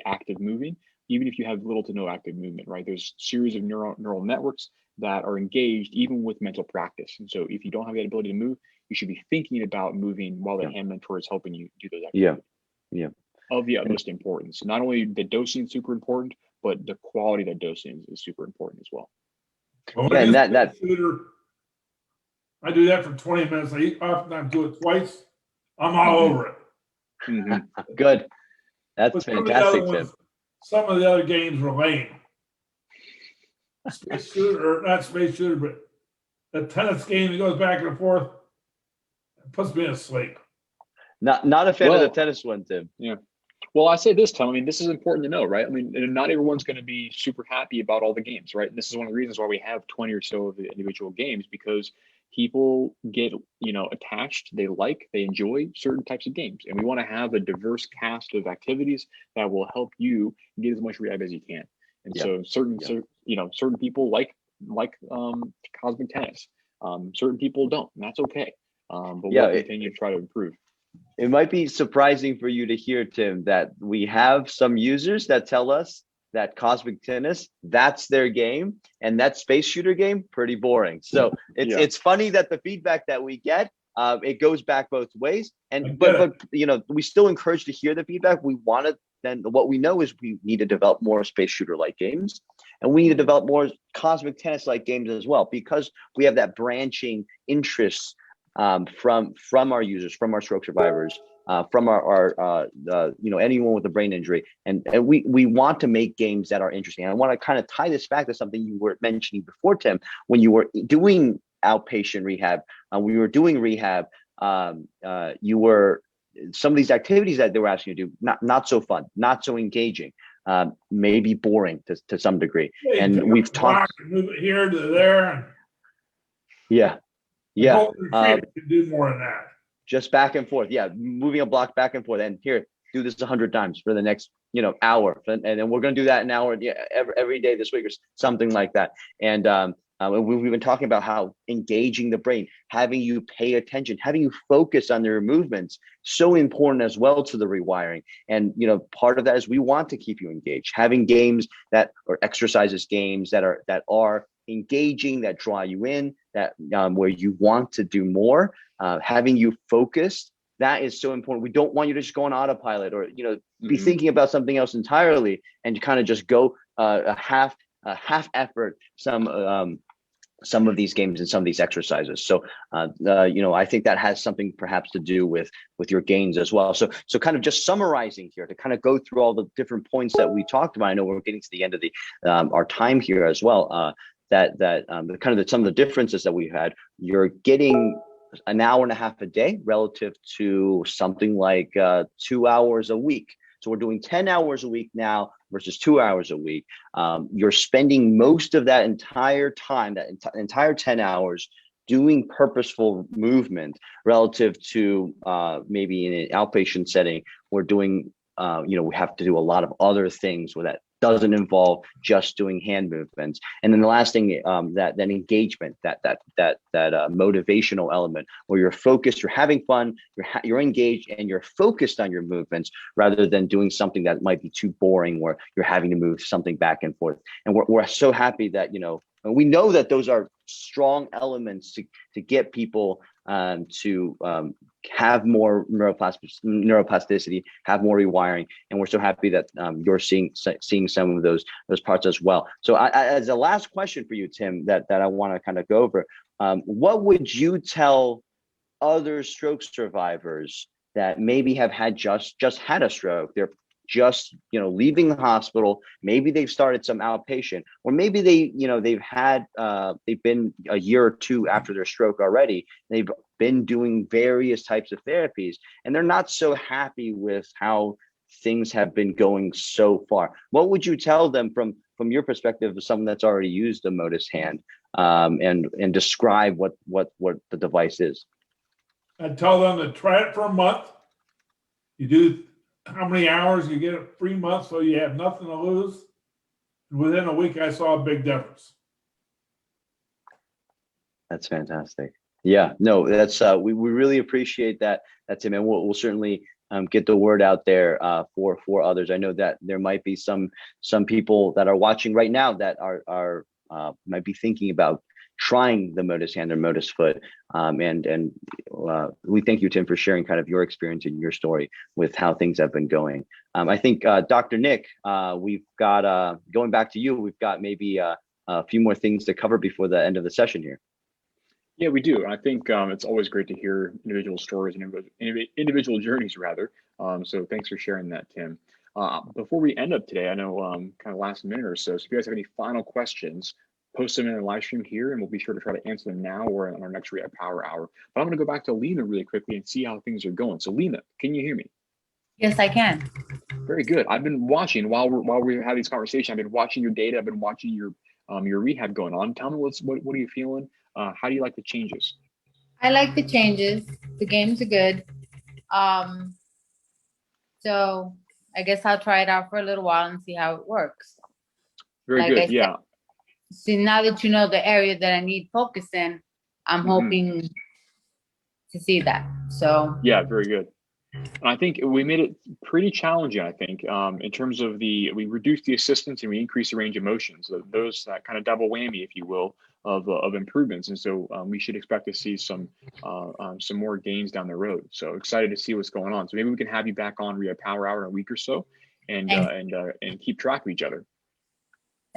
Speaker 1: act of moving, even if you have little to no active movement, right? There's a series of neural networks that are engaged even with mental practice. And so if you don't have that ability to move, you should be thinking about moving while the hand mentor is helping you do those activities.
Speaker 5: Yeah.
Speaker 1: Of the utmost importance. Not only the dosing is super important, but the quality of that dosing is super important as well.
Speaker 6: Well,
Speaker 5: Yeah, and that
Speaker 6: shooter, I do that for 20 minutes. I oftentimes do it twice. I'm all over it.
Speaker 5: Good. That's
Speaker 6: But
Speaker 5: fantastic, Tim.
Speaker 6: some of the other games were lame. Space shooter, or not space shooter, but a tennis game that goes back and forth, it puts me asleep.
Speaker 5: Not a fan of the tennis one, Tim.
Speaker 1: Yeah. Well, I say this, Tom. I mean, this is important to know, right? I mean, not everyone's going to be super happy about all the games, right? And this is one of the reasons why we have 20 or so of the individual games, because people get, attached. They enjoy certain types of games, and we want to have a diverse cast of activities that will help you get as much rehab as you can. And so certain people like cosmic tennis. Certain people don't, and that's okay. But we'll continue to try to improve.
Speaker 5: It might be surprising for you to hear, Tim, that we have some users that tell us that cosmic tennis, that's their game, and that space shooter game, pretty boring. So it's funny that the feedback that we get, it goes back both ways. And but we still encourage to hear the feedback. We want to then what we know is we need to develop more space shooter like games, and we need to develop more cosmic tennis like games as well, because we have that branching interests from our users, from our stroke survivors, from our anyone with a brain injury, and we want to make games that are interesting. And I want to kind of tie this back to something you were mentioning before, Tim, when you were doing outpatient rehab, we were doing rehab. You were some of these activities that they were asking you to do, not so fun, not so engaging, maybe boring to some degree.
Speaker 6: Yeah,
Speaker 5: and we've talked.
Speaker 6: Move it here to there.
Speaker 5: Yeah.
Speaker 6: Can do more than that.
Speaker 5: Just back and forth. Yeah, moving a block back and forth. And here, do this 100 times for the next hour, and then we're going to do that an hour every day this week or something like that. And we've been talking about how engaging the brain, having you pay attention, having you focus on their movements, so important as well to the rewiring. And part of that is we want to keep you engaged, having games or exercises games that are engaging, that draw you in, that where you want to do more, having you focused. That is so important. We don't want you to just go on autopilot or be thinking about something else entirely, and you kind of just go a half effort some of these games and some of these exercises. So I think that has something perhaps to do with your gains as well. So kind of just summarizing here to kind of go through all the different points that we talked about. I know we're getting to the end of the our time here as well. Some of the differences that we had. You're getting an hour and a half a day relative to something like 2 hours a week. So we're doing 10 hours a week now versus 2 hours a week. You're spending most of that entire time, that entire 10 hours, doing purposeful movement relative to maybe in an outpatient setting, we're doing, we have to do a lot of other things where that doesn't involve just doing hand movements. And then the last thing, that engagement, that motivational element where you're focused, you're having fun, you're engaged, and you're focused on your movements rather than doing something that might be too boring where you're having to move something back and forth. And we're so happy that, and we know that those are strong elements to get people to have more neuroplasticity, have more rewiring, and we're so happy that you're seeing some of those parts as well. So as a last question for you, Tim, that I want to kind of go over, what would you tell other stroke survivors that maybe have had just had a stroke? They're just leaving the hospital, maybe they've started some outpatient, or maybe they've been a year or two after their stroke already, they've been doing various types of therapies, and they're not so happy with how things have been going so far. What would you tell them from your perspective of someone that's already used a Motus Hand, and describe what the device is?
Speaker 6: I'd tell them to try it for a month. You do how many hours, you get a free month, so you have nothing to lose. Within a week, I saw a big difference.
Speaker 5: That's fantastic. Yeah, no, that's we really appreciate that. That's Tim, and we'll certainly get the word out there for others. I know that there might be some people that are watching right now that are might be thinking about trying the Motus Hand or Motus Foot, and we thank you, Tim, for sharing kind of your experience and your story with how things have been going. I think Dr. Nick, we've got going back to you. We've got maybe a few more things to cover before the end of the session here.
Speaker 1: Yeah, we do. I think it's always great to hear individual stories and individual journeys, rather. So thanks for sharing that, Tim. Before we end up today, I know kind of last minute or so, so if you guys have any final questions, post them in the live stream here, and we'll be sure to try to answer them now or on our next Rehab Power Hour. But I'm going to go back to Lena really quickly and see how things are going. So Lena, can you hear me?
Speaker 7: Yes, I can.
Speaker 1: Very good. I've been watching while we're having this conversation. I've been watching your data. I've been watching your rehab going on. Tell me what are you feeling? How do you like the changes?
Speaker 7: I like the changes. The games are good. So I guess I'll try it out for a little while and see how it works.
Speaker 1: Very
Speaker 7: Like
Speaker 1: good.
Speaker 7: I
Speaker 1: Yeah.
Speaker 7: See, now that you know the area that I need focus in, I'm hoping to see that. So
Speaker 1: yeah, very good. And I think we made it pretty challenging, I think, in terms of we reduced the assistance and we increased the range of motion. So those that kind of double whammy, if you will, of improvements. And so we should expect to see some more gains down the road. So excited to see what's going on. So maybe we can have you back on Rehab Power Hour in a week or so and keep track of each other.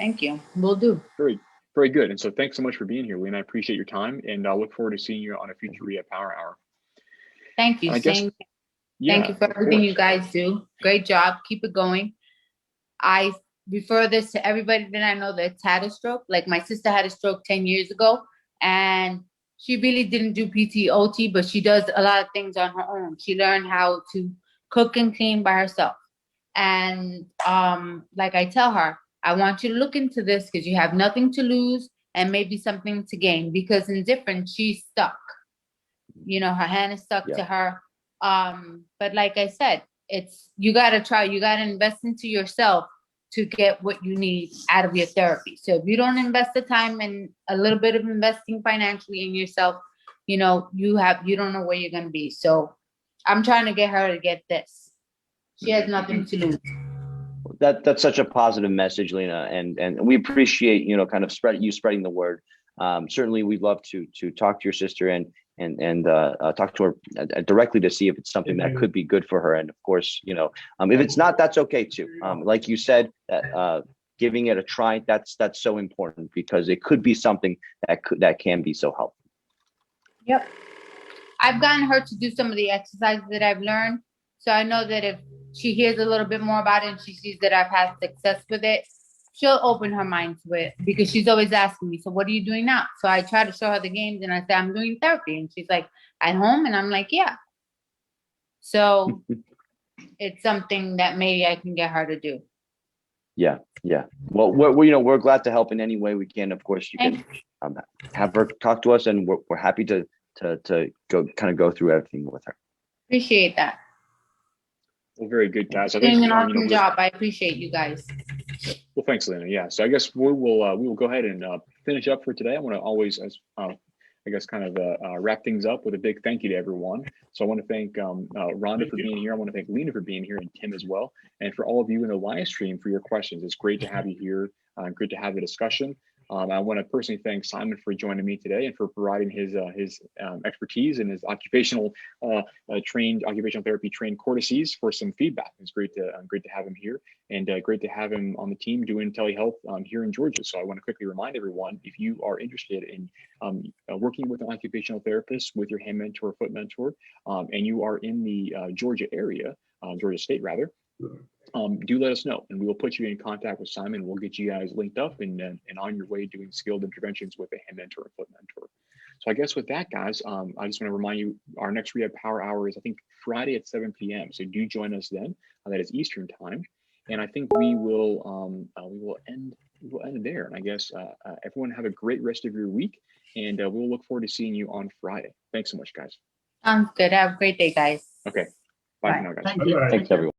Speaker 7: thank you. Will do.
Speaker 1: Very, very good. And so thanks so much for being here, Lena. I appreciate your time, and I look forward to seeing you on a future Rehab Power Hour.
Speaker 7: Thank you. Thank you for everything you guys do. Great job. Keep it going. I refer this to everybody that I know that's had a stroke. Like my sister had a stroke 10 years ago, and she really didn't do PT/OT, but she does a lot of things on her own. She learned how to cook and clean by herself. And like I tell her, I want you to look into this because you have nothing to lose and maybe something to gain, because in difference, she's stuck. You know, her hand is stuck to her. But like I said, you got to try, you got to invest into yourself to get what you need out of your therapy. So if you don't invest the time and a little bit of investing financially in yourself, you know, you don't know where you're going to be. So I'm trying to get her to get this. She has nothing to lose.
Speaker 5: That's such a positive message, Lena, and we appreciate, you know, kind of spreading the word. Certainly we'd love to talk to your sister and talk to her directly to see if it's something that could be good for her. And of course, you know, if it's not, that's okay too. Like you said, that giving it a try, that's so important, because it could be something that can be so helpful.
Speaker 7: Yep. I've gotten her to do some of the exercises that I've learned. So I know that if she hears a little bit more about it and she sees that I've had success with it, she'll open her mind to it, because she's always asking me, so what are you doing now? So I try to show her the games and I say, I'm doing therapy. And she's like, at home? And I'm like, yeah. So it's something that maybe I can get her to do.
Speaker 5: Yeah. Well, we're glad to help in any way we can. Of course, you can have her talk to us, and we're happy to go through everything with her.
Speaker 7: Appreciate that.
Speaker 1: Well, very good, guys. I
Speaker 7: Doing
Speaker 1: think
Speaker 7: an awesome job. I appreciate you guys.
Speaker 1: Well, thanks, Lena. Yeah. So I guess we will go ahead and finish up for today. I want to always, wrap things up with a big thank you to everyone. So I want to thank Rhonda for being here. I want to thank Lena for being here, and Tim as well. And for all of you in the live stream for your questions. It's great to have you here. Great to have the discussion. I want to personally thank Simon for joining me today and for providing his expertise and his occupational therapy trained courtesies for some feedback. It's great to have him here, and great to have him on the team doing telehealth here in Georgia. So I want to quickly remind everyone, if you are interested in working with an occupational therapist with your hand mentor, foot mentor, and you are in the Georgia area, Georgia State rather, do let us know, and we will put you in contact with Simon. We'll get you guys linked up and on your way doing skilled interventions with a hand mentor and foot mentor. So I guess with that, guys, I just want to remind you, our next Rehab Power Hour is, I think, Friday at 7 p.m. So do join us then. That is Eastern time, and I think we will end there. And I guess everyone have a great rest of your week, and we'll look forward to seeing you on Friday. Thanks so much, guys.
Speaker 7: Sounds good. Have a great day, guys.
Speaker 1: Okay. Bye for now, guys.
Speaker 2: Thank you.
Speaker 5: Thanks, everyone.